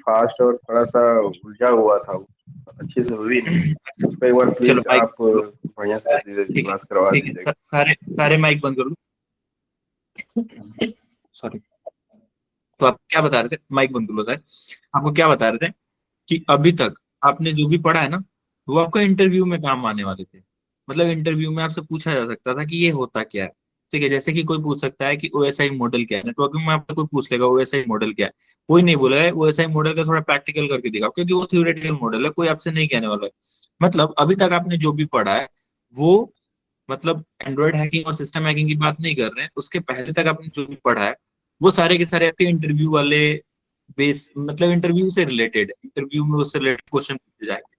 Fast और थोड़ा सा उलझा हुआ था, वो अच्छे से हुई नहीं। उसको एक बार चलो प्लीज माइक, आप बढ़िया से ठीक है बात करवा ठीक है, दीजिएगा। सारे सारे माइक बंद कर लो। सॉरी। तो आप क्या बता रहे थे, माइक बंद कर लो सर। आपको क्या बता रहे थे कि अभी तक आपने जो भी पढ़ा है ना, वो आपका इंटरव्यू में काम आने वाले थे। मतलब इंटरव्यू में आपसे पूछा जा सकता था कि ये होता क्या है। ठीक है, जैसे कि कोई पूछ सकता है कि ओएसआई मॉडल क्या है, नेटवर्किंग में आपको कोई पूछ लेगा ओएसआई मॉडल क्या है। कोई नहीं बोला है ओएसआई मॉडल का थोड़ा प्रैक्टिकल करके दिखाओ, क्योंकि वो थ्योरेटिकल मॉडल है, कोई आपसे नहीं कहने वाला है। मतलब अभी तक आपने जो भी पढ़ा है वो, मतलब एंड्रॉयड हैकिंग और सिस्टम हैकिंग की बात नहीं कर रहे हैं, उसके पहले तक आपने जो भी पढ़ा है वो सारे के सारे आपके इंटरव्यू वाले बेस, मतलब इंटरव्यू से रिलेटेड, इंटरव्यू में उससे रिलेटेड क्वेश्चन पूछे जाएंगे।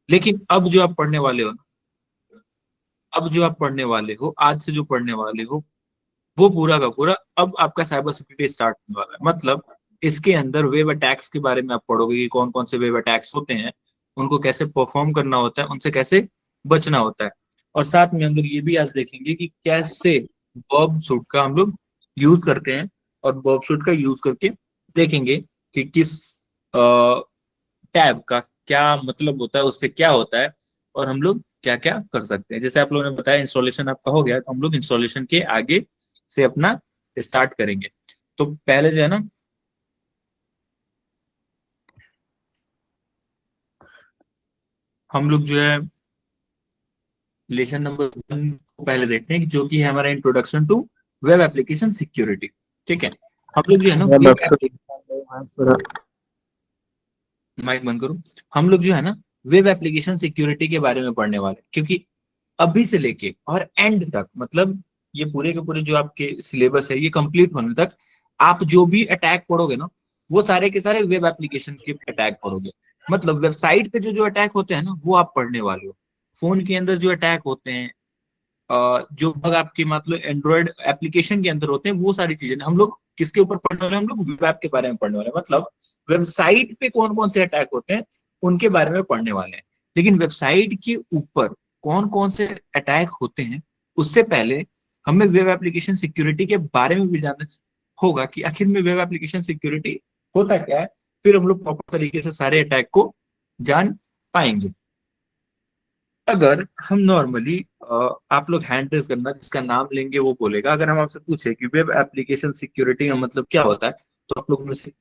लेकिन अब जो आप पढ़ने वाले हो ना, अब जो आप पढ़ने वाले हो, आज से जो पढ़ने वाले हो, वो पूरा का पूरा अब आपका साइबर सिक्योरिटी स्टार्ट होने वाला है। मतलब इसके अंदर वेब अटैक्स के बारे में आप पढ़ोगे कि कौन कौन से वेब अटैक्स होते हैं, उनको कैसे परफॉर्म करना होता है, उनसे कैसे बचना होता है। और साथ में हम लोग ये भी आज देखेंगे कि कैसे बॉब सूट का हम लोग यूज करते हैं, और बॉब सूट का यूज करके देखेंगे कि किस टैब का क्या मतलब होता है, उससे क्या होता है, और हम लोग क्या क्या कर सकते हैं। जैसे आप लोगों ने बताया इंस्टॉलेशन आपका हो गया, तो हम लोग इंस्टॉलेशन के आगे से अपना स्टार्ट करेंगे। तो पहले जो है ना, हम लोग जो है लेसन नंबर 1 को पहले देखते हैं, कि जो कि है हमारा introduction to web application security. ठीक है, हम लोग जो है ना वेब वेब एप्लीकेशन। माइक बंद करो। हम लोग जो है ना वेब एप्लीकेशन सिक्योरिटी के बारे में पढ़ने वाले हैं, क्योंकि अभी से लेके और एंड तक, मतलब ये पूरे के पूरे जो आपके सिलेबस है ये कंप्लीट होने तक, आप जो भी अटैक पढ़ोगे ना, वो सारे के सारे वेब एप्लीकेशन के अटैक पढ़ोगे। मतलब वेबसाइट पे जो जो अटैक होते हैं ना, वो आप पढ़ने वाले हो। फोन के अंदर जो अटैक होते हैं, जो बग आपके मतलब एंड्रॉयड एप्लीकेशन के अंदर होते हैं, वो सारी चीजें हम लोग किसके ऊपर पढ़ने वाले हैं, हम लोग वेब ऐप के बारे में पढ़ने वाले हैं। मतलब वेबसाइट पे कौन कौन से अटैक होते हैं उनके बारे में पढ़ने वाले हैं। लेकिन वेबसाइट के ऊपर कौन कौन से अटैक होते हैं, उससे पहले हमें वेब एप्लीकेशन सिक्योरिटी के बारे में भी जानना होगा कि आखिर में वेब एप्लीकेशन सिक्योरिटी होता क्या है। फिर हम लोग प्रॉपर तरीके से सारे अटैक को जान पाएंगे। अगर हम नॉर्मली, आप लोग हैंड रेज करना, जिसका नाम लेंगे वो बोलेगा। अगर हम आपसे पूछे कि वेब एप्लीकेशन सिक्योरिटी का मतलब क्या होता है, तो आप लोग में से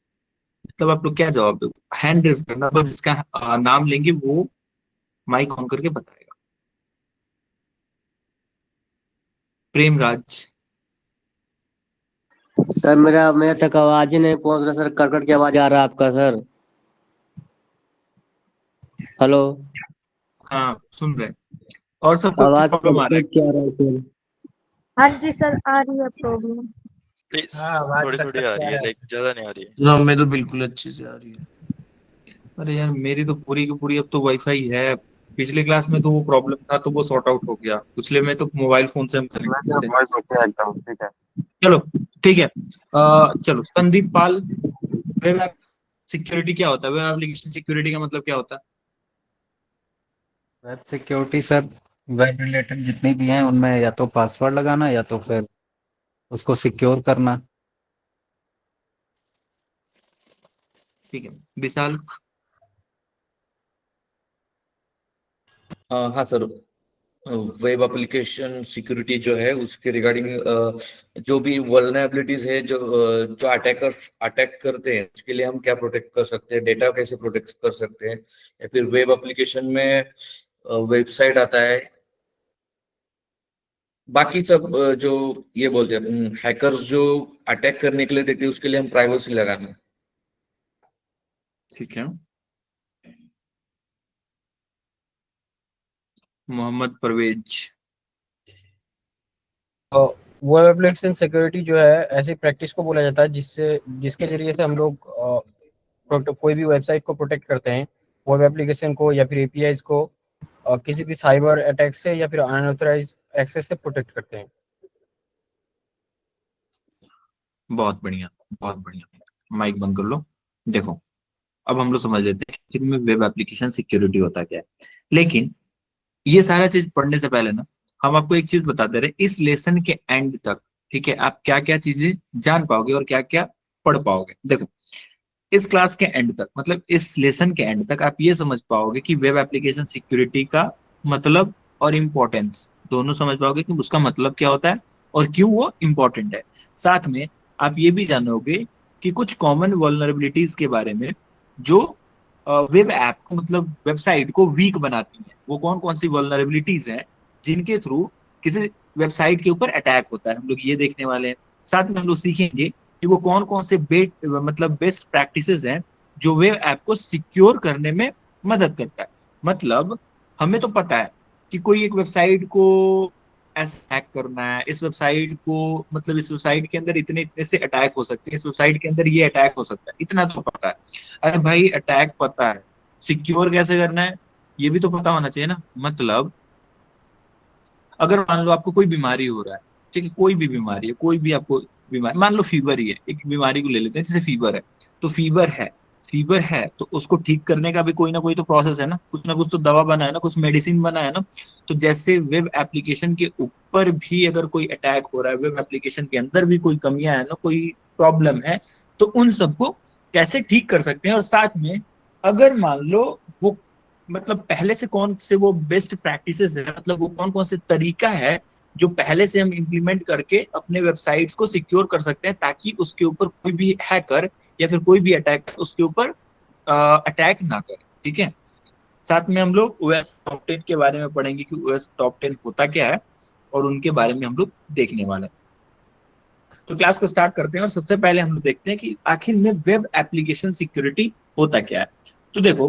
मतलब आप लोग क्या जवाब दोगे? हैंड रेज करना, बस जिसका नाम लेंगे वो माइक ऑन करके बताएगा। प्रेमराज। सर मेरा मेरे तक आवाज ही नहीं पहुंच रहा सर, कट कट के आवाज आ रहा है आपका सर। हेलो। हाँ सुन रहे हैं। और सबको आवाज प्रॉब्लम कट आ रहा कट के आ रहा है सर। हाँ जी सर, आ रही है प्रॉब्लम। प्लीज हाँ, आवाज थोड़ी कट थोड़ी कट आ के आ रही है, रहा है लाइक सर। ज्यादा नहीं आ रही है। ना में तो बिल्कुल अच्छी से आ रही है। है? अरे यार मेरी तो पूरी की पूरी अब तो वाईफाई है। पिछले क्लास में तो वो प्रॉब्लम था, तो वो सॉर्ट आउट हो गया। पिछले में तो मोबाइल फोन से हम कनेक्ट किए थे। वॉइस ओके एकदम ठीक है। चलो ठीक है। चलो संदीप पाल, वेब ऐप सिक्योरिटी क्या होता है, वेब एप्लीकेशन सिक्योरिटी का मतलब क्या होता है? Web security sir, web related जितनी भी हैं उनमें या तो पासवर्ड लगाना या तो फिर उसको सिक्योर करना। ठीक है, विशाल। हाँ सर, वेब एप्लीकेशन सिक्योरिटी जो है उसके रिगार्डिंग जो भी वल्नरेबिलिटीज है, जो अटैकर्स अटैक करते हैं, उसके लिए हम क्या प्रोटेक्ट कर सकते हैं, डेटा कैसे प्रोटेक्ट कर सकते हैं, या फिर वेब एप्लीकेशन में वेबसाइट आता है, बाकी सब जो ये बोलते हैं हैकर्स जो अटैक करने के लिए देते हैं, उसके लिए हम प्राइवेसी लगाना। ठीक है, Mohammad Parvez. Web application security जो है ऐसी प्रैक्टिस को बोला जाता है जिसके जरिए से हम लोग कोई भी वेबसाइट को प्रोटेक्ट करते हैं, वेब एप्लीकेशन को या फिर एपीआईज को किसी भी साइबर अटैक से या फिर अनऑथराइज एक्सेस से प्रोटेक्ट करते हैं। बहुत बढ़िया, बहुत बढ़िया। माइक बंद कर लो। देखो, अब हम लोग समझ लेते हैं कि में वेब एप्लीकेशन सिक्योरिटी होता क्या है। लेकिन ये सारा चीज पढ़ने से पहले ना, हम आपको एक चीज बता दे रहे हैं, इस लेसन के एंड तक, ठीक है, आप क्या क्या चीजें जान पाओगे और क्या क्या पढ़ पाओगे। देखो, इस क्लास के एंड तक, मतलब इस लेसन के एंड तक आप ये समझ पाओगे कि वेब एप्लीकेशन सिक्योरिटी का मतलब और इम्पोर्टेंस दोनों समझ पाओगे कि उसका मतलब क्या होता है और क्यों वो इम्पोर्टेंट है। साथ में आप ये भी जानोगे कि कुछ कॉमन वल्नरेबिलिटीज के बारे में जो वेब ऐप को, मतलब वेबसाइट को वीक बनाती हैं। वो कौन कौन सी वल्नरेबिलिटीज हैं जिनके थ्रू किसी वेबसाइट के ऊपर अटैक होता है, हम लोग ये देखने वाले हैं। साथ में हम लोग सीखेंगे कि वो कौन कौन से बेस्ट प्रैक्टिसेस हैं जो वेब ऐप को सिक्योर करने में मदद करता है। मतलब हमें तो पता है कि कोई एक वेबसाइट को ऐसे हैक करना है, इस वेबसाइट को, मतलब इस वेबसाइट के अंदर इतने इतने से अटैक हो सकते हैं, इस वेबसाइट के अंदर ये अटैक हो सकता है, इतना तो पता है। अरे भाई अटैक पता है, सिक्योर कैसे करना है ये भी तो पता होना चाहिए ना। मतलब अगर मान लो आपको कोई बीमारी हो रहा है, ठीक है, कोई भी बीमारी है, कोई भी आपको बीमारी, मान लो फीवर ही है, एक बीमारी को ले लेते हैं जैसे फीवर है, तो फीवर है तो उसको ठीक करने का भी कोई ना कोई तो प्रोसेस है ना कुछ तो दवा बना है ना, कुछ मेडिसिन बना है ना। तो जैसे वेब एप्लीकेशन के ऊपर भी अगर कोई अटैक हो रहा है, वेब एप्लीकेशन के अंदर भी कोई कमियां है ना, कोई प्रॉब्लम है, तो उन सबको कैसे ठीक कर सकते हैं। और साथ में अगर मान लो वो, मतलब पहले से कौन से वो बेस्ट प्रैक्टिसेस है, मतलब वो कौन कौन से तरीका है जो पहले से हम इंप्लीमेंट करके अपने वेबसाइट्स को सिक्योर कर सकते हैं, ताकि उसके ऊपर कोई भी हैकर या फिर कोई भी अटैक उसके ऊपर अटैक ना करे। ठीक है, साथ में हम लोग ओएस टॉप 10 के बारे में पढ़ेंगे कि ओएस टॉप 10 होता क्या है और उनके बारे में हम लोग देखने वाले हैं। तो क्लास को स्टार्ट करते हैं और सबसे पहले हम लोग देखते हैं कि आखिर में वेब एप्लीकेशन सिक्योरिटी होता क्या है। तो देखो,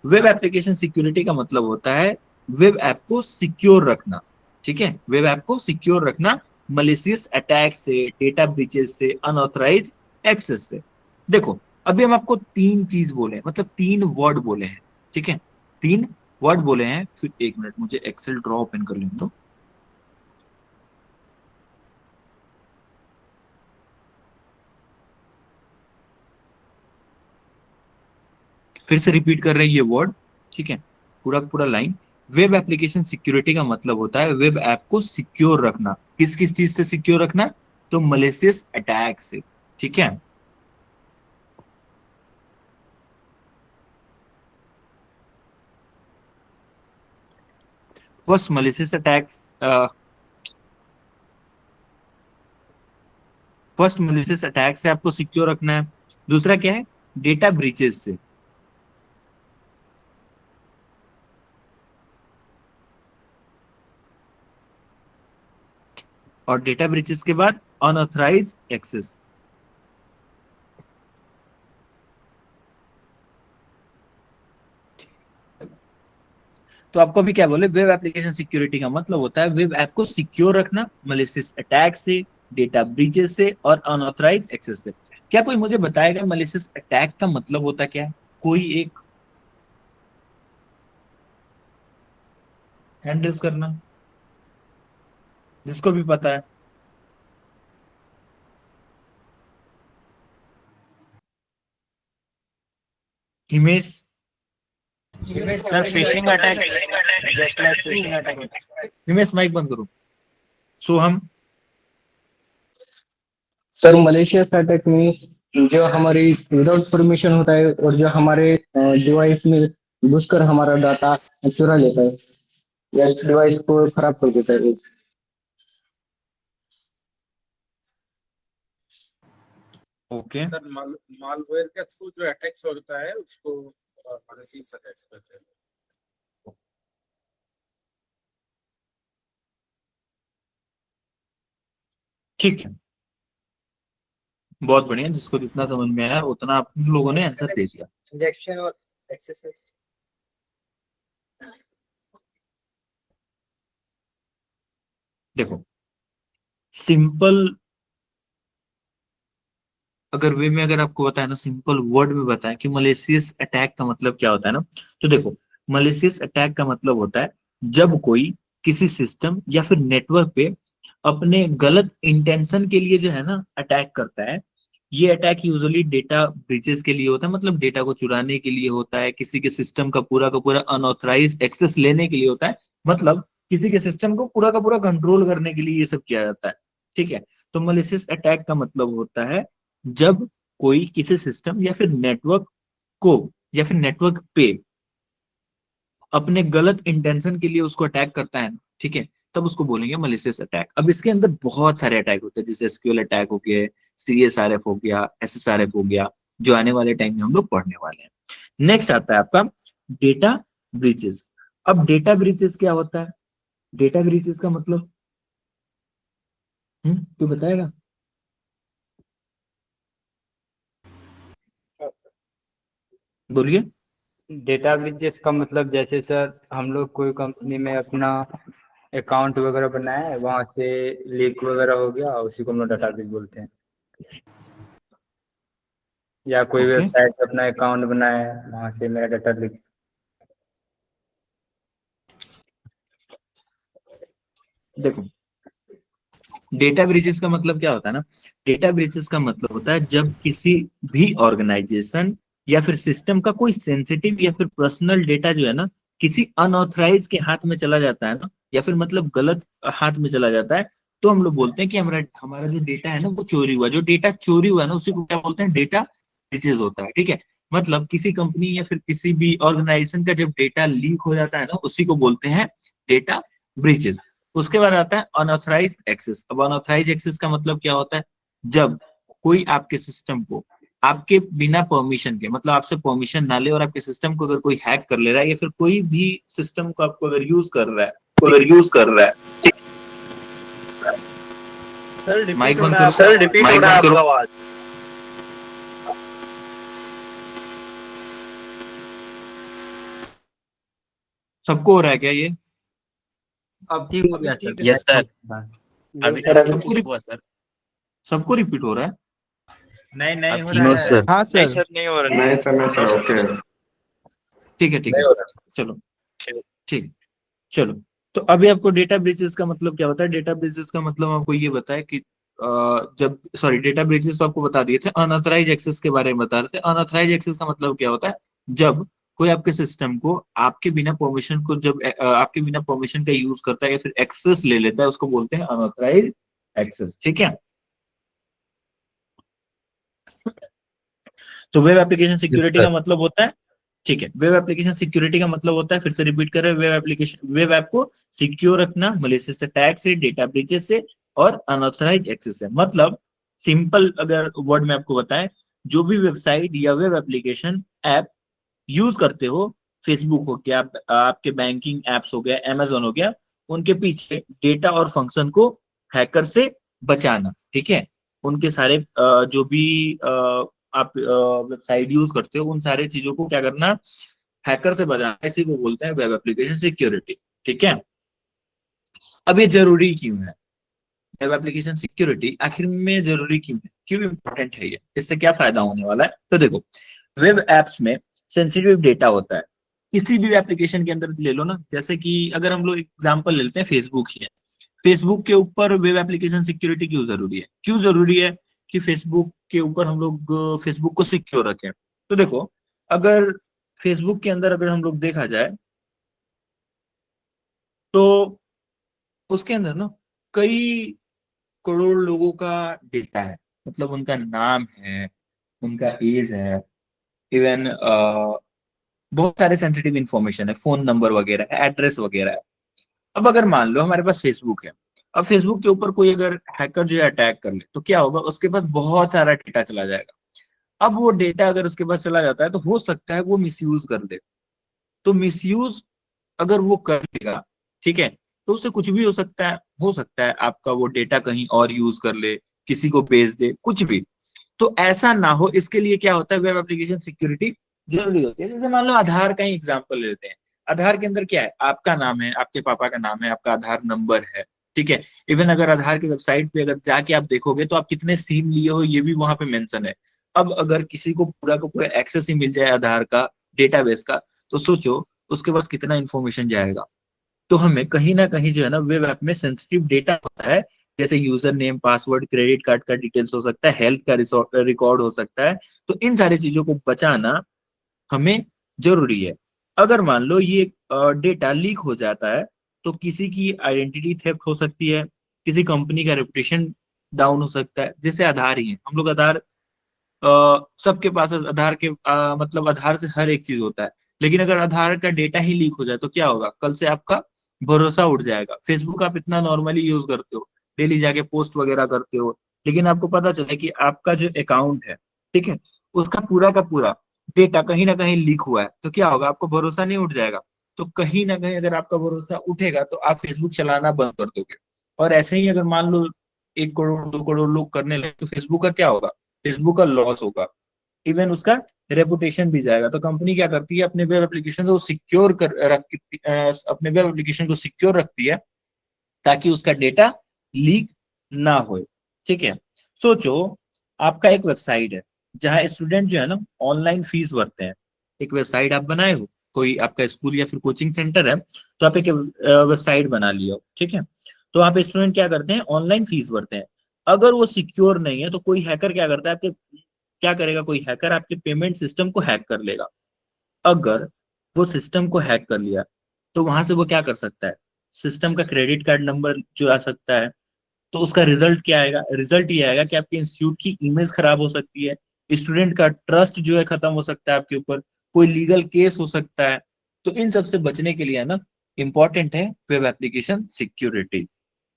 वेब एप्लीकेशन सिक्योरिटी का मतलब होता है वेब ऐप को सिक्योर रखना। ठीक है, वेब ऐप को सिक्योर रखना मलिशियस अटैक से, डेटा ब्रीचेस से, अनऑथराइज एक्सेस से। देखो, अभी हम आपको तीन चीज बोले, मतलब तीन वर्ड बोले हैं। ठीक है, तीन वर्ड बोले हैं। फिर एक मिनट, मुझे एक्सेल ड्रॉ ओपन कर लें तो। फिर से रिपीट कर रहे हैं ये वर्ड, ठीक है, पूरा पूरा लाइन। वेब एप्लीकेशन सिक्योरिटी का मतलब होता है वेब ऐप को सिक्योर रखना। किस किस चीज से सिक्योर रखना? तो मलिशियस अटैक से। ठीक है, first malicious attacks, first malicious attack से आपको सिक्योर रखना है। दूसरा क्या है? डेटा ब्रीचेस से। और डेटा ब्रीचेस के बाद अनऑथराइज एक्सेस। तो आपको भी क्या बोले, वेब एप्लीकेशन सिक्योरिटी का मतलब होता है वेब ऐप को सिक्योर रखना मलिशियस अटैक से, डेटा ब्रीचेस से और अनऑथराइज एक्सेस से। क्या कोई मुझे बताएगा मलिशियस अटैक का मतलब होता क्या है? कोई एक हैंडल्स करना, जिसको भी पता है। Himesh, sir phishing attack, just like phishing attack. Himesh mic बंद करो। सोहम, सर मलेशिया अटैक में जो हमारी विदाउट परमिशन होता है और जो हमारे डिवाइस में घुसकर हमारा डाटा चुरा लेता है या डिवाइस को खराब कर देता है। ओके, सर मालवेयर के थ्रू जो अटैक्स होता है उसको मालिशियस अटैक्स कहते हैं। ठीक है, बहुत बढ़िया। जिसको जितना समझ में आया उतना आप लोगों ने आंसर दे दिया। इंजेक्शन और एक्सेस। देखो, सिंपल अगर वे में अगर आपको बताया ना, सिंपल वर्ड में बताया कि मलेशियस अटैक का मतलब क्या होता है ना, तो देखो, मलेशियस अटैक का मतलब होता है जब कोई किसी सिस्टम या फिर नेटवर्क पे अपने गलत इंटेंशन के लिए जो है ना अटैक करता है। ये अटैक यूजुअली डेटा ब्रीचेस के लिए होता है, मतलब डेटा को चुराने के लिए होता है, किसी के सिस्टम का पूरा अनऑथराइज एक्सेस लेने के लिए होता है, मतलब किसी के सिस्टम को पूरा का पूरा कंट्रोल करने के लिए ये सब किया जाता है। ठीक है, तो मलिशियस अटैक का मतलब होता है जब कोई किसी सिस्टम या फिर नेटवर्क को या फिर नेटवर्क पे अपने गलत इंटेंशन के लिए उसको अटैक करता है, ठीक है, तब उसको बोलेंगे मलिशियस अटैक। अब इसके अंदर बहुत सारे अटैक होते हैं, जैसे एसक्यूएल अटैक हो गया, सीएसआरएफ हो गया, एसएसआरएफ हो गया, जो आने वाले टाइम में हम लोग पढ़ने वाले हैं। नेक्स्ट आता है आपका डेटा ब्रीचेस। अब डेटा ब्रीचेस क्या होता है? डेटा ब्रीचेस का मतलब तू बताएगा? बोलिए। डेटा ब्रीचेस का मतलब जैसे सर हम लोग कोई कंपनी में अपना अकाउंट वगैरह बनाया है, वहां से लीक वगैरह हो गया, उसी को हम लोग डाटा ब्रीच बोलते हैं। या कोई Okay. वेबसाइट पे अपना अकाउंट बनाया है, वहां से मेरा डाटा लीक। देखो, डेटा ब्रीचेस का मतलब क्या होता है ना, डेटा ब्रीचेस का मतलब होता है जब किसी भी ऑर्गेनाइजेशन या फिर सिस्टम का कोई सेंसिटिव या फिर पर्सनल डेटा जो है ना किसी अनऑथराइज के हाथ में चला जाता है ना, या फिर मतलब गलत हाथ में चला जाता है, तो हम लोग बोलते हैं कि हमारा हमारा जो डेटा है ना वो चोरी हुआ। जो डेटा चोरी हुआ है ना उसी को क्या बोलते हैं? डेटा ब्रीचेस होता है, ठीक है। मतलब किसी कंपनी या फिर किसी भी ऑर्गेनाइजेशन का जब डेटा लीक हो जाता है ना उसी को बोलते हैं डेटा ब्रीचेस। उसके बाद आता है अनऑथराइज एक्सेस। अब अनऑथराइज एक्सेस का मतलब क्या होता है? जब कोई आपके सिस्टम को आपके बिना परमिशन के, मतलब आपसे परमिशन ना ले और आपके सिस्टम को अगर कोई हैक कर ले रहा है या फिर कोई भी सिस्टम को आपको अगर यूज कर रहा है, सर माइक रिपीट हो बंद रहा है करो। सर रिपीट हो रहा है आपका आवाज। सबको हो रहा है क्या ये? अब ठीक हो अभी गया ठीक सर। है यस सर, अभी सबको हुआ सर। सबको रिपीट हो रहा है? नहीं नहीं हो अब रहा नो है। सर। हाँ नहीं सर। सर, नहीं हो रहा। नहीं सर, नहीं सर, ओके। ठीक है, ठीक नहीं है, हो रहा। चलो, ठीक है, चलो। तो अभी आपको डेटा ब्रीचेस का मतलब क्या होता है? डेटा ब्रीचेस का मतलब आपको ये बताया कि जब, सॉरी, डेटा ब्रीचेस तो आपको बता दिए थे। अनऑथराइज एक्सेस के बारे में बता रहे थे। अनऑथराइज एक्सेस का मतलब क्या होता है? जब कोई आपके सिस्टम को आपके बिना परमिशन को जब आपके बिना परमिशन का यूज करता है या फिर एक्सेस ले लेता है, उसको बोलते हैं अनऑथराइज एक्सेस, ठीक है। तो web application yes security sir. का मतलब होता है, ठीक है, वेब एप्लीकेशन सिक्योरिटी का मतलब होता है, फिर से रिपीट करें, वेब ऐप को सिक्योर रखना मलिशियस अटैक से, डेटा ब्रीचेस से और अनऑथराइज एक्सेस से। मतलब सिंपल अगर वर्ड में आपको बताएं, जो भी वेबसाइट या वेब एप्लीकेशन ऐप यूज करते हो, फेसबुक हो गया, आपके बैंकिंग एप्स हो गया, अमेजोन हो गया, उनके पीछे डेटा और फंक्शन को हैकर से बचाना, ठीक है। उनके सारे जो भी आप वेबसाइट यूज करते हो उन सारे चीजों को क्या करना? हैकर से बचाना। इसी को बोलते हैं वेब एप्लीकेशन सिक्योरिटी, ठीक है। अब ये जरूरी क्यों है? वेब एप्लीकेशन सिक्योरिटी आखिर में जरूरी क्यों है, क्यों इंपॉर्टेंट है ये, इससे क्या फायदा होने वाला है? तो देखो, वेब एप्स में सेंसिटिव डेटा होता है। किसी भी एप्लीकेशन के अंदर ले लो ना, जैसे कि अगर हम लोग एग्जांपल ले लेते हैं, फेसबुक ही है। फेसबुक के ऊपर वेब एप्लीकेशन सिक्योरिटी क्यों जरूरी है? क्यों जरूरी है कि फेसबुक के ऊपर हम लोग फेसबुक को सिक्योर रखें? तो देखो, अगर फेसबुक के अंदर अगर हम लोग देखा जाए तो उसके अंदर ना कई करोड़ लोगों का डेटा है। मतलब उनका नाम है, उनका एज है, इवन बहुत सारे सेंसिटिव इंफॉर्मेशन है, फोन नंबर वगैरह है, एड्रेस वगैरह है। अब अगर मान लो हमारे पास फेसबुक है, अब फेसबुक के ऊपर कोई अगर हैकर जो है अटैक कर ले तो क्या होगा? उसके पास बहुत सारा डेटा चला जाएगा। अब वो डेटा अगर उसके पास चला जाता है तो हो सकता है वो मिसयूज कर दे। तो मिसयूज अगर वो कर लेगा, ठीक है, तो उससे कुछ भी हो सकता है। हो सकता है आपका वो डेटा कहीं और यूज कर ले, किसी को भेज दे, कुछ भी। तो ऐसा ना हो, इसके लिए क्या होता है? वेब एप्लीकेशन सिक्योरिटी जरूरी होती है। जैसे मान लो आधार का ही एग्जांपल लेते हैं। आधार के अंदर क्या है? आपका नाम है, आपके पापा का नाम है, आपका आधार नंबर है, ठीक है। इवन अगर आधार की वेबसाइट पे अगर जाके आप देखोगे तो आप कितने सिम लिए हो ये भी वहां पे मेंशन है। अब अगर किसी को पूरा का पूरा एक्सेस ही मिल जाए आधार का डेटाबेस का, तो सोचो उसके पास कितना इंफॉर्मेशन जाएगा। तो हमें कहीं ना कहीं जो है ना वेब ऐप में सेंसिटिव डेटा होता है, जैसे user name, password, credit card का डिटेल्स हो सकता है, हेल्थ का रिकॉर्ड हो सकता है। तो इन सारी चीजों को बचाना हमें जरूरी है। अगर मान लो ये डेटा लीक हो जाता है तो किसी की आइडेंटिटी थेफ्ट हो सकती है, किसी कंपनी का रेपुटेशन डाउन हो सकता है। जैसे आधार ही है, हम लोग आधार सबके पास आधार के मतलब आधार से हर एक चीज होता है, लेकिन अगर आधार का डेटा ही लीक हो जाए तो क्या होगा, कल से आपका भरोसा उठ जाएगा। फेसबुक आप इतना नॉर्मली यूज करते हो, डेली जाके पोस्ट वगैरह करते हो, लेकिन आपको पता चले कि आपका जो अकाउंट है, ठीक है, उसका पूरा का पूरा डेटा कहीं ना कहीं लीक हुआ है, तो क्या होगा, आपको भरोसा नहीं उठ जाएगा। तो कहीं ना कहीं अगर आपका भरोसा उठेगा तो आप फेसबुक चलाना बंद कर दोगे। और ऐसे ही अगर मान लो 1 करोड़ 2 करोड़ लोग करने लगे तो फेसबुक का क्या होगा, फेसबुक का लॉस होगा, इवन उसका रेपुटेशन भी जाएगा। तो कंपनी क्या करती है, अपने वेब एप्लीकेशन को सिक्योर अपने वेब एप्लीकेशन को सिक्योर रखती है ताकि उसका डेटा लीक ना हो। ठीक है, सोचो आपका एक वेबसाइट है जहां स्टूडेंट जो है ना ऑनलाइन फीस भरते हैं। एक वेबसाइट आप बनाए हो, कोई आपका स्कूल या फिर कोचिंग सेंटर है, तो आप एक वेबसाइट बना लिया हो, ठीक है। तो वहाँ पे स्टूडेंट क्या करते हैं, ऑनलाइन फीस भरते हैं। अगर वो सिक्योर नहीं है तो कोई हैकर क्या करता है, आपके क्या करेगा, कोई हैकर आपके पेमेंट सिस्टम को हैक कर लेगा। अगर वो सिस्टम को हैक कर लिया तो वहां से वो क्या कर सकता है, सिस्टम का क्रेडिट कार्ड नंबर चुरा सकता है। तो उसका रिजल्ट क्या आएगा, रिजल्ट ये आएगा कि आपके इंस्टीट्यूट की इमेज खराब हो सकती है, स्टूडेंट का ट्रस्ट जो है खत्म हो सकता है आपके ऊपर, कोई लीगल केस हो सकता है। तो इन सब से बचने के लिए ना इंपॉर्टेंट है वेब एप्लीकेशन सिक्योरिटी।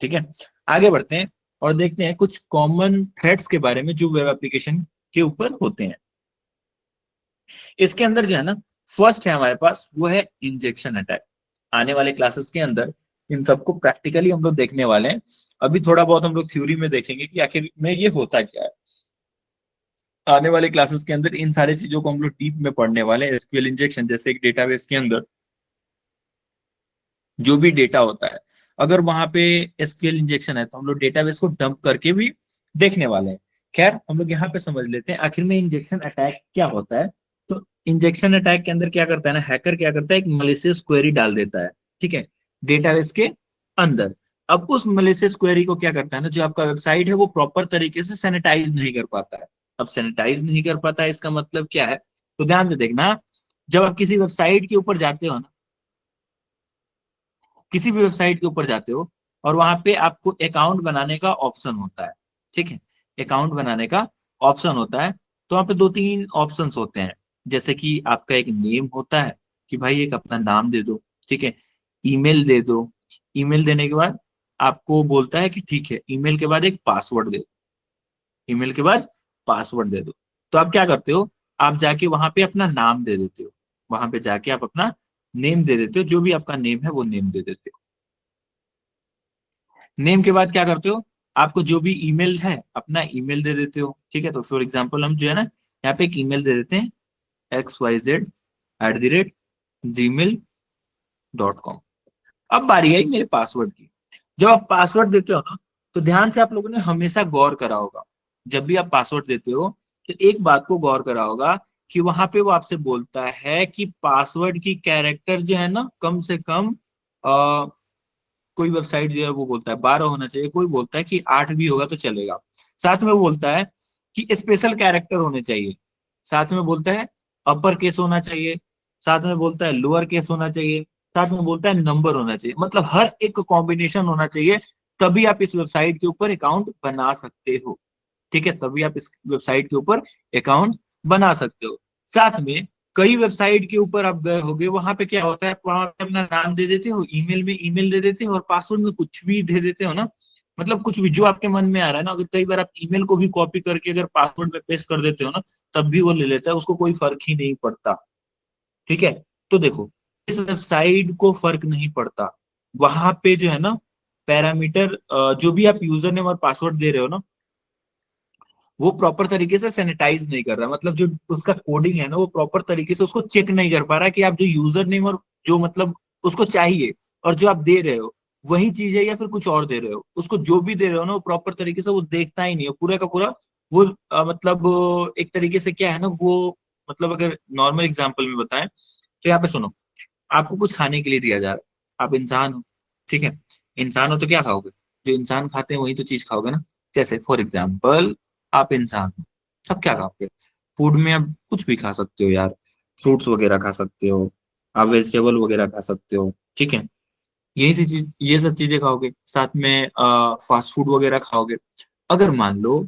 ठीक है, आगे बढ़ते हैं और देखते हैं कुछ कॉमन थ्रेट्स के बारे में जो वेब एप्लीकेशन के ऊपर होते हैं। इसके अंदर जो है ना, फर्स्ट है हमारे पास, वो है इंजेक्शन अटैक। आने वाले क्लासेस के अंदर इन सबको प्रैक्टिकली हम लोग देखने वाले हैं। अभी थोड़ा बहुत हम लोग थ्योरी में देखेंगे कि आखिर में ये होता क्या है। आने वाले क्लासेस के अंदर इन सारी चीजों को हम लोग डीप में पढ़ने वाले हैं। एसक्यूएल इंजेक्शन जैसे एक डेटाबेस के अंदर जो भी डेटा होता है, अगर वहां पे एसक्यूएल इंजेक्शन है तो हम लोग डेटाबेस को डंप करके भी देखने वाले हैं। खैर, हम लोग यहाँ पे समझ लेते हैं आखिर में इंजेक्शन अटैक क्या होता है। तो इंजेक्शन अटैक के अंदर क्या करता है ना, हैकर क्या करता है, एक मलिशियस क्वेरी डाल देता है, ठीक है, डेटाबेस के अंदर। अब उस मलिशियस क्वेरी को क्या करता है ना, जो आपका वेबसाइट है वो प्रॉपर तरीके से सैनिटाइज नहीं कर पाता है। अब सैनिटाइज नहीं कर पाता है इसका मतलब क्या है, तो ध्यान से देखना। जब आप किसी वेबसाइट के ऊपर जाते हो ना, किसी भी वेबसाइट के ऊपर जाते हो और वहां पे आपको अकाउंट बनाने का ऑप्शन होता है, ठीक है, अकाउंट बनाने का ऑप्शन होता है। तो वहां पे 2-3 ऑप्शंस होते हैं, जैसे कि आपका एक नेम होता है कि भाई एक अपना नाम दे दो, ठीक है, ईमेल दे दो, ईमेल देने के बाद आपको बोलता है कि ठीक है, ईमेल के बाद एक पासवर्ड दे दो, ईमेल के बाद पासवर्ड दे दो। तो आप क्या करते हो, आप जाके वहां पे अपना नाम दे देते हो, वहां पे जाके आप अपना नेम दे देते हो, जो भी आपका नेम है वो नेम दे देते हो। नेम के बाद क्या करते हो, आपको जो भी ईमेल है अपना ईमेल दे देते हो, ठीक है। तो फॉर एग्जांपल हम जो है ना यहाँ पे एक ईमेल दे देते हैं xyz@gmail.com। अब बारी आई मेरे पासवर्ड की। जब आप पासवर्ड देते हो ना, तो ध्यान से आप लोगों ने हमेशा गौर करा होगा, जब भी आप पासवर्ड देते हो तो एक बात को गौर करा होगा कि वहां पे वो आपसे बोलता है कि पासवर्ड की कैरेक्टर जो है ना कम से कम कोई वेबसाइट जो है वो बोलता है 12 होना चाहिए, कोई बोलता है कि 8 भी होगा तो चलेगा। साथ में वो बोलता है कि स्पेशल कैरेक्टर होने चाहिए, साथ में बोलता है अपर केस होना चाहिए, साथ में बोलता है लोअर केस होना चाहिए, साथ में बोलता है नंबर होना चाहिए, मतलब हर एक कॉम्बिनेशन होना चाहिए। तभी आप इस वेबसाइट के ऊपर अकाउंट बना सकते हो, ठीक है, तभी आप इस वेबसाइट के ऊपर अकाउंट बना सकते हो। साथ में कई वेबसाइट के ऊपर आप गए होगे, वहां पे क्या होता है, वहां पे अपना नाम दे देते हो, ईमेल में ईमेल दे देते हो और पासवर्ड में कुछ भी दे देते हो ना, मतलब कुछ भी जो आपके मन में आ रहा है ना। अगर कई बार आप ईमेल को भी कॉपी करके अगर पासवर्ड में पेस्ट कर देते हो ना, तब भी वो ले लेता है, उसको कोई फर्क ही नहीं पड़ता, ठीक है। तो देखो, इस वेबसाइट को फर्क नहीं पड़ता, वहां पे जो है ना पैरामीटर, जो भी आप यूजर नेम और पासवर्ड दे रहे हो ना, वो प्रॉपर तरीके से सैनिटाइज नहीं कर रहा, मतलब जो उसका कोडिंग है ना वो प्रॉपर तरीके से उसको चेक नहीं कर पा रहा कि आप जो यूजर नेम और जो मतलब उसको चाहिए और जो आप दे रहे हो वही चीज है या फिर कुछ और दे रहे हो। उसको जो भी दे रहे हो ना वो प्रॉपर तरीके से वो देखता ही नहीं है, पूरा का पूरा वो मतलब एक तरीके से क्या है ना वो, मतलब अगर नॉर्मल एग्जाम्पल में बताएं तो यहाँ पे सुनो, आपको कुछ खाने के लिए दिया जा रहा है, आप इंसान हो, ठीक है, इंसान हो तो क्या खाओगे, जो इंसान खाते हैं वही तो चीज खाओगे ना। जैसे फॉर एग्जाम्पल आप इंसान हो, अब क्या खाओगे, फूड में आप कुछ भी खा सकते हो यार, फ्रूट्स वगैरह खा सकते हो, आप वेजिटेबल वगैरह खा सकते हो, ठीक है, यही सी चीज, ये सब चीजें खाओगे, साथ में फास्ट फूड वगैरह खाओगे। अगर मान लो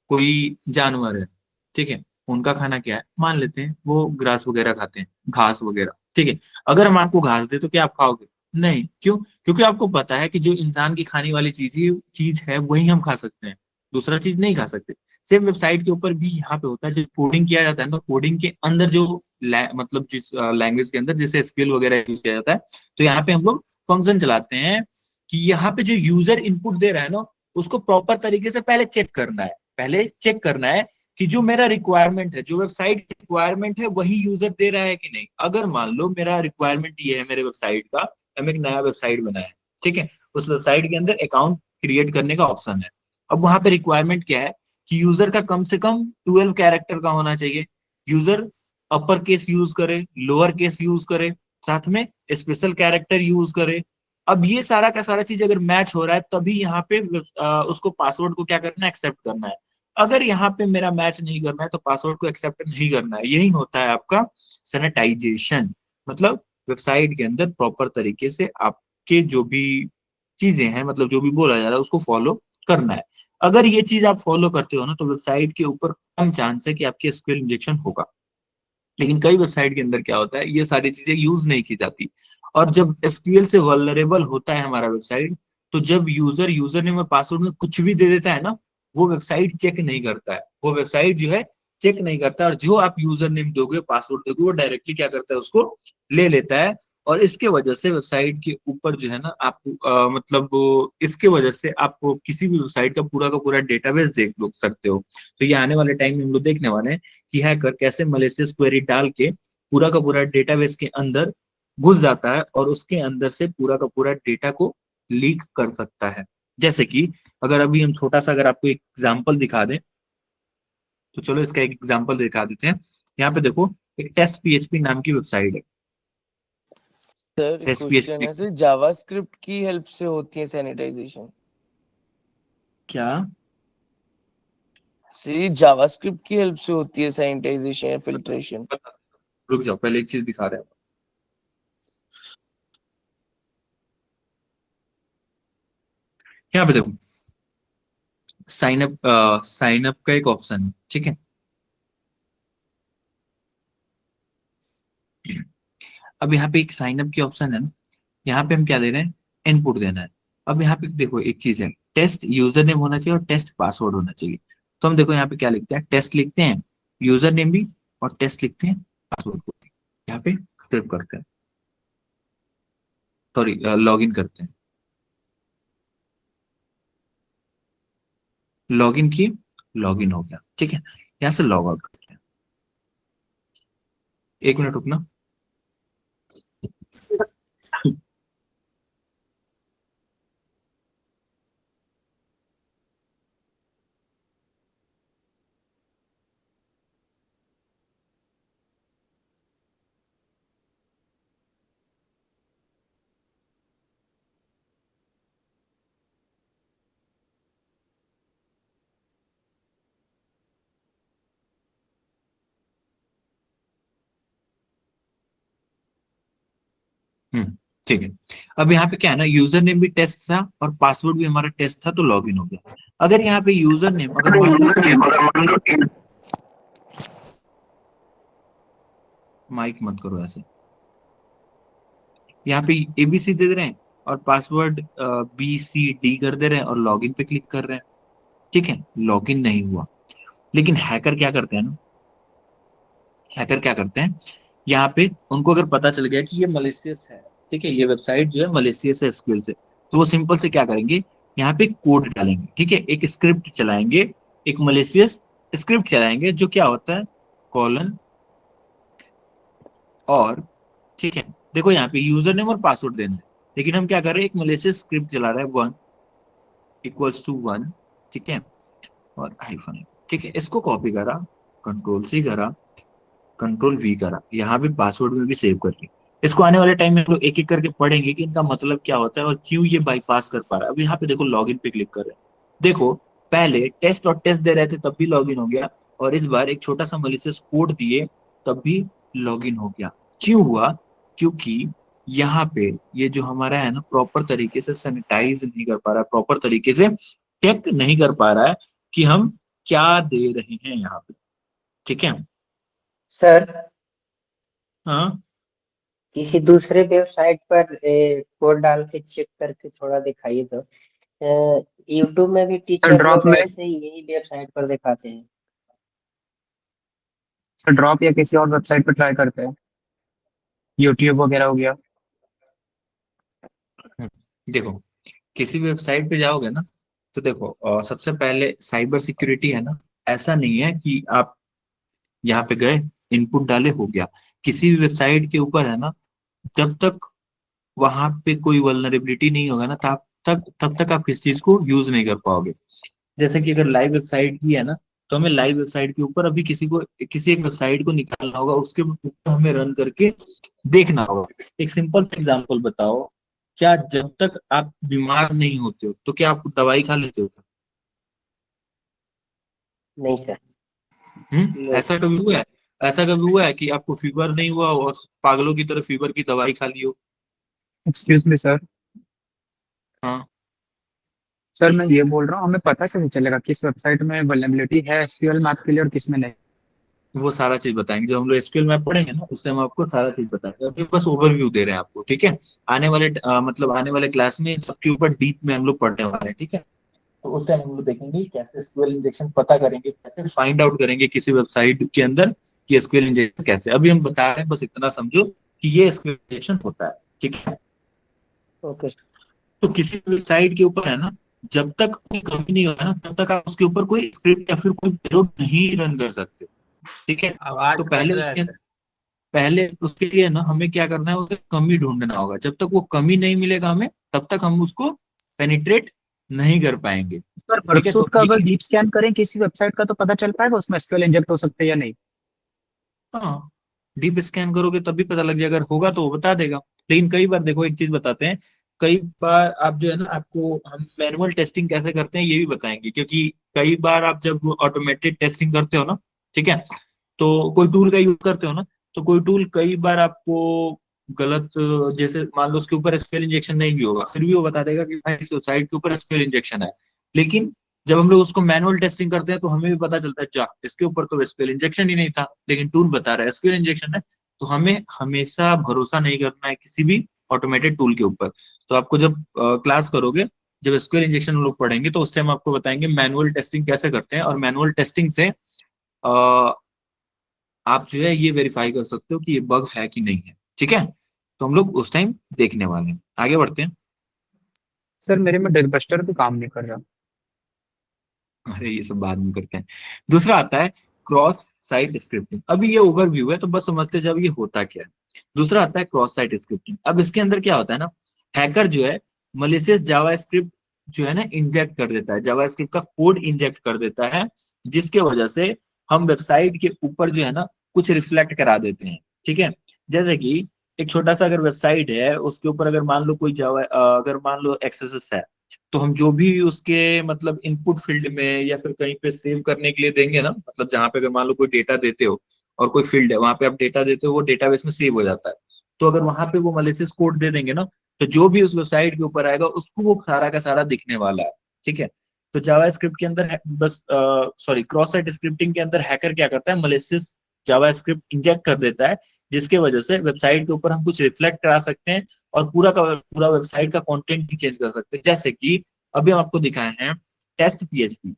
कोई जानवर है, ठीक है, उनका खाना क्या है, मान लेते हैं वो ग्रास वगैरह खाते हैं, घास वगैरह, ठीक है। अगर हम आपको घास दे तो क्या आप खाओगे? नहीं। क्यों? क्योंकि आपको पता है कि जो इंसान की खाने वाली चीज है वही हम खा सकते हैं, दूसरा चीज नहीं खा सकते। सेम वेबसाइट के ऊपर भी यहाँ पे होता है, जब कोडिंग किया जाता है ना, कोडिंग के अंदर जो मतलब जिस लैंग्वेज के अंदर जैसे स्किल वगैरह यूज किया जाता है, तो यहाँ पे हम लोग फंक्शन चलाते हैं कि यहाँ पे जो यूजर इनपुट दे रहा है ना, उसको प्रॉपर तरीके से पहले चेक करना है। पहले चेक करना है कि जो मेरा रिक्वायरमेंट है, जो वेबसाइट की रिक्वायरमेंट है, वही यूजर दे रहा है कि नहीं। अगर मान लो मेरा रिक्वायरमेंट ये है मेरे वेबसाइट का, हम एक नया वेबसाइट बनाया है, ठीक है, उस वेबसाइट के अंदर अकाउंट क्रिएट करने का ऑप्शन है। अब वहां पे रिक्वायरमेंट क्या है कि यूजर का कम से कम 12 कैरेक्टर का होना चाहिए, यूजर अपर केस यूज करे, लोअर केस यूज करे, साथ में स्पेशल कैरेक्टर यूज करे। अब ये सारा का सारा चीज अगर मैच हो रहा है तभी यहाँ पे उसको पासवर्ड को क्या करना है, एक्सेप्ट करना है। अगर यहाँ पे मेरा मैच नहीं करना है तो पासवर्ड को एक्सेप्ट नहीं करना है। यही होता है आपका सैनिटाइजेशन, मतलब वेबसाइट के अंदर प्रॉपर तरीके से आपके जो भी चीजें हैं, मतलब जो भी बोला जा रहा है उसको फॉलो करना है। अगर ये चीज आप फॉलो करते हो ना, तो वेबसाइट के ऊपर कम चांस है कि आपकी एसक्यूएल इंजेक्शन होगा। लेकिन कई वेबसाइट के अंदर क्या होता है, ये सारी चीजें यूज नहीं की जाती। और जब एसक्यूएल से वल्नरेबल होता है हमारा वेबसाइट, तो जब यूजर नेम और पासवर्ड में कुछ भी दे देता है ना, वो वेबसाइट चेक नहीं करता है, वो वेबसाइट जो है चेक नहीं करता। और जो आप यूजर नेम दोगे, पासवर्ड दोगे, वो डायरेक्टली क्या करता है, उसको ले लेता है। और इसके वजह से वेबसाइट के ऊपर जो है ना, आप मतलब इसके वजह से आप किसी भी वेबसाइट का पूरा डेटाबेस देख लो सकते हो। तो ये आने वाले टाइम में हम लोग देखने वाले हैं कि हैकर कैसे मलिशियस क्वेरी डाल के पूरा का पूरा डेटाबेस के अंदर घुस जाता है और उसके अंदर से पूरा का पूरा डेटा को लीक कर सकता है। जैसे कि अगर अभी हम छोटा सा अगर आपको एक एग्जांपल दिखा दें, तो चलो इसका एक एग्जांपल दिखा देते हैं। यहाँ पे देखो, एक टेस्ट पीएचपी नाम की वेबसाइट है। सर टेस्ट क्वेश्चन पीएचपी है सर, जावास्क्रिप्ट की हेल्प से होती है सैनिटाइजेशन? क्या? सर जावास्क्रिप्ट की हेल्प से होती है सैनिटाइजेशन या फिल्ट्रेशन? रुक जाओ, पहले एक चीज दिखा रहे हैं। यहाँ पे देखो, साइन अप का एक ऑप्शन है, ठीक है। अब यहाँ पे एक साइन अप की ऑप्शन है ना, यहाँ पे हम क्या दे रहे हैं, इनपुट देना है। अब यहाँ पे देखो एक चीज है, टेस्ट यूजर नेम होना चाहिए और टेस्ट पासवर्ड होना चाहिए। तो हम देखो यहाँ पे क्या लिखते हैं, टेस्ट लिखते हैं, यूजर नेम भी, और टेस्ट लिखते हैं, पासवर्ड को यहाँ पे फिल करते हैं, सॉरी लॉग इन करते हैं। लॉग इन किए, लॉग इन हो गया, ठीक है। यहाँ से लॉग आउट करते हैं। एक मिनट रुकना। ठीक है। अब यहाँ पे क्या है ना, यूजर नेम भी टेस्ट था और पासवर्ड भी हमारा टेस्ट था, तो लॉग इन हो गया। अगर यहाँ पे यूजर नेम अगर मान लो, माइक मत करो ऐसे, यहाँ पे एबीसी दे रहे हैं और पासवर्ड BCD कर दे रहे हैं और लॉगिन पे क्लिक कर रहे हैं, ठीक है, लॉगिन नहीं हुआ। लेकिन हैकर क्या करते हैं ना, हैकर क्या करते हैं, यहाँ पे उनको अगर पता चल गया कि ये मलिशियस है, ठीक है, ये वेबसाइट जो है मलिशियस है एसक्यूएल से, तो वो सिंपल से क्या करेंगे, यहाँ पे कोड डालेंगे, ठीक है, एक स्क्रिप्ट चलाएंगे, एक मलिशियस स्क्रिप्ट चलाएंगे, जो क्या होता है, कॉलन और, ठीक है, देखो यहाँ पे यूजर नेम और पासवर्ड देना है, लेकिन हम क्या कर रहे हैं, एक मलिशियस स्क्रिप्ट चला रहे हैं, 1 = 1, ठीक है, और हाइफन, ठीक है, इसको कॉपी करा, Ctrl+C करा, Ctrl+V करा, यहाँ भी पासवर्ड में भी सेव कर लिया। इसको आने वाले टाइम में हम लोग एक एक करके पढ़ेंगे कि इनका मतलब क्या होता है और क्यों ये बाईपास कर पा रहा है। अब यहाँ पे देखो लॉगिन पे क्लिक कर रहे हैं, देखो पहले टेस्ट और टेस्ट दे रहे थे तब भी लॉगिन हो गया, और इस बार एक छोटा सा मलिशियस कोड दिए तब भी लॉगिन हो गया। क्यों हुआ? क्योंकि यहाँ पे ये जो हमारा है ना, प्रॉपर तरीके से सैनिटाइज नहीं कर पा रहा है, प्रॉपर तरीके से चेक नहीं कर पा रहा है कि हम क्या दे रहे हैं यहाँ पे, ठीक है। सर हाँ किसी दूसरे वेबसाइट पर कोड डाल के चेक करके थोड़ा दिखाइए तो। यूट्यूब में भी सर टीचर ड्रॉप लोग में, ऐसे ही यही वेबसाइट पर दिखाते हैं। सर ड्रॉप या किसी और वेबसाइट पर ट्राई करते हैं, यूट्यूब वगैरह हो गया। देखो, किसी वेबसाइट पे जाओगे ना, तो देखो सबसे पहले साइबर सिक्योरिटी है ना, ऐसा नहीं है कि आप यहाँ पे गए, इनपुट डाले, हो गया। किसी भी वेबसाइट के ऊपर है ना, जब तक वहां पे कोई वल्नरेबिलिटी नहीं होगा ना, तब तक आप किसी चीज को यूज नहीं कर पाओगे। जैसे कि अगर लाइव वेबसाइट ही है ना, तो हमें लाइव वेबसाइट के ऊपर अभी किसी एक वेबसाइट को निकालना होगा, उसके ऊपर हमें रन करके देखना होगा। एक सिंपल एग्जांपल बताओ, क्या जब तक आप बीमार नहीं होते हो तो क्या आप दवाई खा लेते हो? नहीं सर। नहीं। ऐसा कभी हुआ है? ऐसा कभी हुआ है कि आपको फीवर नहीं हुआ और पागलों की तरह फीवर की दवाई खा ली हो? Excuse me sir. हाँ, सर मैं ये बोल रहा हूँ, हमें पता कैसे चलेगा किस वेबसाइट में वल्नरेबिलिटी है एसक्यूएल मैप के लिए और किस में नहीं? वो सारा चीज बताएंगे जब हम लोग एसक्यूएल मैप पढ़ेंगे ना, उससे हम आपको सारा चीज बताएंगे। अभी बस ओवरव्यू दे रहे हैं आपको, ठीक है। मतलब आने वाले क्लास में इन सबके ऊपर डीप में हम लोग पढ़ने वाले हैं, ठीक है। तो उस टाइम हम लोग देखेंगे कैसे एसक्यूएल इंजेक्शन पता करेंगे, कैसे फाइंड आउट करेंगे किसी वेबसाइट के अंदर कि एसक्यूएल इंजेक्शन कैसे। अभी हम बता रहे हैं, बस इतना समझो कि ये एसक्यूएल इंजेक्शन होता है, ठीक है। ओके। तो किसी वेबसाइट के ऊपर है ना, जब तक कोई कमी नहीं होगा ना, तब तक आप उसके ऊपर कोई स्क्रिप्ट या फिर कोई पेलोड नहीं रन कर सकते, ठीक है। तो आवाज कट रहा है सर। पहले उसके लिए ना हमें क्या करना है, उसे कमी ढूंढना होगा। जब तक वो कमी नहीं मिलेगा हमें, तब तक हम उसको पेनिट्रेट नहीं कर पाएंगे, सर ठीक है। तो बरसूट का अगर ये, डीप स्कैन करें किसी वेबसाइट का तो पता चल पाएगा उसमें एसक्यूएल इंजेक्ट हो सकते हैं या नहीं? हाँ, डीप स्कैन करोगे तभी पता लग जाएगा, अगर होगा तो वो बता देगा। लेकिन कई बार देखो, एक चीज बताते हैं, कई बार आप जो है ना, आपको हम मैनुअल टेस्टिंग कैसे करते हैं ये भी बताएंगे, क्योंकि कई बार आप जब ऑटोमेटेड टेस्टिंग करते हो ना, ठीक है, तो कोई टूल का यूज करते हो ना, तो कोई टूल कई बार आपको गलत, जैसे मान लो उसके ऊपर एसक्यूएल इंजेक्शन नहीं भी होगा, फिर भी वो बता देगा कि भाई इस साइट के ऊपर एसक्यूएल इंजेक्शन है। लेकिन जब हम लोग उसको मैनुअल टेस्टिंग करते हैं तो हमें भी पता चलता है, अच्छा इसके ऊपर तो एसक्यूएल इंजेक्शन ही नहीं था, लेकिन टूल बता रहा है एसक्यूएल इंजेक्शन है। तो हमें हमेशा भरोसा नहीं करना है किसी भी ऑटोमेटेड टूल के ऊपर। तो आपको जब क्लास करोगे, जब एसक्यूएल इंजेक्शन हम लोग पढ़ेंगे, तो उस टाइम आपको बताएंगे मैनुअल टेस्टिंग कैसे करते हैं, और मैनुअल टेस्टिंग से आप जो है ये वेरीफाई कर सकते हो कि ये बग है कि नहीं है, ठीक है। तो हम लोग उस टाइम देखने वाले हैं, आगे बढ़ते हैं। सर मेरे में डेलबस्टर भी काम नहीं कर रहा। अरे ये सब बाद में करते हैं। दूसरा आता है क्रॉस साइट स्क्रिप्टिंग। अभी ये ओवरव्यू है, तो बस समझते जब ये होता क्या है। दूसरा आता है क्रॉस साइट स्क्रिप्टिंग। अब इसके अंदर क्या होता है ना, हैकर जो है मलिशियस जावास्क्रिप्ट जो है ना इंजेक्ट कर देता है, जावास्क्रिप्ट का कोड इंजेक्ट कर देता है, जिसके वजह से हम वेबसाइट के ऊपर जो है ना कुछ रिफ्लेक्ट करा देते हैं, ठीक है। जैसे कि एक छोटा सा अगर वेबसाइट है, उसके ऊपर अगर मान लो कोई जावा, अगर मान लो एक्सेस है, तो हम जो भी उसके मतलब इनपुट फील्ड में या फिर कहीं पे सेव करने के लिए देंगे ना, मतलब जहां पे अगर मान लो कोई डेटा देते हो और कोई फील्ड है वहां पे आप डेटा देते हो, वो डेटाबेस में सेव हो जाता है। तो अगर वहां पे वो मलिशियस कोड दे देंगे ना, तो जो भी उस वेबसाइट के ऊपर आएगा उसको वो सारा का सारा दिखने वाला है, ठीक है। तो जावास्क्रिप्ट के अंदर बस सॉरी क्रॉस साइट स्क्रिप्टिंग के अंदर हैकर क्या करता है, मलिशियस जावास्क्रिप्ट इंजेक्ट कर देता है, जिसके वजह से वेबसाइट के ऊपर हम कुछ रिफ्लेक्ट करा सकते हैं और पूरा का पूरा वेबसाइट का कंटेंट भी चेंज कर सकते हैं। जैसे कि अभी हम आपको दिखाए हैं टेस्ट पीएचपी।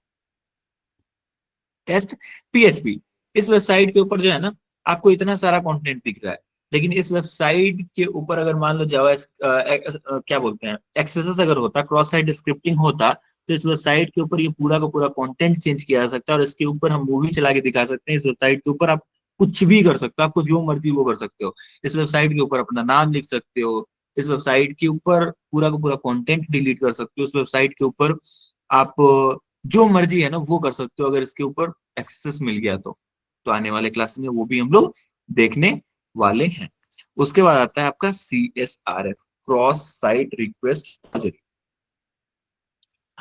टेस्ट पीएचपी इस वेबसाइट के ऊपर जो है ना, आपको इतना सारा कंटेंट दिख रहा है, लेकिन इस वेबसाइट के ऊपर अगर मान लो जावा क्या बोलते हैं एक्सेस अगर होता, क्रॉस साइट स्क्रिप्टिंग होता, तो इस वेबसाइट के ऊपर ये पूरा का पूरा कंटेंट चेंज किया जा सकता है, और इसके ऊपर हम मूवी चला के दिखा सकते हैं। इस वेबसाइट के ऊपर आप कुछ भी कर सकते हो, आपको जो मर्जी वो कर सकते हो। इस वेबसाइट के ऊपर अपना नाम लिख सकते हो, इस वेबसाइट के ऊपर पूरा का पूरा कंटेंट डिलीट कर सकते हो, उस वेबसाइट के ऊपर आप जो मर्जी है ना वो कर सकते हो, अगर इसके ऊपर एक्सेस मिल गया तो आने वाले क्लास में वो भी हम लोग देखने वाले हैं। उसके बाद आता है आपका CSRF, cross site request forgery.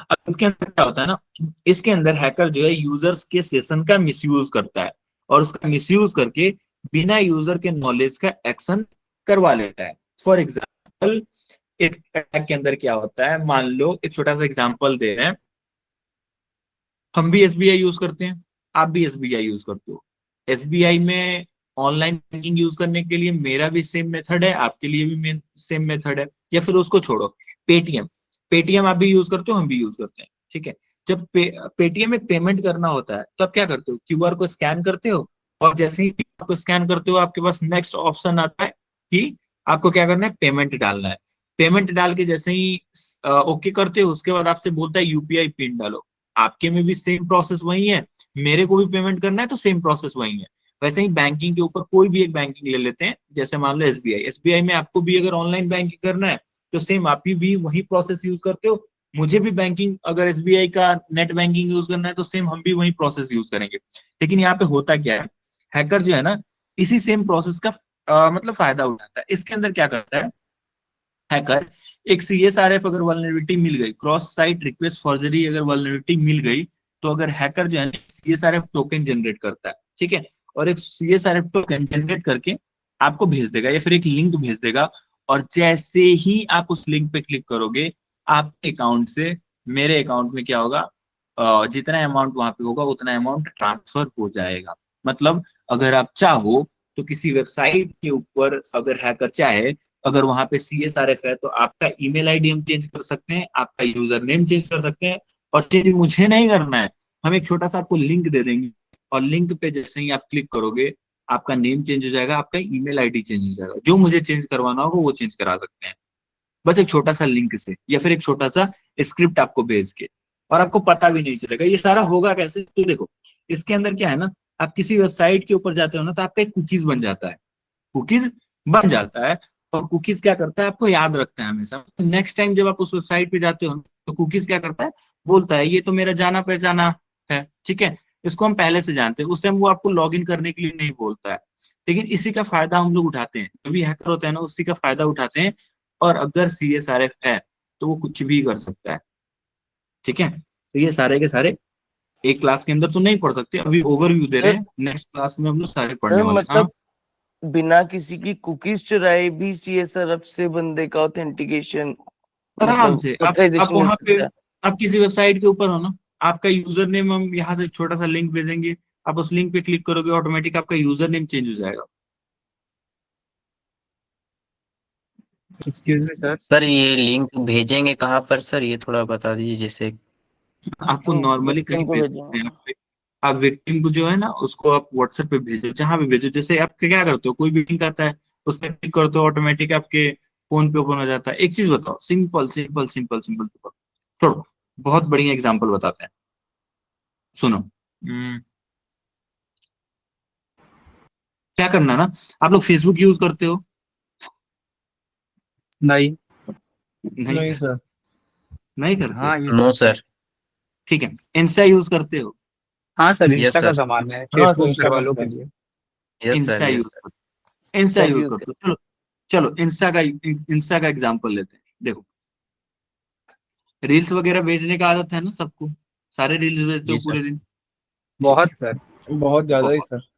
अब इसके अंदर क्या होता है ना, इसके अंदर हैकर जो है यूजर्स के सेशन का मिसयूज करता है, और उसका मिसयूज करके बिना यूजर के नॉलेज का एक्शन करवा लेता है। फॉर एग्जाम्पल, एक अटैक के अंदर क्या होता है, मान लो एक छोटा सा एग्जांपल दे रहे हैं, हम भी SBI यूज करते हैं, आप भी SBI यूज करते हो। SBI में ऑनलाइन बैंकिंग यूज करने के लिए मेरा भी सेम मेथड है, आपके लिए भी सेम मेथड है। या फिर उसको छोड़ो, पेटीएम, पेटीएम आप भी यूज करते हो, हम भी यूज करते हैं, ठीक है। जब पेटीएम में पेमेंट करना होता है तो आप क्या करते हो, QR को स्कैन करते हो, और जैसे ही QR को स्कैन करते हो आपके पास नेक्स्ट ऑप्शन आता है कि आपको क्या करना है, पेमेंट डालना है। पेमेंट डाल के जैसे ही ओके करते हो, उसके बाद आपसे बोलता है UPI पिन डालो। आपके में भी सेम प्रोसेस वही है, मेरे को भी पेमेंट करना है तो सेम प्रोसेस वही है। वैसे ही बैंकिंग के ऊपर कोई भी एक बैंकिंग ले लेते हैं, जैसे मान लो SBI में आपको भी अगर ऑनलाइन बैंकिंग करना है तो सेम आप भी वही प्रोसेस यूज करते हो। मुझे भी बैंकिंग अगर SBI का नेट बैंकिंग यूज करना है तो सेम हम भी वही प्रोसेस यूज करेंगे। लेकिन यहाँ पे होता क्या है, हैकर जो है ना इसी सेम प्रोसेस का मतलब फायदा उठाता है। इसके अंदर क्या करता है हैकर, एक CSRF अगर वल्नरेबिलिटी मिल गई, क्रॉस साइट रिक्वेस्ट फॉर्जरी अगर वल्नरेबिलिटी मिल गई, तो अगर हैकर जो है CSRF टोकन जनरेट करता है, ठीक है, और एक CSRF टोकन जनरेट करके आपको भेज देगा या फिर एक लिंक भेज देगा। और जैसे ही आप उस लिंक पे क्लिक करोगे, आपके अकाउंट से मेरे अकाउंट में क्या होगा, जितना अमाउंट वहां पे होगा उतना अमाउंट ट्रांसफर हो जाएगा। मतलब अगर आप चाहो तो किसी वेबसाइट के ऊपर अगर हैकर चाहे, अगर वहां पे CSRF है तो आपका ईमेल आईडी हम चेंज कर सकते हैं, आपका यूजर नेम चेंज कर सकते हैं। और चेंज मुझे नहीं करना है, हम एक छोटा सा आपको लिंक दे देंगे, और लिंक पे जैसे ही आप क्लिक करोगे आपका नेम चेंज हो जाएगा, आपका ईमेल आईडी चेंज हो जाएगा। जो मुझे चेंज करवाना होगा वो चेंज करा सकते हैं, बस एक छोटा सा लिंक से या फिर एक छोटा सा स्क्रिप्ट आपको भेज के, और आपको पता भी नहीं चलेगा। ये सारा होगा कैसे, तो देखो इसके अंदर क्या है ना, आप किसी वेबसाइट के ऊपर जाते हो ना तो आपका एक कुकीज बन जाता है, कुकीज बन जाता है। और कुकीज क्या करता है, आपको याद रखता है हमेशा। नेक्स्ट टाइम जब आप उस वेबसाइट पे जाते हो तो कुकीज क्या करता है, बोलता है ये तो मेरा जाना पहचाना है, ठीक है, इसको हम पहले से जानते हैं। उस टाइम वो आपको लॉग इन करने के लिए नहीं बोलता है, लेकिन इसी का फायदा हम लोग उठाते हैं। जो भी हैकर होता है ना उसी का फायदा उठाते हैं। और अगर CSRF है तो वो कुछ भी कर सकता है, ठीक है। तो ये सारे के सारे एक क्लास के अंदर तो नहीं पढ़ सकते, अभी ओवरव्यू दे रहे हैं, नेक्स्ट क्लास में हम लोग सारे पढ़ने वाले हैं। हाँ? मतलब बिना किसी की कुकीज चुराए भी CSRF से बंदे का ऑथेंटिकेशन आराम मतलब से आप ऑथराइजेशन मिल वहां पे, सकता है। आप किसी वेबसाइट के ऊपर हो ना, आपका यूजर नेम हम यहाँ से छोटा सा लिंक भेजेंगे, आप उस लिंक पे क्लिक करोगे ऑटोमेटिक आपका यूजर नेम चेंज हो जाएगा। Excuse me sir. सर ये लिंक भेजेंगे कहाँ पर सर, ये थोड़ा बता दीजिए। जैसे आपको नॉर्मली कहीं विक्टिम को भेज सकते भेजेंगे। हैं आप विक्टिम को जो है ना उसको आप व्हाट्सएप पे भेजो, जहां भी भेजो। जैसे आप क्या करते हो, कोई भी लिंक आता है उस पर क्लिक करते हो ऑटोमेटिक आपके फोन पे ओपन हो जाता है। एक चीज बताओ, simple simple simple simple simple, छोड़ो, बहुत बढ़िया एग्जांपल बताते हैं, सुनो। क्या करना ना, आप लोग फेसबुक यूज करते हो? नहीं। नहीं करते? सर। नहीं करते? हाँ ये नो सर। ठीक है। इंस्टा यूज करते हो? हाँ सर, यस इंस्टा का सर। सामान है हाँ सर, फेसबुक घर इंस्टा वालों करते के हैं। लिए। Yes sir. Insta yes use sir. करते, इंस्टा सब यूज यूज करते हो? चलो चलो, इंस्टा का एग्जांपल लेते हैं। देखो रील्स वगैरह भेजने का आदत है ना सबको, सारे रील्स भेजते हो जी सर। पूरे दिन? ठीक बहुत है, सर। बहुत ज्यादा ही बहुत सर।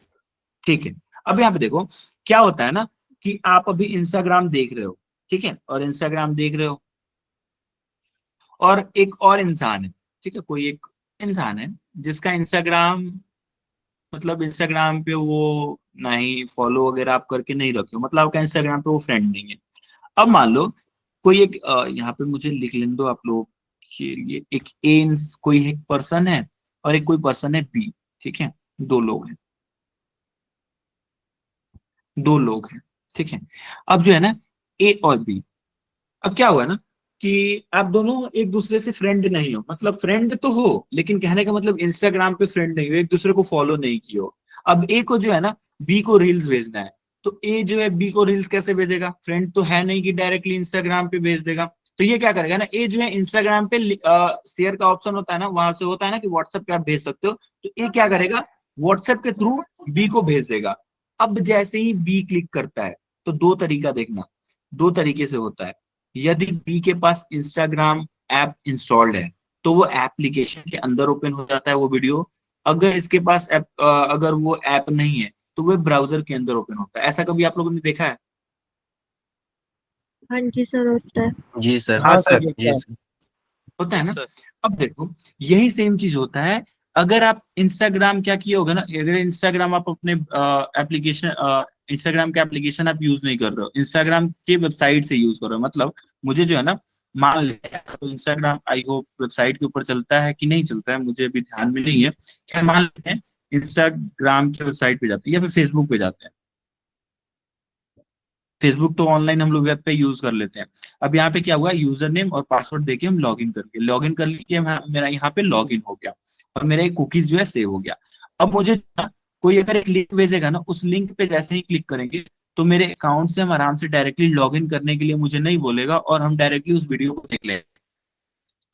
ठीक है। अब यहाँ पे देखो क्या होता है ना, कि आप अभी इंस्टाग्राम देख रहे हो, ठीक है, और इंस्टाग्राम देख रहे हो, और एक और इंसान है, ठीक है, कोई एक इंसान है जिसका इंस्टाग्राम, मतलब इंस्टाग्राम पे वो ना ही फॉलो वगैरह आप करके नहीं रखे हो, मतलब आपका इंस्टाग्राम पे वो फ्रेंड नहीं है। अब मान लो कोई एक यहाँ पे मुझे लिख लेने दो आप लोग के लिए, एक ए कोई एक पर्सन है और एक कोई पर्सन है बी, ठीक है, दो लोग हैं, दो लोग हैं, ठीक है। अब जो है ना ए और बी, अब क्या हुआ ना कि आप दोनों एक दूसरे से फ्रेंड नहीं हो, मतलब फ्रेंड तो हो लेकिन कहने का मतलब इंस्टाग्राम पे फ्रेंड नहीं हो, एक दूसरे को फॉलो नहीं किए हो। अब ए को जो है ना बी को रील्स भेजना है, तो ए जो है बी को रील्स कैसे भेजेगा, फ्रेंड तो है नहीं कि डायरेक्टली इंस्टाग्राम पे भेज देगा। तो ये क्या करेगा ना, ए जो है इंस्टाग्राम पे शेयर का ऑप्शन होता है ना, वहां से होता है ना कि व्हाट्सएप पे आप भेज सकते हो, तो ए क्या करेगा, व्हाट्सएप के थ्रू बी को भेज देगा। अब जैसे ही बी क्लिक करता है, तो दो तरीका देखना, दो तरीके से होता है। यदि बी के पास इंस्टाग्राम ऐप इंस्टॉल्ड है तो वो एप्लीकेशन के अंदर ओपन हो जाता है वो वीडियो। अगर इसके पास अगर वो ऐप नहीं है तो वो ब्राउजर के अंदर ओपन होता है। ऐसा कभी आप लोगों ने देखा है? हाँ जी सर, होता है। जी सर। हाँ हाँ सर। सर, जी सर। होता है ना। अब देखो यही सेम चीज होता है अगर आप इंस्टाग्राम क्या किए होगा ना, अगर इंस्टाग्राम आप अपने एप्लीकेशन इंस्टाग्राम का एप्लीकेशन आप यूज नहीं कर रहे हो, इंस्टाग्राम के वेबसाइट से यूज कर रहे हो, मतलब मुझे जो है ना, मान लेते हैं तो इंस्टाग्राम आई होप वेबसाइट के ऊपर चलता है कि नहीं चलता है, मुझे अभी ध्यान में नहीं है, क्या मान लेते हैं इंस्टाग्राम के वेबसाइट पे जाते हैं या फिर फेसबुक पे जाते हैं। फेसबुक तो ऑनलाइन हम लोग वेब पे यूज कर लेते हैं। अब यहाँ पे क्या हुआ, यूजर नेम और पासवर्ड देके हम लॉग इन कर लिए, मेरा यहाँ पे लॉग इन हो गया और मेरा एक कुकीज जो है सेव हो गया। अब मुझे ना, कोई अगर एक लिंक भेजेगा ना, उस लिंक पे जैसे ही क्लिक करेंगे तो मेरे अकाउंट से हम आराम से डायरेक्टली लॉग इन करने के लिए मुझे नहीं बोलेगा और हम डायरेक्टली उस वीडियो को देख लेंगे।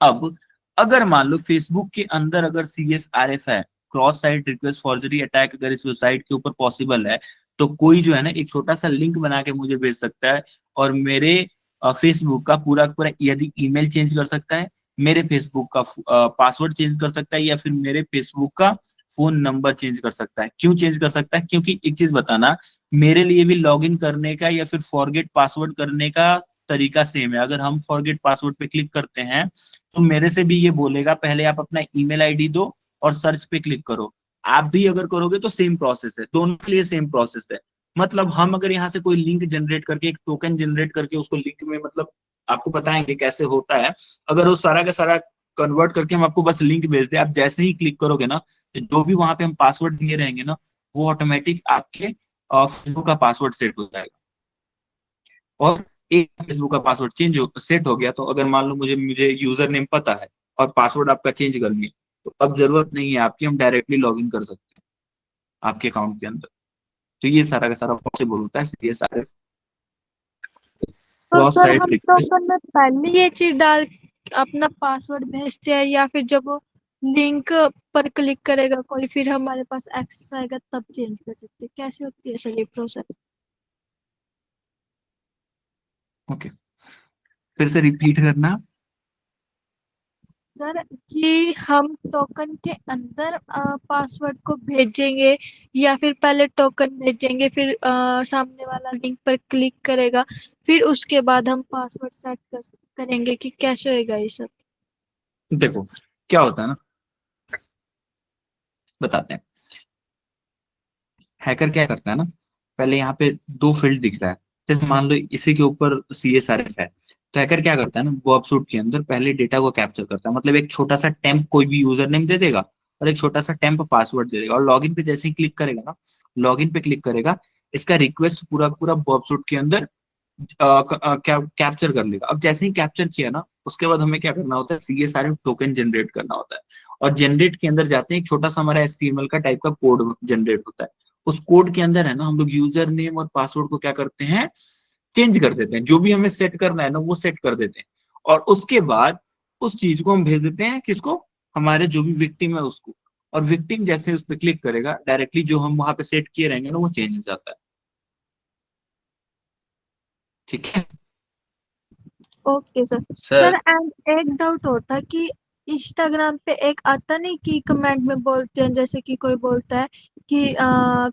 अब अगर मान लो फेसबुक के अंदर अगर CSRF है, cross site request forgery attack, अगर इस वेबसाइट के ऊपर पॉसिबल है, तो कोई जो है ना एक छोटा सा लिंक बना के मुझे भेज सकता है और मेरे फेसबुक का पूरा पूरा यदि ईमेल चेंज कर सकता है, मेरे फेसबुक का पासवर्ड चेंज कर सकता है, या फिर मेरे फेसबुक का फोन नंबर चेंज कर सकता है। क्यों चेंज कर सकता है? क्योंकि एक चीज बताना, मेरे लिए भी लॉगिन करने का या फिर फॉरगेट पासवर्ड करने का तरीका सेम है। अगर हम फॉरगेट पासवर्ड पे क्लिक करते हैं तो मेरे से भी ये बोलेगा पहले आप अपना ईमेल आईडी दो और सर्च पे क्लिक करो। आप भी अगर करोगे तो सेम प्रोसेस है, दोनों के लिए सेम प्रोसेस है। मतलब हम अगर यहाँ से कोई लिंक जनरेट करके, एक टोकन जनरेट करके उसको लिंक में, मतलब आपको बताएंगे कैसे होता है, अगर वो सारा का सारा कन्वर्ट करके हम आपको बस लिंक भेज दे, आप जैसे ही क्लिक करोगे ना, तो जो भी वहां पे हम पासवर्ड दिए रहेंगे ना, वो ऑटोमेटिक आपके फेसबुक का पासवर्ड सेट हो जाएगा। और एक फेसबुक का पासवर्ड चेंज सेट हो गया, तो अगर मान लो मुझे मुझे यूजर नेम पता है और पासवर्ड आपका चेंज कर लिया, तो अब जरूरत नहीं है आपकी, हम डायरेक्टली लॉग इन कर सकते हैं आपके अकाउंट के अंदर। तो ये सारा का सारा पॉसिबल होता है CSRF, तो क्रॉस सर साइट हम रिक्वेस्ट। टोकन में पहले ये चीज डाल अपना पासवर्ड भेजते हैं, या फिर जब वो लिंक पर क्लिक करेगा कोई, फिर हमारे पास एक्सेस आएगा तब चेंज कर सकते हैं? कैसे होती है सर ये प्रोसेस? ओके, फिर से रिपीट करना। सर कि हम टोकन के अंदर पासवर्ड को भेजेंगे, या फिर पहले टोकन भेजेंगे, फिर सामने वाला लिंक पर क्लिक करेगा, फिर उसके बाद हम पासवर्ड सेट करेंगे, कि कैसे होएगा ये सब? देखो क्या होता है ना, बताते हैं। हैकर क्या करता है ना, पहले यहाँ पे दो फील्ड दिख रहा है, जैसे मान लो इसी के ऊपर CSRF है, तो हैकर क्या करता है ना, वो अपसूट के अंदर पहले डेटा को कैप्चर करता है, मतलब एक छोटा सा टेम्प कोई भी यूजर नेम दे देगा और एक छोटा सा टेम्प पासवर्ड दे देगा, और लॉगिन पे जैसे ही क्लिक करेगा ना, लॉगिन पे क्लिक करेगा, इसका रिक्वेस्ट पूरा पूरा बॉबसूट के अंदर कैप्चर कर लेगा। अब जैसे ही कैप्चर किया ना, उसके बाद हमें क्या करना होता है, CSRF टोकन जनरेट करना होता है, और जनरेट के अंदर जाते हैं, एक छोटा सा हमारा HTML का टाइप का कोड जनरेट होता है। उस कोड के अंदर है ना, हम लोग यूजर नेम और पासवर्ड को क्या करते हैं, चेंज कर देते हैं, जो भी हमें सेट करना है ना वो सेट कर देते हैं, और उसके बाद उस चीज को हम भेज देते हैं किसको, हमारे जो भी विक्टिम है उसको, और विक्टिम जैसे उस पर क्लिक करेगा, डायरेक्टली जो हम वहां पे सेट किए रहेंगे ना वो चेंज हो जाता है। ठीक है। Okay sir. सर एंड एक डाउट होता है कि इंस्टाग्राम पे एक आता नहीं कि कमेंट में बोलते हैं, जैसे कि कोई बोलता है कि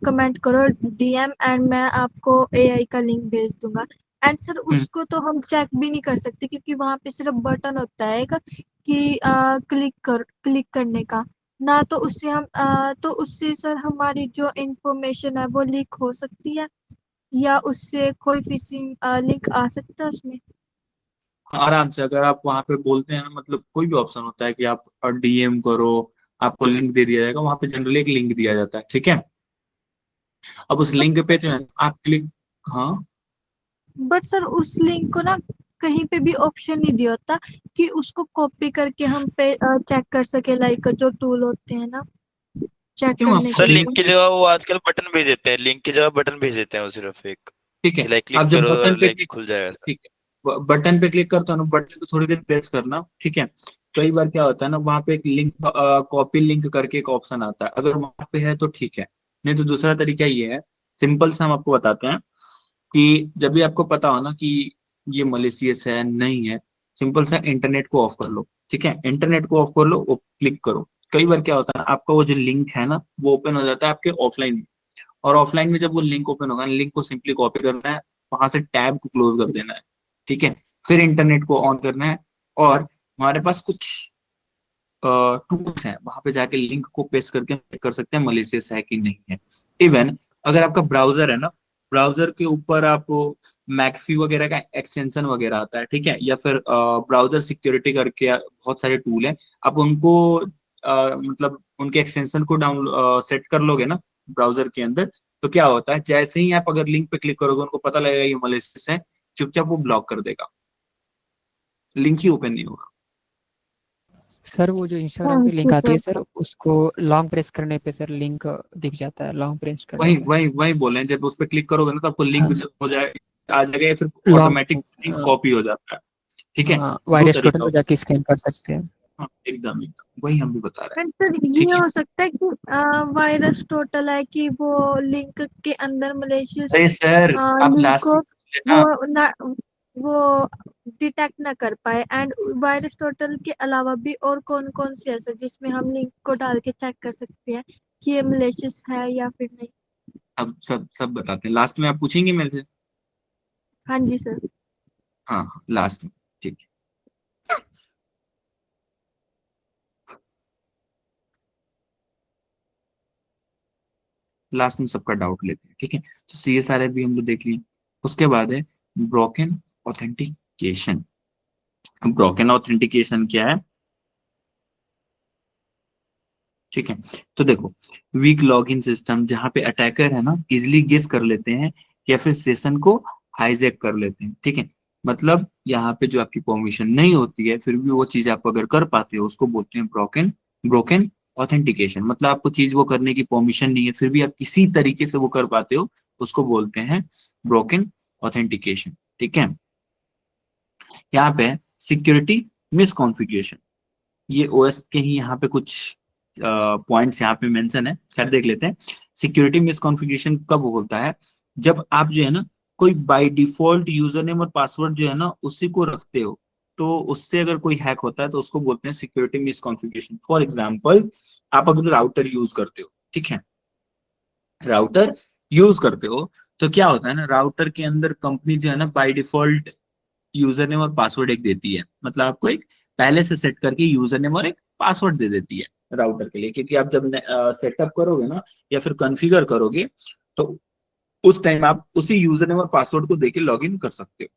कमेंट करो DM एंड मैं आपको AI का लिंक भेज दूंगा, एंड सर उसको तो हम चेक भी नहीं कर सकते, क्योंकि वहां पे सिर्फ बटन होता है कि क्लिक करने का, ना तो उससे हम तो उससे सर हमारी जो इंफॉर्मेशन है वो लीक हो सकती है, या उससे कोई फिशिंग लिंक आ सकता है उसमें? आराम से, अगर आप वहां पे बोलते हैं ना, मतलब कोई भी ऑप्शन होता है कि आप DM करो, आपको लिंक दे दिया जाएगा, वहां पे जनरली एक लिंक दिया जाता है, ठीक है। अब उस लिंक पे जो है आप क्लिक, हाँ बट सर उस लिंक को ना कहीं पे भी ऑप्शन नहीं दिया होता कि उसको कॉपी करके हम पे चेक कर सके, लाइक जो टूल होते हैं ना चेक क्यों, करने सर के लिंक लिए। की जगह वो आजकल बटन भेज देते हैं, लिंक की जगह बटन भेज देते हैं वो सिर्फ एक, ठीक कि है, लाइक आप क्लिक जब करो बटन पे लाइक क्लिक, खुल जाएगा सर। ठीक है, बटन पे क्लिक करते हो ना, बटन को थोड़ी देर प्रेस करना, ठीक है। कई बार क्या होता है ना, वहां पे एक लिंक, कॉपी लिंक करके एक ऑप्शन आता है, अगर वहां पे है तो ठीक है, नहीं तो दूसरा तरीका ये है, सिंपल से हम आपको बताते हैं कि जब भी आपको पता हो ना कि ये मलिशियस है नहीं है, सिंपल सा इंटरनेट को ऑफ कर लो, ठीक है, इंटरनेट को ऑफ कर लो, वो क्लिक करो। कई बार क्या होता है, आपका वो जो लिंक है ना वो ओपन हो जाता है आपके ऑफलाइन में, और ऑफलाइन में जब वो लिंक ओपन होगा, लिंक को सिंपली कॉपी करना है, वहां से टैब को क्लोज कर देना है, ठीक है, फिर इंटरनेट को ऑन करना है, और हमारे पास कुछ टूल्स हैं, वहां पे जाके लिंक को पेस्ट करके चेक कर सकते हैं मलिशियस है कि नहीं है। इवन अगर आपका ब्राउजर है ना, ब्राउजर के ऊपर आप मैकफी वगैरह का एक्सटेंशन वगैरह आता है, ठीक है, या फिर ब्राउजर सिक्योरिटी करके बहुत सारे टूल हैं, आप उनको मतलब उनके एक्सटेंशन को डाउन सेट कर लोगे ना ब्राउजर के अंदर, तो क्या होता है, जैसे ही आप अगर लिंक पे क्लिक करोगे उनको पता लगेगा ये मलिशियस है, चुपचाप वो ब्लॉक कर देगा, लिंक ही ओपन नहीं होगा। सर वो जो इंस्टाग्राम की लिंक आती है सर, उसको लॉन्ग प्रेस करने पे सर लिंक दिख जाता है, लॉन्ग प्रेस करने वही पे। वही वही बोले हैं, जब उस पर क्लिक करोगे ना तो आपको लिंक हाँ। हो जाएगा, आ जाएगा, या फिर लॉन्ग ऑटोमेटिक लिंक कॉपी हो जाता है, ठीक है, दो वायरस तरीका टोटल पे होता जाके स्कैन कर सकते हैं। है। हाँ, एकदम एकदम वही हम भी बता रहे हैं, सर ठीक ये है। हो सकता है कि वायरस टोटल है कि वो लिंक के अंदर मलेशियस अरे सर आप लिंक लास्ट को में ना, वो ना वो डिटेक्ट ना कर पाए। एंड वायरस टोटल के अलावा भी और कौन कौन से ऐसे जिसमें हम लिंक को डाल के चेक कर सकते हैं कि ये मलेशियस है या फिर नहीं। अब सब सब बताते हैं, लास्ट में आप पूछेंगे मेरे से। हाँ जी सर। हाँ लास्ट में, ठीक है। लास्ट में सबका डाउट लेते हैं, ठीक है। तो ये सारे भी हम लोग देख लिए। उसके बाद है ब्रोकन ऑथेंटिकेशन। ब्रोकन ऑथेंटिकेशन क्या है, ठीक है। तो देखो, वीक लॉगिन सिस्टम, जहां पे अटैकर है ना इजिली गेस कर लेते हैं या फिर सेशन को हाईजैक कर लेते हैं, ठीक है। मतलब यहाँ पे जो आपकी परमिशन नहीं होती है फिर भी वो चीज आप अगर कर पाते हो उसको बोलते हैं ब्रोकन ब्रोकन ऑथेंटिकेशन। मतलब आपको चीज वो करने की परमिशन नहीं है फिर भी आप किसी तरीके से वो कर पाते हो, उसको बोलते हैं ब्रोकन ऑथेंटिकेशन, ठीक है। यहाँ पे सिक्योरिटी मिसकॉन्फ़िगरेशन, ये ओएस के ही यहाँ पे कुछ पॉइंट्स यहाँ पे मेंशन है, खैर देख लेते हैं। सिक्योरिटी मिसकॉन्फ़िगरेशन कब होता है, जब आप जो है ना कोई बाय डिफॉल्ट यूजर नेम और पासवर्ड जो है ना उसी को रखते हो, तो उससे अगर कोई हैक होता है तो उसको बोलते हैं सिक्योरिटी मिसकॉन्फ़िगरेशन। फॉर एग्जांपल, आप अगर राउटर यूज करते हो, ठीक है, राउटर यूज करते हो, तो क्या होता है ना, राउटर के अंदर कंपनी जो है ना बाय डिफॉल्ट यूजर नेम और पासवर्ड एक देती है, मतलब आपको एक पहले से सेट करके यूजर नेम और एक पासवर्ड दे देती है राउटर के लिए, क्योंकि आप जब सेटअप करोगे ना या फिर कॉन्फ़िगर करोगे तो उस टाइम आप उसी यूजर नेम और पासवर्ड को देके लॉगिन कर सकते हो।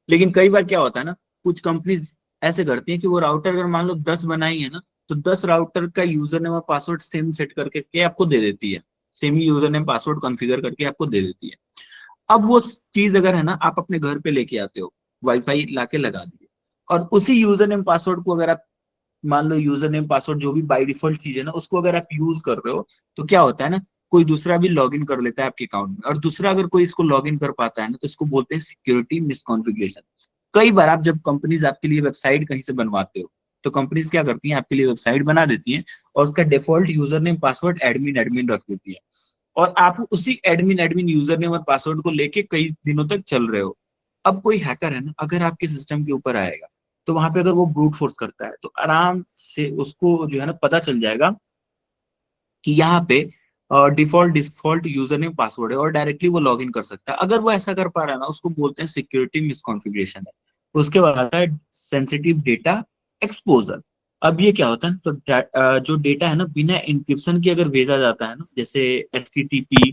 लेकिन कई बार क्या होता है ना, कुछ कंपनीज ऐसे करती हैं कि वो राउटर अगर मान लो 10 बनाई है ना, तो 10 राउटर का यूजर नेम और पासवर्ड सेम सेट करके के आपको दे देती है, सेम ही यूजर नेम पासवर्ड कॉन्फ़िगर करके आपको दे देती है। अब वो चीज अगर है ना आप अपने घर पे लेके आते हो, वाईफाई लाके लगा दिए, और उसी यूजर नेम पासवर्ड को अगर आप मान लो यूजर नेम पासवर्ड जो भी बाय डिफॉल्ट चीज है ना उसको अगर आप यूज कर रहे हो, तो क्या होता है ना, कोई दूसरा भी लॉगिन कर लेता है आपके अकाउंट में, और दूसरा अगर कोई इसको लॉगिन कर पाता है ना तो इसको बोलते हैं सिक्योरिटी मिसकॉन्फ़िगरेशन। कई बार आप जब कंपनीज आपके लिए वेबसाइट कहीं से बनवाते हो, तो कंपनीज क्या करती हैं, आपके लिए वेबसाइट बना देती हैं और उसका default user name password admin admin रख देती है, और आप उसी एडमिन एडमिन यूजर नेम और पासवर्ड को लेके कई दिनों तक चल रहे हो। अब कोई हैकर है ना अगर आपके सिस्टम के ऊपर आएगा, तो वहां पे अगर वो ब्रूट फोर्स करता है तो आराम से उसको जो है ना पता चल जाएगा कि यहाँ पे default default user name password है, और डायरेक्टली वो लॉग इन कर सकता है। अगर वो ऐसा कर पा रहा है ना उसको बोलते हैं सिक्योरिटी मिसकॉन्फ़िगरेशन है। उसके बाद आता है सेंसिटिव डेटा एक्सपोजर। अब ये क्या होता है, तो जो डेटा है ना बिना इंक्रिप्शन के अगर भेजा जाता है ना, जैसे HTTP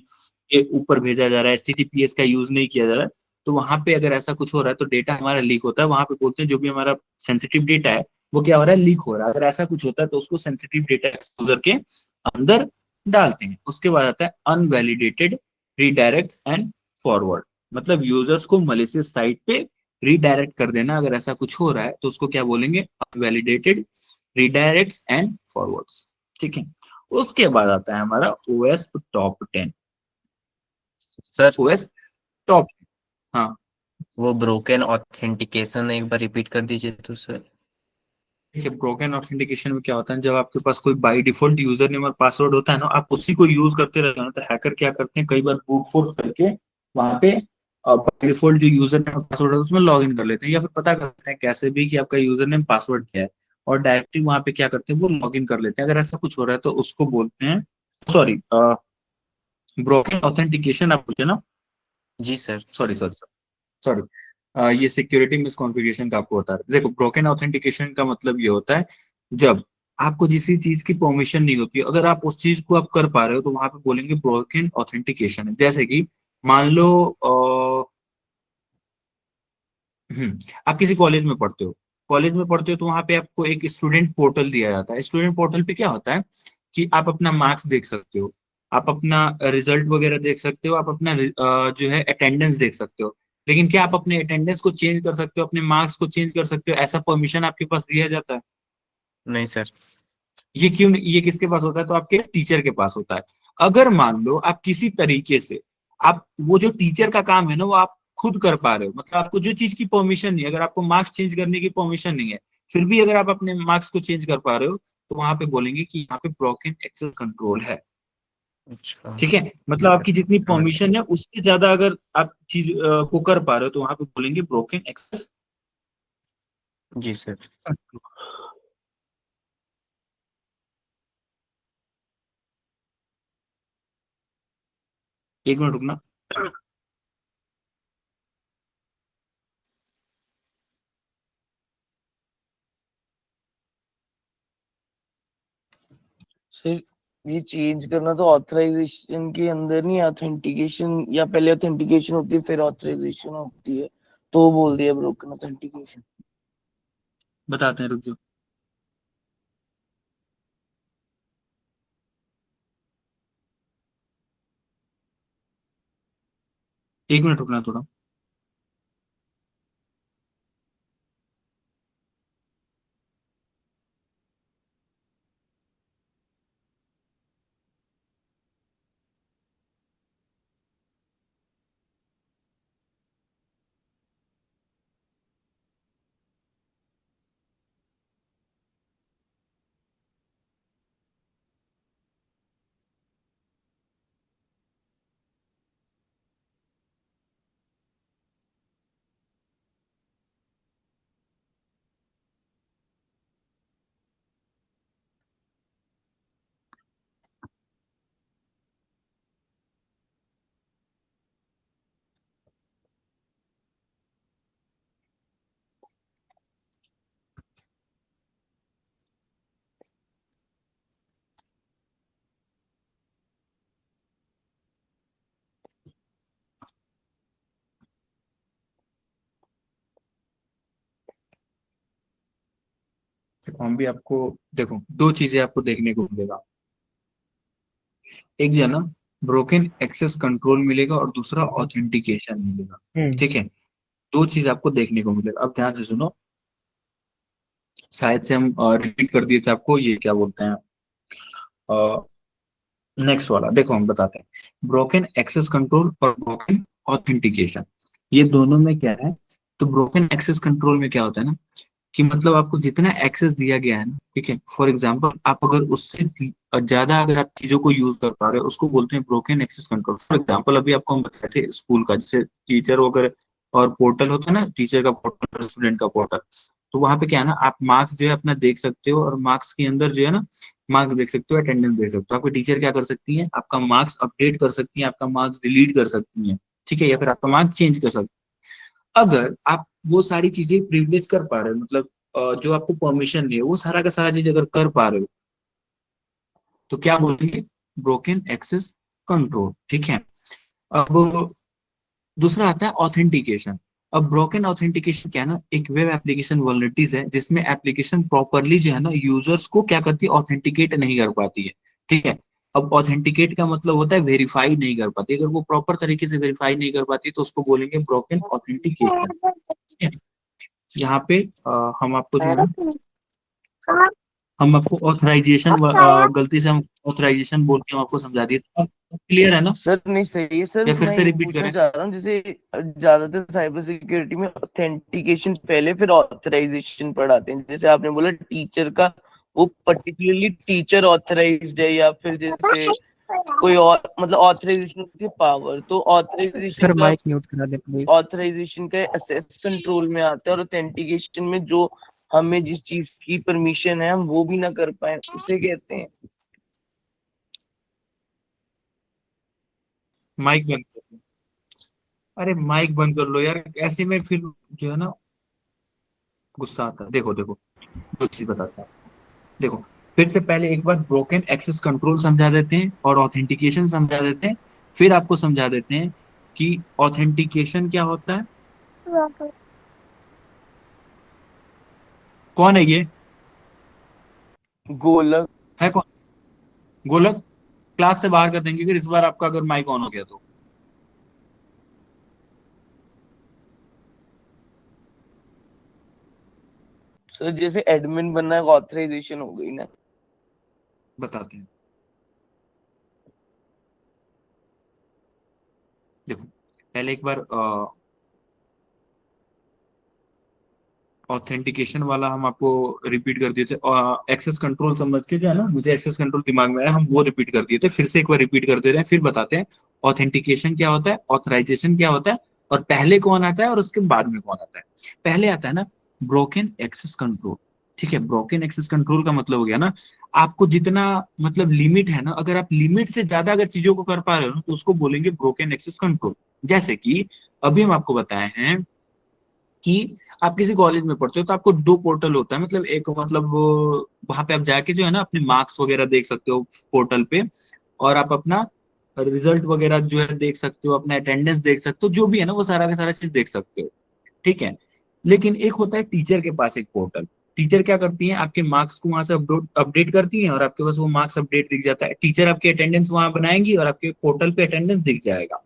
के ऊपर भेजा जा रहा है, HTTPS का यूज नहीं किया जा रहा है, तो वहां पे अगर ऐसा कुछ हो रहा है तो डेटा हमारा लीक होता है। वहां पे बोलते हैं जो भी हमारा सेंसिटिव डेटा है वो क्या हो रहा है, लीक हो रहा है। अगर ऐसा कुछ होता है तो उसको सेंसिटिव डेटा एक्सपोजर के अंदर डालते हैं। उसके बाद आता है अनवैलिडेटेड रीडायरेक्ट्स एंड फॉरवर्ड, मतलब यूजर्स को मलिशियस साइट पे रीडायरेक्ट कर देना। अगर ऐसा कुछ हो रहा है तो उसको क्या बोलेंगे, अनवैलिडेटेड रीडायरेक्ट्स एंड फॉरवर्ड्स, ठीक है। उसके बाद आता है हमारा OS top 10। Sir OS top, हाँ वो ब्रोकन ऑथेंटिकेशन एक बार रिपीट कर दीजिए तो सर। देखिए, ब्रोकन ऑथेंटिकेशन में क्या होता है, जब आपके पास कोई बाय डिफॉल्ट यूजर नेम और पासवर्ड होता है ना, आप उसी को यूज करते रहते हो ना, तो हैकर क्या करते हैं कई बार ब्रूट फोर्स करके वहां पे बाय डिफॉल्ट जो यूजर नेम और पासवर्ड है उसमें लॉग इन कर लेते हैं, या फिर पता करते हैं कैसे भी कि आपका यूजर नेम पासवर्ड क्या है, और डायरेक्टली वहां पे क्या करते हैं वो लॉग इन कर लेते हैं। अगर ऐसा कुछ हो रहा है तो उसको बोलते हैं, सॉरी, ब्रोकन ऑथेंटिकेशन आप पूछे ना, जी सर। सॉरी सॉरी सॉरी, ये सिक्योरिटी मिसकॉन्फ़िगरेशन का आपको बता रहे। देखो, ब्रोकन ऑथेंटिकेशन का मतलब ये होता है जब आपको किसी चीज की परमिशन नहीं होती, अगर आप उस चीज को आप कर पा रहे हो तो वहां पे बोलेंगे ब्रोकन ऑथेंटिकेशन। जैसे कि मान लो आप किसी कॉलेज में पढ़ते हो, तो वहां पे आपको एक स्टूडेंट पोर्टल दिया जाता है। स्टूडेंट पोर्टल पे क्या होता है कि आप अपना मार्क्स देख सकते हो, आप अपना रिजल्ट वगैरह देख सकते हो, आप अपना जो है अटेंडेंस देख सकते हो। लेकिन क्या आप अपने अटेंडेंस को चेंज कर सकते हो, अपने मार्क्स को चेंज कर सकते हो? ऐसा परमिशन आपके पास दिया जाता है? नहीं सर। ये क्यों नहीं? ये किसके पास होता है? तो आपके टीचर के पास होता है। अगर मान लो आप किसी तरीके से, आप वो जो टीचर का काम है ना वो आप खुद कर पा रहे हो, मतलब आपको जो चीज की परमिशन नहीं है, अगर आपको मार्क्स चेंज करने की परमिशन नहीं है, फिर भी अगर आप अपने मार्क्स को चेंज कर पा रहे हो, तो वहां पे बोलेंगे कि यहाँ पे ब्रोकन एक्सेस कंट्रोल है। अच्छा। ठीक है, मतलब आपकी जितनी परमिशन है उससे ज्यादा अगर आप चीज को कर पा रहे हो, तो वहां पे बोलेंगे ब्रोकन एक्सेस। जी सर। एक मिनट रुकना। सर ये चेंज करना तो ऑथराइजेशन के अंदर नहीं, ऑथेंटिकेशन, या पहले ऑथेंटिकेशन होती है फिर ऑथराइजेशन होती है, तो बोल दिया ब्रोकन ऑथेंटिकेशन। बताते हैं, रुक जाओ। एक मिनट रुकना थोड़ा। देखो हम भी आपको, देखो दो चीजें आपको देखने को मिलेगा। एक जो है ना ब्रोकन एक्सेस कंट्रोल मिलेगा और दूसरा ऑथेंटिकेशन मिलेगा। ठीक है, दो चीज आपको देखने को मिलेगा। अब ध्यान से सुनो, शायद से हम रिपीट कर दिए थे आपको, ये क्या बोलते हैं, नेक्स्ट वाला देखो हम बताते हैं। ब्रोकन एक्सेस कंट्रोल और ब्रोकन ऑथेंटिकेशन, ये दोनों में क्या है? तो ब्रोकन एक्सेस कंट्रोल में क्या होता है ना कि मतलब आपको जितना एक्सेस दिया गया है ना, ठीक है, फॉर एग्जांपल आप अगर उससे ज्यादा अगर आप चीजों को यूज कर पा रहे हो, उसको बोलते हैं broken access control. For example अभी आपको हम बताए थे स्कूल का, जैसे टीचर वगैरह और पोर्टल होता है ना, टीचर का पोर्टल, स्टूडेंट का पोर्टल। तो वहां पे क्या है ना, आप मार्क्स जो है अपना देख सकते हो, और मार्क्स के अंदर जो है ना मार्क्स देख सकते हो, अटेंडेंस देख सकते हो। आपकी टीचर क्या कर सकती है? आपका मार्क्स अपडेट कर सकती है, आपका मार्क्स डिलीट कर सकती है, ठीक है, या फिर आपका मार्क्स चेंज कर सकती है। अगर आप वो सारी चीजें प्रिविलेज कर पा रहे हो, मतलब जो आपको परमिशन नहीं है वो सारा का सारा चीज अगर कर पा रहे हो, तो क्या बोलेंगे? Broken access control. ठीक है, अब दूसरा आता है ऑथेंटिकेशन। अब ब्रोकन ऑथेंटिकेशन क्या है ना, एक वेब एप्लीकेशन वल्नरेटिलिटीज है जिसमें एप्लीकेशन प्रॉपरली जो है ना यूजर्स को क्या करती है, ऑथेंटिकेट नहीं कर पाती है। ठीक है, अब ऑथेंटिकेट का मतलब होता है वेरीफाई नहीं कर पाती। अगर वो प्रॉपर तरीके से वेरीफाई नहीं कर पाती तो उसको बोलेंगे ब्रोकन ऑथेंटिकेशन। यहाँ पे हम आपको जो है ना, हम आपको ऑथराइजेशन, गलती से हम ऑथराइजेशन बोल के हम आपको समझा दिए। तो क्लियर है ना? सर नहीं सही है सर, या फिर मैं से ये रिपीट पूछना करें? चाह रहा हूँ जैसे ज्यादातर साइबर सिक्योरिटी में ऑथेंटिकेशन पहले फिर ऑथराइजेशन पढ़ाते हैं, जैसे आपने बोला टीचर का, वो पर्टिकुलरली टीचर ऑथराइज्ड है या फिर जैसे कोई और, मतलब ऑथराइजेशन की पावर, तो सर माइक म्यूट करा दे प्लीज। ऑथराइजेशन का एक्सेस कंट्रोल में आता है, और ऑथेंटिकेशन में जो हमें जिस चीज की परमिशन है हम वो भी ना कर पाए उसे कहते हैं। माइक बंद कर लो। अरे माइक बंद कर लो यार, ऐसे में फिर जो है ना गुस्सा आता है। देखो देखो, दो चीज बताता हूँ। देखो फिर से पहले एक बार ब्रोकन एक्सेस कंट्रोल समझा देते हैं और ऑथेंटिकेशन समझा देते हैं, फिर आपको समझा देते हैं कि ऑथेंटिकेशन क्या होता है। कौन है ये? गोलक। है कौन? गोलक? क्लास से बाहर कर देंगे अगर इस बार आपका अगर माइक ऑन हो गया तो। सर जैसे एडमिन बनना ऑथराइजेशन हो गई ना। बताते हैं। देखो पहले एक बार ऑथेंटिकेशन वाला हम आपको रिपीट कर दिए थे, और एक्सेस कंट्रोल समझ के जो है ना, मुझे एक्सेस कंट्रोल दिमाग में आया, हम वो रिपीट कर दिए थे, फिर से एक बार रिपीट कर दे रहे हैं, फिर बताते हैं ऑथेंटिकेशन क्या होता है, ऑथराइजेशन क्या होता है, और पहले कौन आता है और उसके बाद में कौन आता है। पहले आता है ना ब्रोकन एक्सेस कंट्रोल। ठीक है, ब्रोकन एक्सेस कंट्रोल का मतलब हो गया ना, आपको जितना मतलब लिमिट है ना, अगर आप लिमिट से ज्यादा अगर चीजों को कर पा रहे हो ना, तो उसको बोलेंगे ब्रोकन एक्सेस कंट्रोल। जैसे कि अभी हम आपको बताए हैं कि आप किसी कॉलेज में पढ़ते हो तो आपको दो पोर्टल होता है, मतलब एक मतलब वहां पे आप जाके जो है ना अपने मार्क्स वगैरह देख सकते हो पोर्टल पे, और आप अपना रिजल्ट वगैरह जो है देख सकते हो, अपना अटेंडेंस देख सकते हो, जो भी है ना वो सारा का सारा चीज देख सकते हो। ठीक है, लेकिन एक होता है टीचर के पास एक पोर्टल। टीचर क्या करती है, आपके मार्क्स को वहां से अपडेट करती है और आपके पास वो मार्क्स अपडेट दिख जाता है। टीचर आपकी अटेंडेंस वहां बनाएंगी और आपके पोर्टल पे अटेंडेंस दिख जाएगा।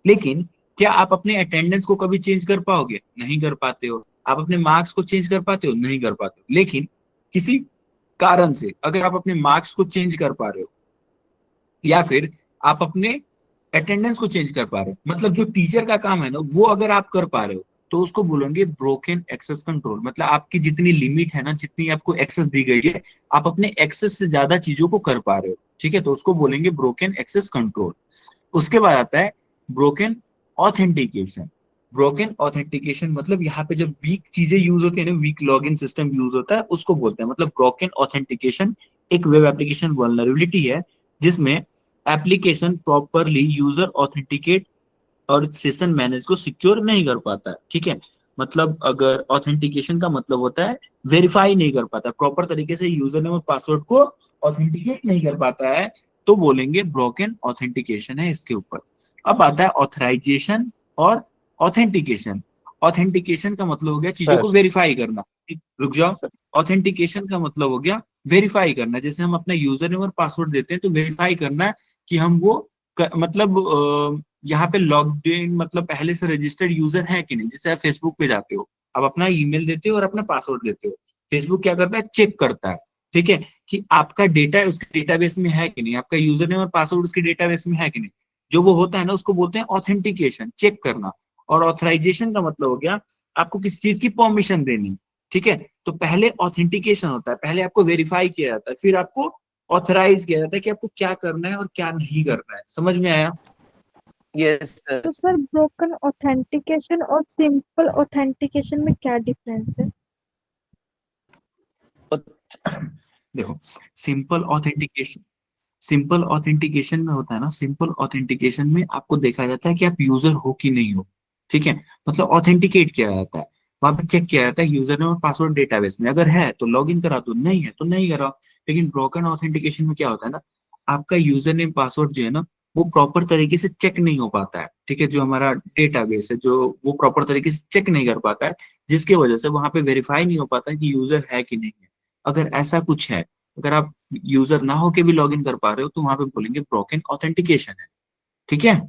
लेकिन क्या आप अपने अटेंडेंस को कभी चेंज कर पाओगे? नहीं कर पाते हो। आप अपने मार्क्स को चेंज कर पाते हो? नहीं कर पाते हो। लेकिन किसी कारण से अगर आप अपने मार्क्स को चेंज कर पा रहे हो, या फिर आप अपने अटेंडेंस को चेंज कर पा रहे हो, मतलब जो टीचर का काम है ना वो अगर आप कर पा रहे हो, तो उसको बोलेंगे ब्रोकन एक्सेस कंट्रोल। मतलब आपकी जितनी लिमिट है ना, जितनी आपको एक्सेस दी गई है, आप अपने एक्सेस से ज्यादा चीजों को कर पा रहे हो। ठीक है, तो उसको बोलेंगे ब्रोकन एक्सेस कंट्रोल। उसके बाद आता है ब्रोकन ऑथेंटिकेशन। ब्रोकन ऑथेंटिकेशन मतलब यहाँ पे जब वीक चीजें यूज होती है ना, वीक लॉगिन सिस्टम यूज होता है, उसको बोलते हैं। मतलब ब्रोकन ऑथेंटिकेशन एक वेब एप्लीकेशन वल्नरेबिलिटी है जिसमें एप्लीकेशन प्रॉपरली यूजर ऑथेंटिकेट और सेशन मैनेज को सिक्योर नहीं कर पाता है। ठीक है, मतलब अगर ऑथेंटिकेशन का मतलब होता है वेरीफाई नहीं कर पाता, प्रॉपर तरीके से यूजर नेम और पासवर्ड को ऑथेंटिकेट नहीं कर पाता है, तो बोलेंगे ब्रोकन ऑथेंटिकेशन है इसके ऊपर। अब आता है ऑथराइजेशन और ऑथेंटिकेशन। ऑथेंटिकेशन का मतलब हो गया चीजों सर को वेरीफाई करना। रुक जाओ। सर ऑथेंटिकेशन का मतलब हो गया वेरीफाई करना। जैसे हम अपना यूजर नेम और पासवर्ड देते हैं तो वेरीफाई करना कि हम वो मतलब यहाँ पे लॉग्ड इन मतलब पहले से रजिस्टर्ड यूजर है कि नहीं। जैसे आप फेसबुक पे जाते हो, आप अपना ईमेल देते हो और अपना पासवर्ड देते हो, फेसबुक क्या करता है, चेक करता है। ठीक है, कि आपका डेटा उसके डेटाबेस में है कि नहीं, आपका यूजर नेम और पासवर्ड उसके डेटाबेस में है कि नहीं। जो वो होता है ना उसको बोलते हैं ऑथेंटिकेशन, चेक करना। और ऑथराइजेशन का मतलब हो गया आपको किसी चीज की परमिशन देनी। ठीक है, तो पहले ऑथेंटिकेशन होता है, पहले आपको वेरीफाई किया जाता है, फिर आपको ऑथराइज किया जाता है कि आपको क्या करना है और क्या नहीं करना है। समझ में आया? Yes sir. तो सर ब्रोकन ऑथेंटिकेशन और सिंपल ऑथेंटिकेशन में क्या डिफरेंस है? देखो सिंपल ऑथेंटिकेशन में होता है ना, सिंपल ऑथेंटिकेशन में आपको देखा जाता है कि आप यूजर हो कि नहीं हो। ठीक है, मतलब ऑथेंटिकेट किया जाता है, वहां पे चेक किया जाता है यूजर नेम और पासवर्ड डेटाबेस में, अगर है तो लॉग इन करा दो, नहीं है तो नहीं कराओ। लेकिन ब्रोकन ऑथेंटिकेशन में क्या होता है ना, आपका यूजर नेम पासवर्ड जो है ना वो प्रॉपर तरीके से चेक नहीं हो पाता है। ठीक है, जो हमारा डेटाबेस है जो वो प्रॉपर तरीके से चेक नहीं कर पाता है, जिसकी वजह से वहां पे वेरीफाई नहीं हो पाता है कि यूजर है कि नहीं है। अगर ऐसा कुछ है, अगर आप यूजर ना होके भी लॉगिन कर पा रहे हो, तो वहां पे बोलेंगे ब्रोकन ऑथेंटिकेशन है। ठीक है,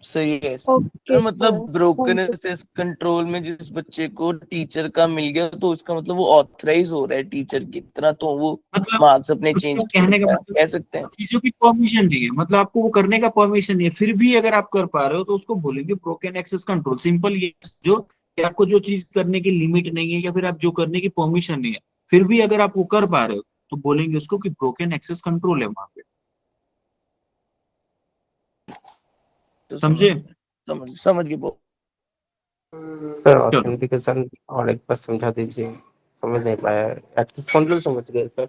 सही है ओके सर। मतलब sir, broken thank you. Access control में जिस बच्चे को टीचर का मिल गया तो उसका मतलब वो ऑथराइज हो रहा है टीचर की तरह, तो वो मतलब मार्क्स अपने चेंज मतलब कहने का करता है, मतलब कह सकते हैं। चीजों की परमिशन नहीं है, मतलब आपको वो करने का परमिशन नहीं है, फिर भी अगर आप कर पा रहे हो तो उसको बोलेंगे ब्रोकन एक्सेस कंट्रोल। सिंपल ये जो कि आपको जो चीज करने की लिमिट नहीं है या फिर आप जो करने की परमिशन नहीं है, फिर भी अगर आप वो कर पा रहे हो तो बोलेंगे उसको कि ब्रोकन एक्सेस कंट्रोल है वहां पे। तो समझे? समझ गए वो। सर चलो ऑथेंटिकेशन और एक बार समझा दीजिए, समझ नहीं पाया। एक्सेस कंट्रोल समझ गए सर।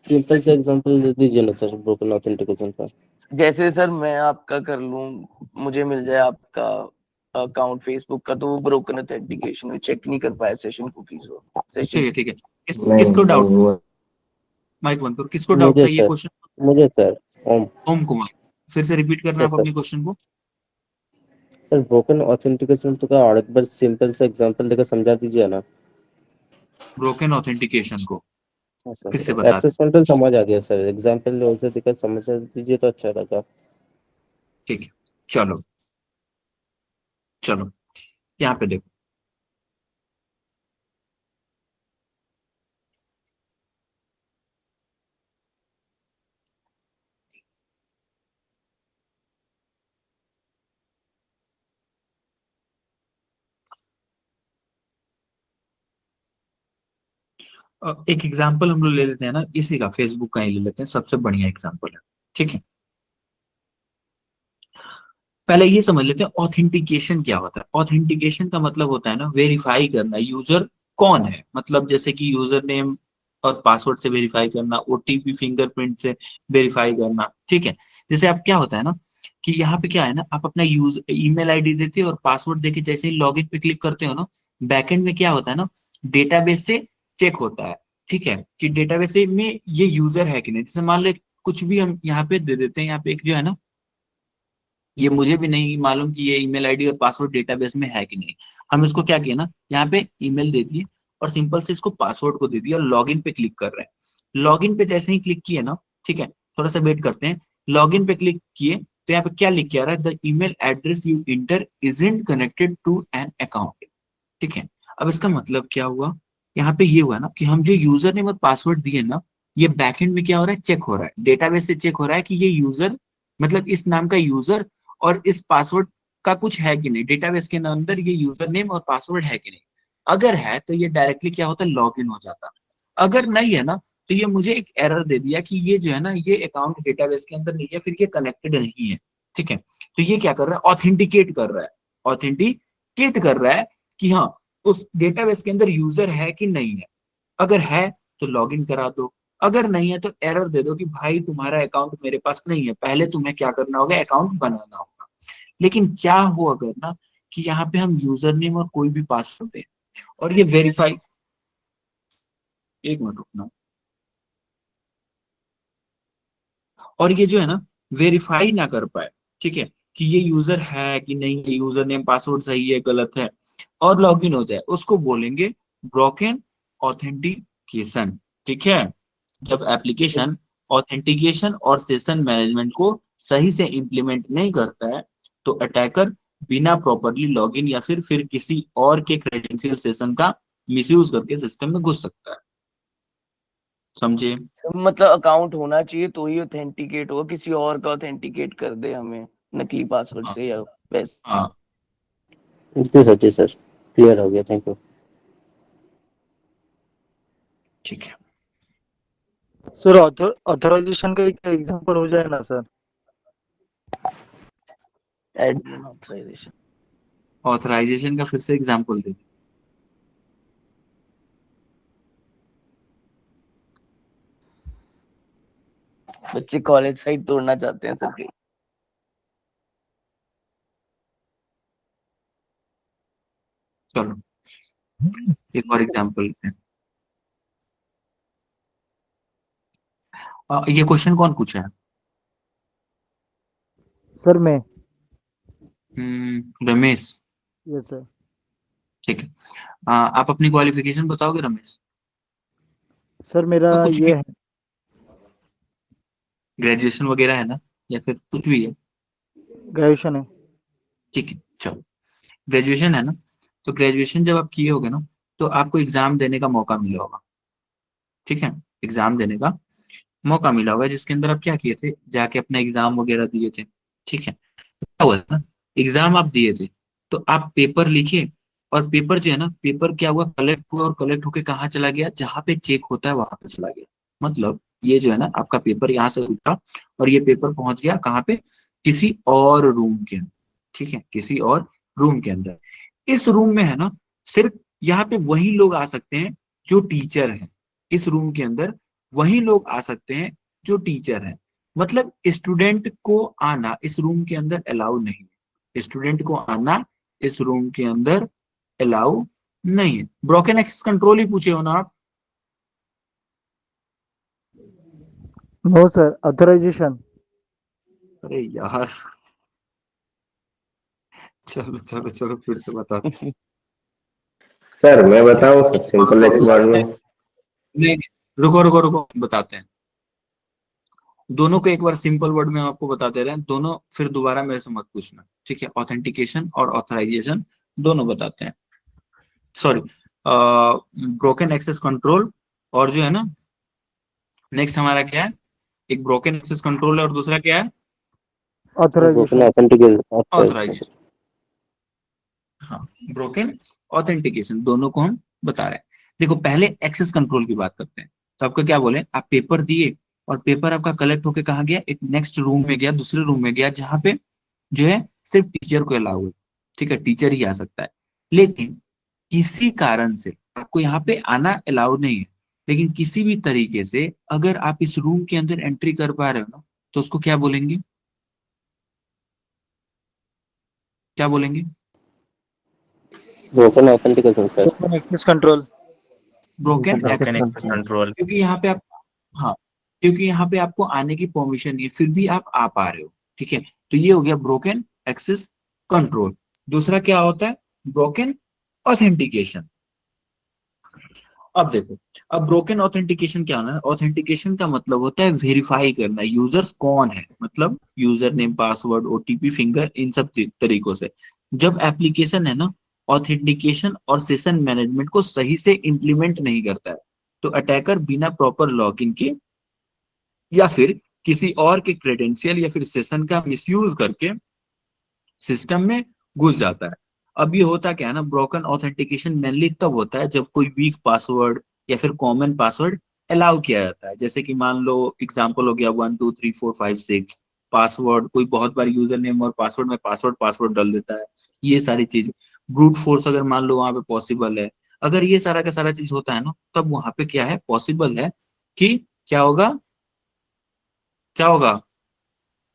सिंपल से एग्जांपल दे दीजिए ना सर ब्रोकन ऑथेंटिकेशन का। जैसे सर मैं आपका कर लूं, मुझे मिल जाए आपका अकाउंट फेसबुक का, तो वो ब्रोकन ऑथेंटिकेशन में चेक नहीं कर पाया सेशन कुकीज को। ठीक है, ठीक है, किसको डाउट, माइक बंद करो, किसको डाउट था ये क्वेश्चन? मुझे सर, ओम कुमार, फिर से रिपीट करना आप अपने क्वेश्चन को। सर ब्रोकन ऑथेंटिकेशन तो का और एक बार सिंपल सा एग्जांपल देकर समझा दीजिए ना। ब्रोकन ऑथेंटिकेशन को फिर से बता एक्सेस कंट्रोल समझ आ गया सर, एग्जांपल उसे देकर समझा दीजिए तो अच्छा लगा। ठीक है, चलो चलो यहाँ पे देखो, एक एग्जांपल हम लोग ले लेते हैं ना, इसी का फेसबुक का ही ले लेते हैं, सबसे बढ़िया एग्जांपल है। ठीक है, पहले ये समझ लेते हैं ऑथेंटिकेशन क्या होता है। ऑथेंटिकेशन का मतलब होता है ना वेरीफाई करना, यूजर कौन है, मतलब जैसे कि यूजर नेम और पासवर्ड से वेरीफाई करना, ओटीपी फिंगरप्रिंट से वेरीफाई करना। ठीक है, जैसे आप क्या होता है ना कि यहाँ पे क्या है ना, आप अपना ईमेल आईडी देते हो और पासवर्ड देके जैसे ही लॉगिन पे क्लिक करते हो ना, बैकएंड में क्या होता है ना, डेटाबेस से चेक होता है। ठीक है, कि डेटाबेस में ये यूजर है कि नहीं। जैसे मान लो कुछ भी हम यहाँ पे दे देते हैं, यहाँ पे एक जो है ना, ये मुझे भी नहीं मालूम कि ये ईमेल आईडी और पासवर्ड डेटाबेस में है कि नहीं। हम इसको क्या किया ना, यहाँ पे ईमेल दे दिए और सिंपल से इसको पासवर्ड को दे दिया और लॉगिन पे क्लिक कर रहे हैं। लॉगिन पे जैसे ही क्लिक किए ना, ठीक है, थोड़ा सा वेट करते हैं, लॉगिन पे क्लिक किए तो यहाँ पे क्या लिख के आ रहा है, the email address you enter isn't connected to an account. ठीक है, अब इसका मतलब क्या हुआ, यहाँ पे ये हुआ ना कि हम जो यूजर नेम और पासवर्ड दिए ना, ये बैकएंड में क्या हो रहा है, चेक हो रहा है, डेटाबेस से चेक हो रहा है कि ये यूजर, मतलब इस नाम का यूजर और इस पासवर्ड का कुछ है कि नहीं, डेटाबेस के अंदर ये यूजर नेम और पासवर्ड है कि नहीं। अगर है तो ये डायरेक्टली क्या होता है, लॉगिन हो जाता। अगर नहीं है ना, तो ये मुझे एक एरर दे दिया कि ये जो है ना, ये अकाउंट डेटाबेस के अंदर नहीं है, फिर ये कनेक्टेड नहीं है। ठीक है, तो ये क्या कर रहा है, ऑथेंटिकेट कर रहा है, ऑथेंटिकेट कर रहा है कि हाँ उस डेटाबेस के अंदर यूजर है कि नहीं है। अगर है तो लॉगिन करा दो, अगर नहीं है तो एरर दे दो कि भाई तुम्हारा अकाउंट मेरे पास नहीं है, पहले तुम्हें क्या करना होगा, अकाउंट बनाना होगा। लेकिन क्या हो अगर ना कि यहाँ पे हम यूजर नेम और कोई भी पासवर्ड दें और ये वेरीफाई, एक मिनट रुकना, और ये जो है ना वेरीफाई ना कर पाए, ठीक है, कि ये यूजर है कि नहीं, ये यूजर नेम पासवर्ड सही है गलत है, और लॉगिन हो जाए, उसको बोलेंगे ब्रोकन ऑथेंटिकेशन। ठीक है, जब एप्लीकेशन ऑथेंटिकेशन और सेशन मैनेजमेंट को सही से इंप्लीमेंट नहीं करता है, तो अटैकर बिना प्रॉपरली लॉगिन या फिर किसी और के क्रेडेंशियल सेशन का मिसयूज करके सिस्टम में घुस सकता है। समझे? मतलब अकाउंट होना चाहिए तो ही ऑथेंटिकेट हो, किसी और का ऑथेंटिकेट कर दे हमें नकली पासवर्ड से या वैसे। हाँ जी सर, क्लियर हो गया, थैंक यू। ठीक है सर, ऑथराइजेशन का एक एग्जांपल हो जाए ना सर। एडमिन ऑथराइजेशन, ऑथराइजेशन का फिर से एग्जांपल दे। बच्चे कॉलेज साइट तोड़ना चाहते हैं सर। चलो एक और एग्जांपल लेते हैं। ये क्वेश्चन कौन पूछा है? सर मैं। रमेश। Yes sir. ठीक है, आप अपनी क्वालिफिकेशन बताओगे रमेश? सर मेरा तो कुछ ये भी, है, ग्रेजुएशन वगैरह है ना, या फिर कुछ भी है? ग्रेजुएशन है। ठीक है, चलो ग्रेजुएशन है ना, तो ग्रेजुएशन जब आप किए होगे ना, तो आपको एग्जाम देने का मौका मिला होगा। ठीक है, एग्जाम देने का मौका मिला होगा, जिसके अंदर आप क्या किए थे, जाके अपना एग्जाम वगैरह दिए थे। ठीक है, क्या हुआ था ना, एग्जाम आप दिए थे तो आप पेपर लिखे, और पेपर जो है ना, पेपर क्या हुआ, कलेक्ट हुआ, और कलेक्ट होके कहाँ चला गया, जहाँ पे चेक होता है वहां पे चला गया। मतलब ये जो है ना, आपका पेपर यहाँ से उठा और ये पेपर पहुंच गया कहाँ पे, किसी और रूम के अंदर। ठीक है, किसी और रूम के अंदर। इस रूम में है ना, सिर्फ यहाँ पे वही लोग आ सकते हैं जो टीचर हैं। इस रूम के अंदर वही लोग आ सकते हैं जो टीचर हैं। मतलब स्टूडेंट को आना इस रूम के अंदर अलाउ नहीं है, स्टूडेंट को आना इस रूम के अंदर अलाउ नहीं है। ब्रोकन एक्सेस कंट्रोल ही पूछे हो ना आप, नो सर, ऑथराइजेशन। अरे यार, चलो चलो चलो फिर से बताते हैं। सर मैं बताऊं सिंपल एक वर्ड में? नहीं नहीं, रुको रुको रुको, बताते हैं दोनों को एक बार सिंपल वर्ड में। हम आपको बताते रहे हैं दोनों, फिर दोबारा मेरे से मत पूछना, ठीक है? ऑथेंटिकेशन और ऑथराइजेशन दोनों बताते हैं। सॉरी, ब्रोकन एक्सेस कंट्रोल, और जो है ना नेक्स्ट हमारा क्या है, एक ब्रोकन एक्सेस कंट्रोल है और दूसरा क्या है, ब्रोकन ऑथेंटिकेशन। ऑथराइजेशन। हाँ, ब्रोकन ऑथेंटिकेशन, दोनों को हम बता रहे हैं। देखो पहले एक्सेस कंट्रोल की बात करते हैं। तो आपका क्या बोले, आप पेपर दिए और पेपर आपका कलेक्ट होके कहाँ गया, एक नेक्स्ट रूम में गया, दूसरे रूम में गया, जहाँ पे जो है सिर्फ टीचर को अलाउ है, ठीक है? टीचर ही आ सकता है। लेकिन किसी कारण से आपको यहाँ पे आना अलाउ नहीं है, लेकिन किसी भी तरीके से अगर आप इस रूम के अंदर एंट्री कर पा रहे हो ना, तो उसको क्या बोलेंगे, क्या बोलेंगे? Broken authentication sir. Broken access control. Broken broken access access control. क्योंकि यहाँ पे आप, हाँ, क्योंकि यहाँ पे आपको आने की परमिशन नहीं है, फिर भी आप आ पा रहे हो, ठीक है? तो ये हो गया ब्रोकन एक्सेस कंट्रोल। दूसरा क्या होता है, ब्रोकन ऑथेंटिकेशन। अब देखो, अब ब्रोकन ऑथेंटिकेशन क्या होना है, ऑथेंटिकेशन का मतलब होता है वेरीफाई करना, यूजर्स कौन है, मतलब user name, password, OTP, finger, इन सब तरीकों से। जब एप्लीकेशन है ना ऑथेंटिकेशन और सेशन मैनेजमेंट को सही से इंप्लीमेंट नहीं करता है, तो अटैकर बिना प्रॉपर लॉगिन के या फिर किसी और के क्रेडेंशियल या फिर सेशन का मिसयूज करके सिस्टम में घुस जाता है। अब ये होता क्या है ना, ब्रोकन ऑथेंटिकेशन मेनली तब होता है जब कोई वीक पासवर्ड या फिर कॉमन पासवर्ड अलाउ किया जाता है। जैसे कि मान लो एग्जांपल हो गया 1 2 3 4 5 6 पासवर्ड, कोई बहुत बार यूजर नेम और पासवर्ड में पासवर्ड डाल देता है, ये सारी चीज। ब्रूट फोर्स अगर मान लो वहां पे पॉसिबल है, अगर ये सारा का सारा चीज होता है ना, तब वहां पे क्या है, पॉसिबल है कि क्या होगा, क्या होगा,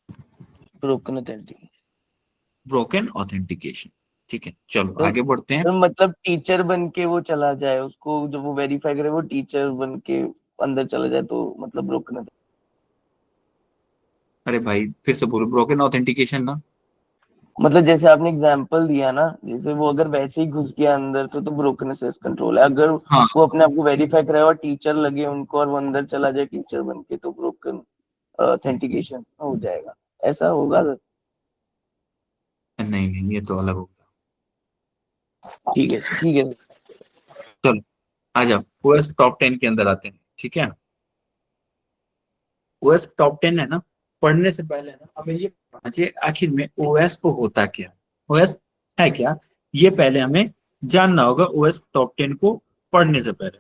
ब्रोकन ऑथेंटिकेशन। Broken authentication. ठीक है, चलो तो, आगे बढ़ते हैं। तो मतलब टीचर बन के वो चला जाए, उसको जब वो वेरीफाई करे वो टीचर बन के अंदर चला जाए, तो मतलब ब्रोकन। अरे भाई फिर से बोलो, ब्रोकन ऑथेंटिकेशन ना, मतलब जैसे आपने एग्जांपल दिया ना, जैसे वो अगर वैसे ही घुस गया अंदर तो ब्रोकन एक्सेस कंट्रोल है। अगर हाँ, वो अपने आप को वेरीफाई कराए और टीचर लगे उनको और वो अंदर चला जाए टीचर बन के, तो ब्रोकन ऑथेंटिकेशन हो जाएगा। ऐसा होगा सर? नहीं नहीं, ये तो अलग होगा। ठीक है ठीक है। चलो आ जाओ, ओएस टॉप 10 के अंदर आते हैं, ठीक है? ओएस टॉप 10 है ना, पढ़ने से पहले ना हमें ये पढ़ना चाहिए आखिर में ओएस को होता क्या, ओएस है क्या, ये पहले हमें जानना होगा ओएस टॉप 10 को पढ़ने से पहले।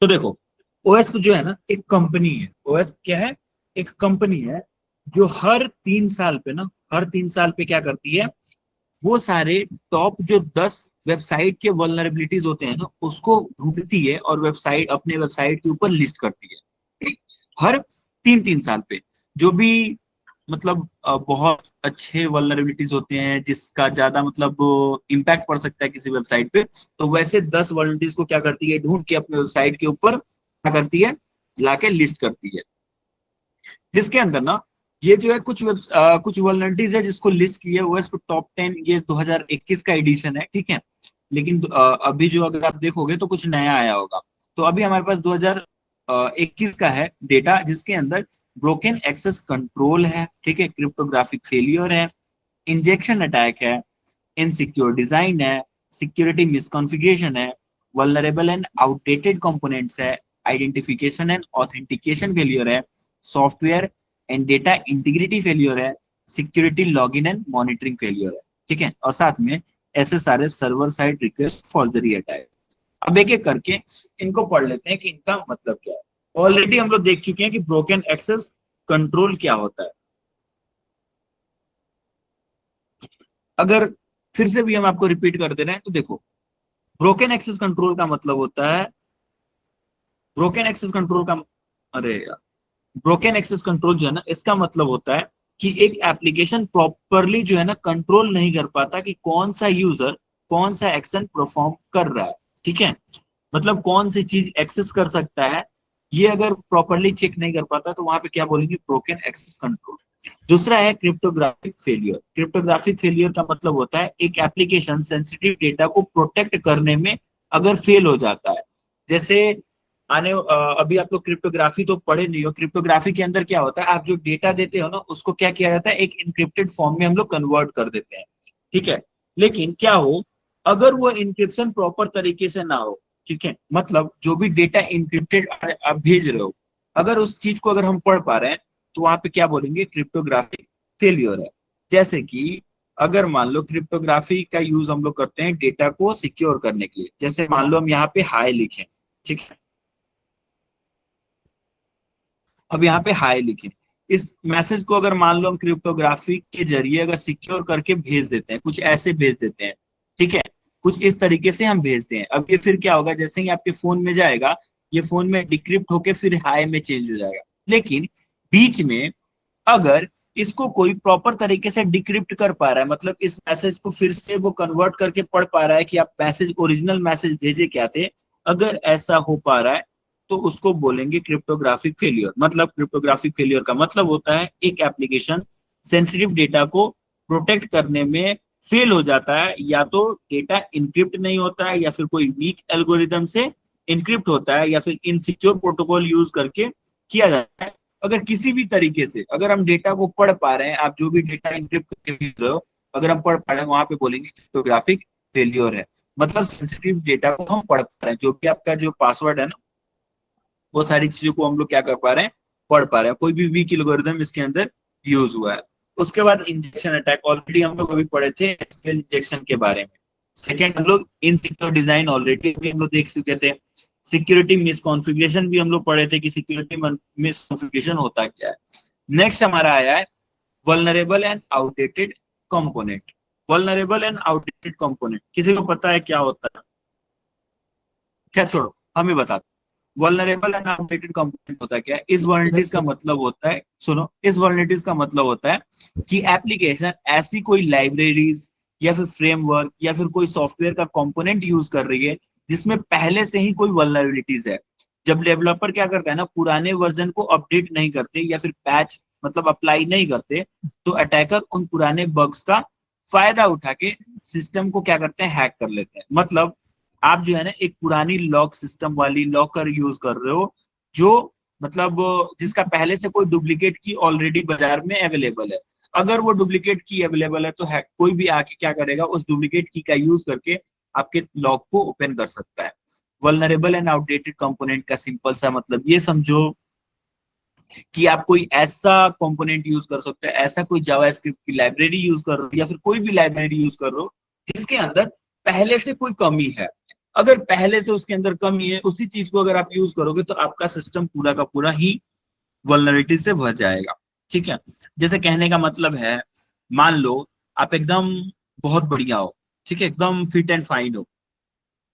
तो देखो, ओएस जो है ना एक कंपनी है। ओएस क्या है, एक कंपनी है जो हर 3 साल पे ना, हर 3 साल पे क्या करती है, वो सारे टॉप जो 10 वेबसाइट के वल्नरेबिलिटीज होते हैं ना, उसको ढूंढती है और वेबसाइट, अपने वेबसाइट के ऊपर लिस्ट करती है, ठीक? हर 3 3 साल पे जो भी मतलब बहुत अच्छे वल्नरेबिलिटीज होते हैं, जिसका ज्यादा मतलब इम्पैक्ट पड़ सकता है किसी वेबसाइट पे, तो वैसे 10 वल्नरेबिलिटीज को क्या करती है, ढूंढ के अपने वेबसाइट के ऊपर क्या करती है, लाके लिस्ट करती है। जिसके अंदर ना ये जो है कुछ वल्नरेबिलिटीज है जिसको लिस्ट की है ओएस टॉप 10, ये 2021 का एडिशन है, ठीक है? लेकिन अभी जो अगर आप देखोगे तो कुछ नया आया होगा। तो अभी हमारे पास 2021 का है डेटा, जिसके अंदर ब्रोकन एक्सेस कंट्रोल है, ठीक है, क्रिप्टोग्राफिक फेलियर है, इंजेक्शन अटैक है, इनसिक्योर डिजाइन है, सिक्योरिटी मिसकॉन्फ़िगरेशन है, वल्नरेबल एंड आउटडेटेड कंपोनेंट्स है, आइडेंटिफिकेशन एंड ऑथेंटिकेशन फेलियर है, software and data integrity failure है, security login and monitoring failure है, ठीक है? और साथ में SSRF server side request forgery attack. अब एक एक करके इनको पढ़ लेते हैं कि इनका मतलब क्या है। ऑलरेडी हम लोग देख चुके हैं कि ब्रोकन एक्सेस कंट्रोल क्या होता है। अगर फिर से भी हम आपको रिपीट कर दे रहे हैं तो देखो, ब्रोकन एक्सेस कंट्रोल का मतलब होता है, ब्रोकन एक्सेस कंट्रोल का, अरे यार, ब्रोकन एक्सेस कंट्रोल जो है ना, इसका मतलब होता है कि एक एप्लीकेशन प्रॉपरली जो है ना कंट्रोल नहीं कर पाता कि कौन सा यूजर कौन सा एक्शन परफॉर्म कर रहा है, ठीक है? मतलब कौन सी चीज एक्सेस कर सकता है ये अगर प्रॉपरली चेक नहीं कर पाता तो वहां पे क्या बोलेंगे, ब्रोकन एक्सेस कंट्रोल। दूसरा है क्रिप्टोग्राफिक फेलियर। क्रिप्टोग्राफिक फेलियर का मतलब होता है एक एप्लीकेशन सेंसिटिव डेटा को प्रोटेक्ट करने में अगर फेल हो जाता है। जैसे अभी आप लोग क्रिप्टोग्राफी तो पढ़े नहीं हो, क्रिप्टोग्राफी के अंदर क्या होता है, आप जो डेटा देते हो ना उसको क्या किया जाता है, एक इनक्रिप्टेड फॉर्म में हम लोग कन्वर्ट कर देते हैं, ठीक है। लेकिन क्या हो अगर वो इंक्रिप्शन प्रॉपर तरीके से ना हो, ठीक है, मतलब जो भी डेटा इंक्रिप्टेड आप भेज रहे हो, अगर उस चीज को अगर हम पढ़ पा रहे हैं तो वहां पे क्या बोलेंगे, क्रिप्टोग्राफिक फेलियर है। जैसे कि अगर मान लो क्रिप्टोग्राफी का यूज हम लोग करते हैं डेटा को सिक्योर करने के लिए, जैसे मान लो हम यहाँ पे हाई लिखें, ठीक है, अब यहाँ पे हाई लिखें, इस मैसेज को अगर मान लो हम क्रिप्टोग्राफी के जरिए अगर सिक्योर करके भेज देते हैं, कुछ ऐसे भेज देते हैं, ठीक है, कुछ इस तरीके से हम भेजते हैं। अब ये फिर क्या होगा, जैसे ही आपके फोन में जाएगा ये फोन में डिक्रिप्ट होके फिर हाई में चेंज हो जाएगा। लेकिन बीच में अगर इसको कोई प्रॉपर तरीके से डिक्रिप्ट कर पा रहा है, मतलब इस मैसेज को फिर से वो कन्वर्ट करके पढ़ पा रहा है कि आप मैसेज ओरिजिनल मैसेज भेजे क्या थे, अगर ऐसा हो पा रहा है तो उसको बोलेंगे क्रिप्टोग्राफिक फेलियर। मतलब क्रिप्टोग्राफिक फेलियर का मतलब होता है एक एप्लीकेशन सेंसिटिव डेटा को प्रोटेक्ट करने में फेल हो जाता है, या तो डेटा इनक्रिप्ट नहीं होता है, या फिर कोई वीक एल्गोरिदम से इनक्रिप्ट होता है, या फिर इनसिक्योर प्रोटोकॉल यूज करके किया जाता है। अगर किसी भी तरीके से अगर हम डेटा को पढ़ पा रहे हैं, आप जो भी डेटा इनक्रिप्ट करके भेज रहे हो अगर हम पढ़ पा रहे हैं, वहां पे बोलेंगे क्रिप्टोग्राफिक फेलियर है। मतलब सेंसिटिव डेटा को हम पढ़ पा रहे हैं, जो भी आपका जो पासवर्ड है ना वो सारी चीजों को हम लोग क्या कर पा रहे हैं, पढ़ पा रहे हैं, कोई भी वीक एल्गोरिदम इसके अंदर यूज हुआ है। उसके बाद इंजेक्शन अटैक, ऑलरेडी हम लोग अभी पढ़े थे इंजेक्शन के बारे में। सेकेंड हम लोग इनसिक्योर डिजाइन ऑलरेडी भी हम लोग देख चुके थे। सिक्योरिटी मिसकॉन्फ़िगरेशन भी हम लोग पढ़े थे कि सिक्योरिटी मिसकॉन्फ़िगरेशन होता क्या है। नेक्स्ट हमारा आया है vulnerable and outdated component. Vulnerable and outdated component किसी को पता है क्या होता है? खैर छोड़ो, हम ही बताते। वल्नरेबल एंड आउटडेटेड कंपोनेंट होता है क्या है? इस वल्नरेबिलिटीज का मतलब होता है, सुनो, इस वल्नरेबिलिटीज का मतलब होता है कि एप्लीकेशन ऐसी कोई लाइब्रेरीज या फिर फ्रेमवर्क या फिर कोई सॉफ्टवेयर का कंपोनेंट यूज कर रही है जिसमें पहले से ही कोई वल्नरेबिलिटीज है। जब डेवलपर क्या करता है ना, पुराने वर्जन को अपडेट नहीं करते या फिर पैच मतलब अप्लाई नहीं करते, तो अटैकर उन पुराने बग्स का फायदा उठा के सिस्टम को क्या करते हैं, हैक कर लेते हैं। मतलब आप जो है ना एक पुरानी लॉक सिस्टम वाली लॉकर यूज कर रहे हो, जो मतलब जिसका पहले से कोई डुप्लीकेट की ऑलरेडी बाजार में अवेलेबल है। अगर वो डुप्लीकेट की अवेलेबल है तो कोई भी आके क्या करेगा, उस डुप्लीकेट की का यूज करके आपके लॉक को ओपन कर सकता है। वल्नरेबल एंड आउटडेटेड कंपोनेंट का सिंपल सा मतलब ये समझो कि आप कोई ऐसा कंपोनेंट यूज कर सकते हैं, ऐसा कोई जावास्क्रिप्ट की लाइब्रेरी यूज कर रहे हो या फिर कोई भी लाइब्रेरी यूज कर रहे हो जिसके अंदर पहले से कोई कमी है। अगर पहले से उसके अंदर कमी है, उसी चीज को अगर आप यूज करोगे तो आपका सिस्टम पूरा का पूरा ही वल्नरेबिलिटी से भर जाएगा, ठीक है। जैसे कहने का मतलब है, मान लो आप एकदम बहुत बढ़िया हो, ठीक है, एकदम फिट एंड फाइन हो,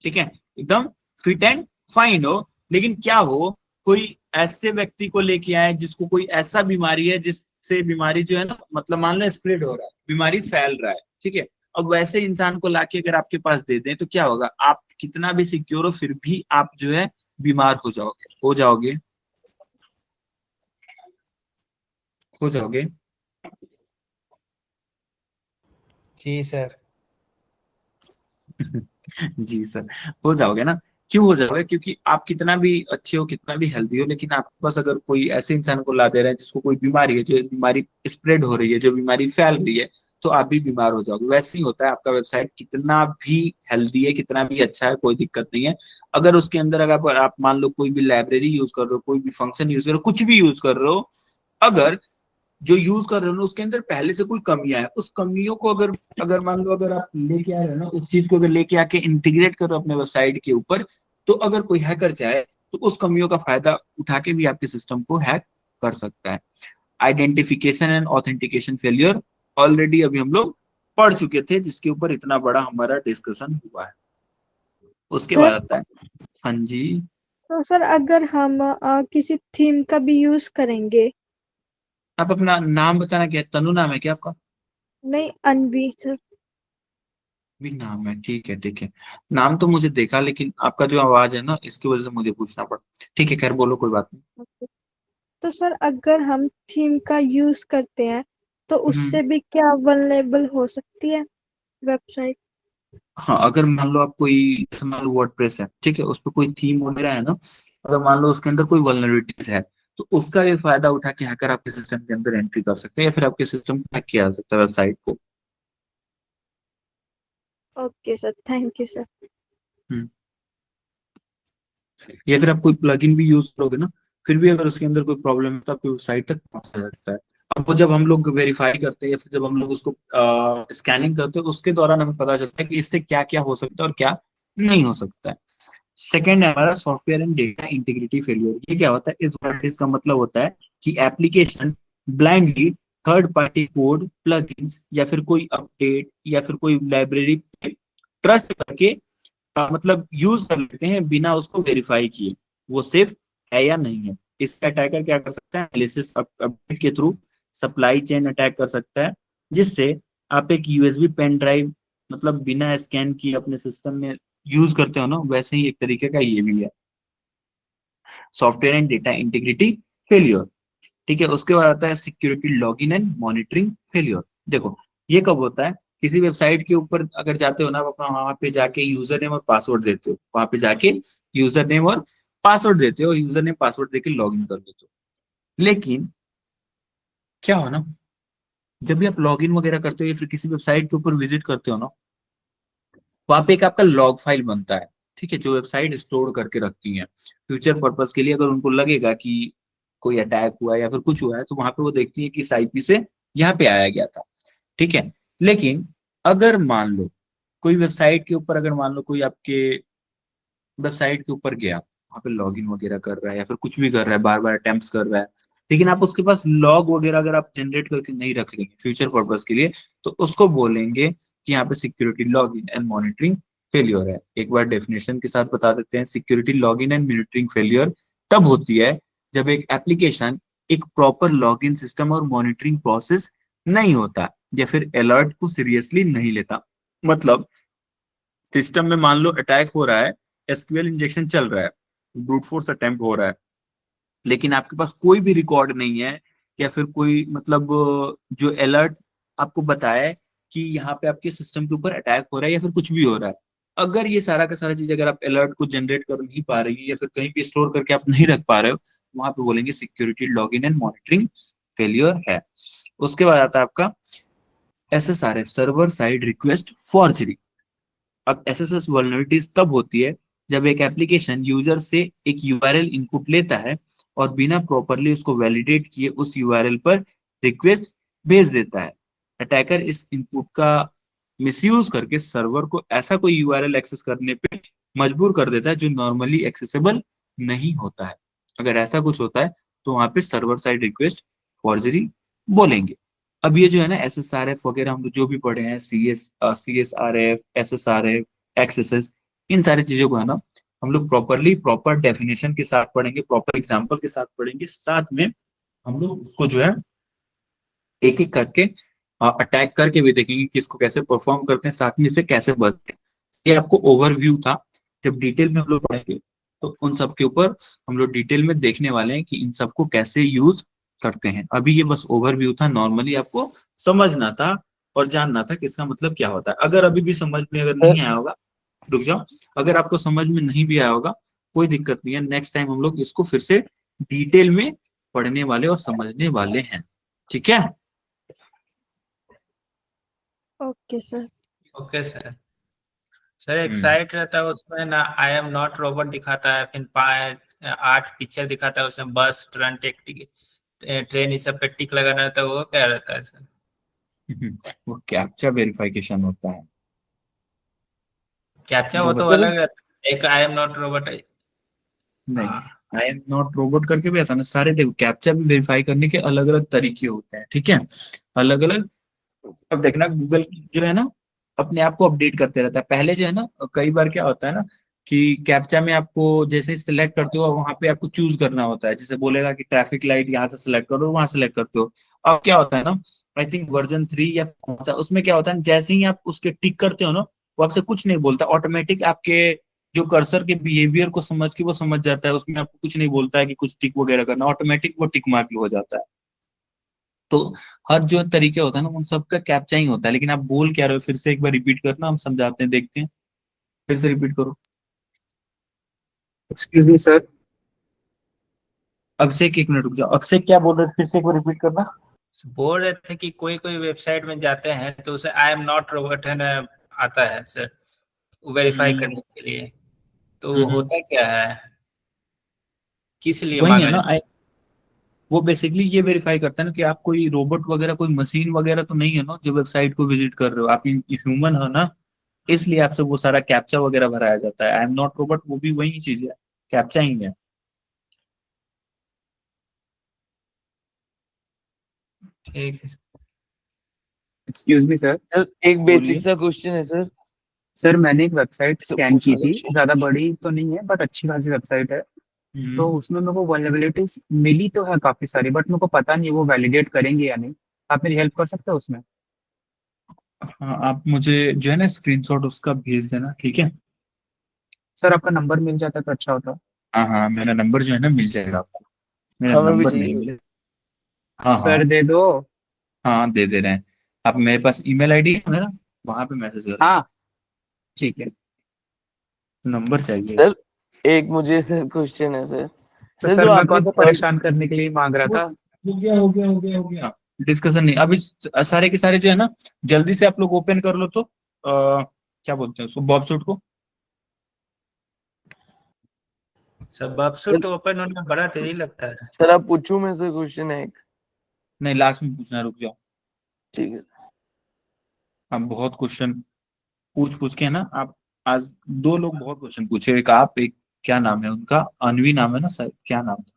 ठीक है, एकदम फिट एंड फाइन हो, लेकिन क्या हो, कोई ऐसे व्यक्ति को लेके आए जिसको कोई ऐसा बीमारी है जिससे बीमारी जो है ना, मतलब मान लो स्प्रेड हो रहा है, बीमारी फैल रहा है, ठीक है। अब वैसे इंसान को लाके अगर आपके पास दे दें तो क्या होगा, आप कितना भी सिक्योर हो फिर भी आप जो है बीमार हो जाओगे। जी सर। जी सर, हो जाओगे ना। क्यों हो जाओगे? क्योंकि आप कितना भी अच्छे हो, कितना भी हेल्दी हो, लेकिन आपके पास अगर कोई ऐसे इंसान को ला दे रहे हैं जिसको कोई बीमारी है, जो बीमारी स्प्रेड हो रही है, जो बीमारी फैल रही है, तो आप भी बीमार हो जाओगे। वैसे ही होता है, आपका वेबसाइट कितना भी हेल्दी है, कितना भी अच्छा है, कोई दिक्कत नहीं है, अगर उसके अंदर अगर आप मान लो कोई भी लाइब्रेरी यूज कर रहे हो, कोई भी फंक्शन यूज कर रहे हो, कुछ भी यूज कर रहे हो, अगर जो यूज कर रहे हो ना उसके अंदर पहले से कोई कमियां है, उस कमियों को अगर अगर मान लो अगर आप लेके आ रहे हो ना, उस चीज को अगर लेके आके इंटीग्रेट करो अपने वेबसाइट के ऊपर, तो अगर कोई हैकर चाहे तो उस कमियों का फायदा उठा के भी आपके सिस्टम को हैक कर सकता है। Identification and authentication failure already अभी हम लोग पढ़ चुके थे, जिसके ऊपर इतना बड़ा हमारा डिस्कशन हुआ है। उसके बाद सर आता है, हाँ जी, तो सर अगर हम किसी थीम का भी यूज करेंगे। आप अपना नाम बताना, क्या तनु नाम है क्या आपका? नहीं, अनवी सर। भी नाम है, ठीक है ठीक है। नाम तो मुझे देखा, लेकिन आपका जो आवाज है ना, इसकी वजह से मुझे पूछना पड़ा। ठीक है, खैर बोलो, कोई बात नहीं। Okay. तो सर अगर हम थीम का यूज करते हैं तो उससे भी क्या वल्नरेबल हो सकती है वेबसाइट? हाँ, अगर मान लो आप कोई, जैसे मान लो वर्डप्रेस है, ठीक है, उस पर कोई थीम वगैरह है ना, अगर मान लो उसके अंदर कोई वल्नरेबिलिटीज है, तो उसका भी फायदा उठा के हैकर आपके सिस्टम के अंदर एंट्री कर सकते हैं, या फिर आपके सिस्टम को हैक किया जा सकता है, वेबसाइट को। Okay sir, thank you sir. Hmm. या फिर आप कोई प्लगइन भी यूज करोगे ना, फिर भी अगर उसके अंदर कोई प्रॉब्लम है तो आपकी वेबसाइट तक पहुंचा सकता है। अब वो जब हम लोग वेरीफाई करते हैं, या फिर जब हम लोग उसको स्कैनिंग करते हैं, उसके दौरान हमें पता चलता है कि इससे क्या क्या हो सकता है और क्या नहीं हो सकता है। सेकेंड है हमारा software and data integrity failure. ये क्या होता है? इस वर्ड का मतलब होता है कि application blindly third party code, plugins या फिर कोई अपडेट या फिर कोई लाइब्रेरी ट्रस्ट करके मतलब यूज कर लेते हैं बिना उसको वेरीफाई किए वो सेफ है या नहीं है। इसका अटैकर क्या कर सकता है? एनालिसिस अपडेट के थ्रू सप्लाई चेन अटैक कर सकता है, जिससे आप एक यूएसबी पेन ड्राइव मतलब बिना स्कैन किए अपने सिस्टम में यूज करते हो ना, वैसे ही एक तरीके का ये भी है software and data integrity failure. ठीक है, उसके बाद आता है security login and monitoring failure. देखो, ये कब होता है? किसी वेबसाइट के ऊपर अगर जाते हो ना, आप अपना वहां पे जाके यूजर नेम और पासवर्ड देते हो, वहां पे जाके यूजर नेम और पासवर्ड देते हो, यूजर नेम पासवर्ड देके लॉग इन कर देते हो। लेकिन क्या हो ना, जब भी आप लॉग इन वगैरह करते हो या फिर किसी वेबसाइट के ऊपर विजिट करते हो ना, वहां पे एक आपका लॉग फाइल बनता है, ठीक है, जो वेबसाइट स्टोर करके रखती है फ्यूचर पर्पस के लिए। अगर उनको लगेगा कि कोई अटैक हुआ है या फिर कुछ हुआ है, तो वहां पे वो देखती है कि इस आईपी से यहाँ पे आया गया था, ठीक है। लेकिन अगर मान लो कोई वेबसाइट के ऊपर, अगर मान लो कोई आपके वेबसाइट के ऊपर गया, वहां पे लॉगिन वगैरह कर रहा है या फिर कुछ भी कर रहा है, बार बार अटेम्प्ट कर रहा है, लेकिन आप उसके पास लॉग वगैरह अगर आप जनरेट करके नहीं रख लेंगे फ्यूचर पर्पस के लिए, तो उसको बोलेंगे कि यहाँ पे security login and monitoring failure है। एक बार डेफिनेशन के साथ बता देते हैं, security login and monitoring failure तब होती है जब एक एप्लीकेशन एक प्रॉपर लॉगिन सिस्टम और मॉनिटरिंग प्रोसेस नहीं होता, या फिर अलर्ट को सीरियसली नहीं लेता। मतलब सिस्टम में मान लो अटैक हो रहा है, एसक्यूएल इंजेक्शन चल रहा है, ब्रूट फोर्स अटेम्प्ट हो रहा है, लेकिन आपके पास कोई भी रिकॉर्ड नहीं है, या फिर कोई मतलब जो अलर्ट आपको बताए कि यहाँ पे आपके सिस्टम के ऊपर अटैक हो रहा है या फिर कुछ भी हो रहा है। अगर ये सारा का सारा चीज अगर आप अलर्ट को जनरेट कर नहीं पा रही है या फिर कहीं पे स्टोर करके आप नहीं रख पा रहे हो, वहां पे बोलेंगे security login and monitoring failure है। उसके बाद आता है आपका SSRF, server side request forgery. अब SSS वल्नरेबिलिटीज तब होती है जब एक एप्लीकेशन यूजर से एक यूआरएल इनपुट लेता है और बिना प्रॉपरली उसको वैलिडेट किए उस यूआरएल पर रिक्वेस्ट भेज देता है। अटैकर इस इनपुट का मिसयूज करके सर्वर को ऐसा कोई यूआरएल एक्सेस करने पे मजबूर कर देता है जो नॉर्मली एक्सेसिबल नहीं होता है। अगर ऐसा कुछ होता है तो वहां पे सर्वर साइड रिक्वेस्ट फॉर्जरी बोलेंगे। अब ये जो है ना SSRF वगैरह हम लोग जो भी पढ़े हैं, CSRF, SSRF, XSS, इन सारी चीजों को है ना हम लोग प्रॉपरली प्रॉपर डेफिनेशन के साथ पढ़ेंगे, प्रॉपर एग्जाम्पल के साथ पढ़ेंगे, साथ में हम लोग उसको जो है एक एक करके अटैक करके भी देखेंगे कि इसको कैसे परफॉर्म करते हैं, साथ में इसे कैसे बचते हैं। ये आपको ओवरव्यू था, जब डिटेल में हम लोग पढ़ेंगे तो उन सब के ऊपर हम लोग डिटेल में देखने वाले हैं कि इन सबको कैसे यूज करते हैं। अभी ये बस ओवरव्यू था, नॉर्मली आपको समझना था और जानना था कि इसका मतलब क्या होता है। अगर अभी भी समझ में अगर नहीं आया होगा, रुक जाओ, अगर आपको समझ में नहीं भी आया होगा कोई दिक्कत नहीं है, नेक्स्ट टाइम हम लोग इसको फिर से डिटेल में पढ़ने वाले और समझने वाले हैं, ठीक है। Okay sir. Okay sir. Sir एक साइट रहता है उसमें ना आई एम नॉट रोबोट दिखाता है, फिर 8 पिक्चर दिखाता है, उसमें बस, ट्रेन, ट्रेन, इस सब पे टिक लगाना रहता है, वो क्या रहता है सर? वो कैप्चा वेरिफिकेशन होता है। कैप्चा वो वो तो बता अलग रहता है, एक आई एम नॉट रोबोट है। नहीं, आई एम नॉट रोबोट करके भी आता है ना, सारे देखो कैप्चा भी वेरीफाई करने के अलग अलग तरीके होते हैं, ठीक है, अलग अलग। अब देखना गूगल जो है ना अपने आप को अपडेट करते रहता है। पहले जो है ना कई बार क्या होता है ना कि कैप्चा में आपको जैसे सिलेक्ट करते हो वहां पे आपको चूज करना होता है, जैसे बोलेगा कि ट्रैफिक लाइट यहाँ से सिलेक्ट करो, वहां सेलेक्ट करते हो। अब क्या होता है ना, आई थिंक वर्जन 3 या कौन सा उसमें क्या होता है, जैसे ही आप उसके टिक करते हो ना वो आपसे कुछ नहीं बोलता, ऑटोमेटिक आपके जो कर्सर के बिहेवियर को समझ के वो समझ जाता है, उसमें आपको कुछ नहीं बोलता है कि कुछ टिक वगैरह करना, ऑटोमेटिक वो टिक मार्क हो जाता है। तो हर जो तरीके होता है ना उन सबका कैप्चा ही होता है। लेकिन आप बोल क्या रहे हो, फिर से एक बार रिपीट करना, हम समझाते हैं, देखते हैं, फिर से रिपीट करो। Excuse me sir. अभिषेक एक मिनट रुक जाओ, अभिषेक क्या बोल रहे थे, फिर से एक बार रिपीट करना। बोल रहे थे कि कोई कोई वेबसाइट में जाते हैं तो उसे आई एम नॉट रोबोट है ना आता है सर, वेरीफाई करने के लिए, तो होता क्या है, किस लिए वही है मांगा ना, वो बेसिकली ये वेरीफाई करता है ना कि आप कोई रोबोट वगैरह, कोई मशीन वगैरह तो नहीं है ना जो वेबसाइट को विजिट कर रहे हो, आप ह्यूमन हो ना, इसलिए आपसे वो सारा कैप्चा वगैरह भराया जाता है। आई एम नॉट रोबोट वो भी वही चीज है, कैप्चा ही है। ठीक है। Excuse me sir. एक बेसिक सा क्वेश्चन है सर। सर मैंने एक वेबसाइट स्कैन की थी, पूछो। ज्यादा बड़ी तो नहीं है बट अच्छी खासी वेबसाइट है। तो उसमें मेरे को वल्नरेबिलिटीज मिली तो है काफी सारी, बट मेरे को पता नहीं वो वैलिडेट करेंगे या नहीं। आप मेरी हेल्प कर सकते हो उसमें? हाँ, आप मुझे जो है ना स्क्रीनशॉट उसका भेज देना, ठीक है। सर आपका नंबर मिल जाता तो अच्छा होता। हाँ हाँ, मेरा नंबर जो है ना मिल जाएगा आपको, मेरा हमें भी नंबर नहीं चाहिए। मिले। हाँ सर हाँ दे दो। हाँ, दे रहे हैं। आप मेरे पास ईमेल आईडी है मेरा, वहां पे मैसेज करो। हाँ ठीक है। नंबर चाहिए। सर एक मुझे सर क्वेश्चन है सर। तो सर सर जो मैं आपने कौन को थर्ड परेशान करने के लिए मांग रहा था? हो गया डिस्कशन नहीं अभी, सारे के सारे जो है ना, जल्दी से आप लोग ओपन कर लो तो क्या बोलते हैं उसको, बॉब सूट को। सब वेबसाइट ओपन होने में बड़ा देरी लगता है। सर आप पूछूं मैं से क्वेश्चन है एक? नहीं, लास्ट में पूछना, रुक जाओ। ठीक है। आप बहुत क्वेश्चन पूछ पूछ के है ना, आप आज दो लोग बहुत क्वेश्चन पूछे, एक आप, एक क्या नाम है उनका, अनवी नाम है ना सर, क्या नाम था?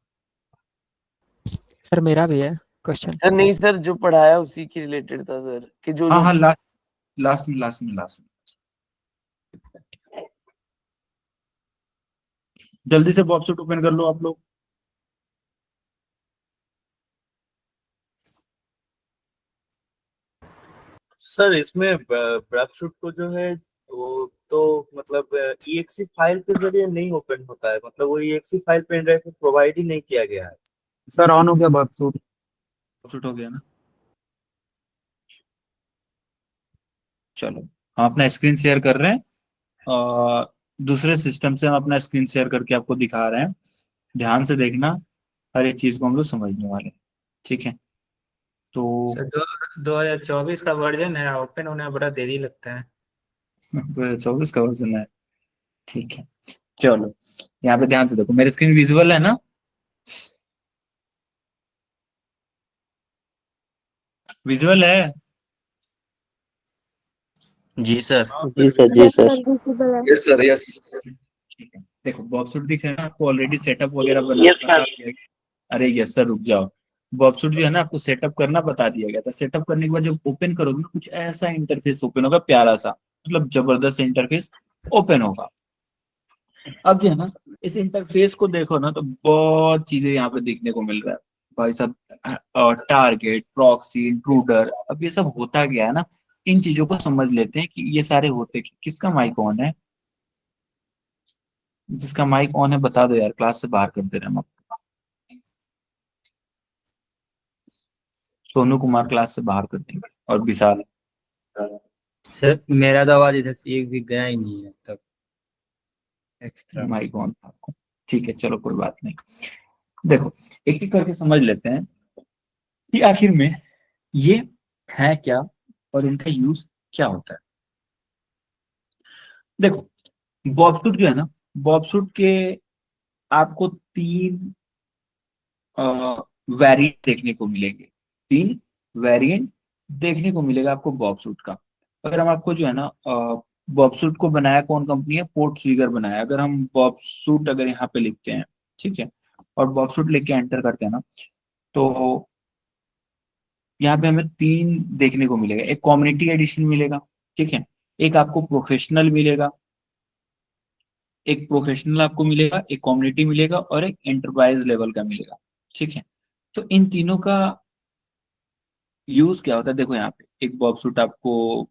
सर मेरा भी है क्वेश्चन। सर नहीं सर, जो पढ़ाया उसी के रिलेटेड था सर, कि जो हाँ जो हाँ, लास्ट में जल्दी से बॉब सूट ओपन कर लो आप लोग। सर इसमें ब्रैपशूट को जो है वो तो मतलब EXE फाइल के जरिए नहीं ओपन होता है, मतलब वो EXE फाइल पेन ड्राइव में प्रोवाइड ही नहीं किया गया है। सर ऑन हो गया बॉब सूट। सूट हो गया ना, चलो हम अपना स्क्रीन शेयर कर रहे हैं, और दूसरे सिस्टम से हम अपना स्क्रीन शेयर करके आपको दिखा रहे हैं। ध्यान से देखना, हर एक चीज को हम लोग समझने वाले हैं, ठीक है। तो सर 2024 का वर्जन है, ओपन होने में बड़ा देरी लगता है। 2024 का वर्जन है, ठीक है। चलो यहाँ पे ध्यान से देखो, मेरी स्क्रीन विजुअल है ना? विजुअल है? जी सर। जी सर जी सर। Yes sir yes. ठीक है, देखो बॉक्सूट दिख रहा है ना आपको, ऑलरेडी सेटअप वगैरह बता दिया गया। अरे यस सर, रुक जाओ। बॉक्सूट जो है ना आपको सेटअप करना बता दिया गया था। सेटअप करने के बाद जब ओपन करोगे ना, कुछ ऐसा इंटरफेस ओपन होगा, प्यारा सा, मतलब जबरदस्त इंटरफेस ओपन होगा। अब जो है ना, इस इंटरफेस को देखो ना तो बहुत चीजें यहाँ पे देखने को मिल रहा है भाई साहब। टारगेट, प्रॉक्सी, इंट्रूडर, अब ये सब होता गया है ना, इन चीजों को समझ लेते हैं कि ये सारे होते किसका माइक ऑन है। जिसका माइक ऑन है बता दो यार, क्लास से बाहर कर दे रहे हैं हम आपको। सोनू कुमार क्लास से बाहर कर देंगे, और विशाल। सर मेरा तो आवाज इधर से एक भी गया ही नहीं है अब तक एक्स्ट्रा। माइक ऑन आपको, ठीक है, चलो कोई बात नहीं। देखो एक एक करके समझ लेते हैं कि आखिर में ये है क्या और इनका यूज क्या होता है। देखो बॉबसूट जो है ना, बॉबसूट के आपको तीन वेरिएंट देखने को मिलेंगे। तीन वेरिएंट देखने को मिलेगा आपको बॉबसूट का। अगर हम आपको जो है ना, बॉबसूट को बनाया कौन कंपनी है, पोर्टस्वीगर बनाया। अगर हम बॉबसूट अगर यहाँ पे लिखते हैं, ठीक है, और बॉबसूट लेके एंटर करते हैं ना, तो यहाँ पे हमें तीन देखने को मिलेगा। एक कम्युनिटी एडिशन मिलेगा, ठीक है, एक आपको प्रोफेशनल मिलेगा, एक प्रोफेशनल आपको मिलेगा, एक कम्युनिटी मिलेगा, और एक एंटरप्राइज लेवल का मिलेगा, ठीक है। तो इन तीनों का यूज क्या होता है, देखो यहाँ पे एक बॉब सूट आपको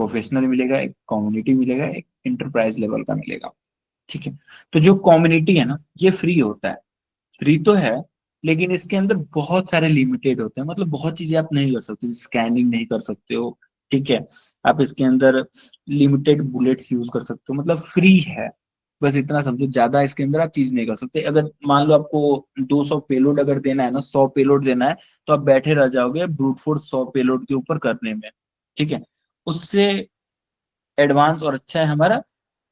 प्रोफेशनल मिलेगा, एक कम्युनिटी मिलेगा, एक इंटरप्राइज लेवल का मिलेगा। ठीक है, तो जो कम्युनिटी है ना ये फ्री होता है, फ्री तो है लेकिन इसके अंदर बहुत सारे लिमिटेड होते हैं, मतलब बहुत चीजें आप नहीं कर सकते, स्कैनिंग नहीं कर सकते हो। ठीक है, आप इसके अंदर लिमिटेड बुलेट्स यूज कर सकते हो, मतलब फ्री है, बस इतना समझो, ज्यादा इसके अंदर आप चीज नहीं कर सकते। अगर मान लो आपको 200 पेलोड अगर देना है ना, 100 पेलोड देना है, तो आप बैठे रह जाओगे ब्रूट फोर्स 100 पेलोड के ऊपर करने में। ठीक है, उससे एडवांस और अच्छा है हमारा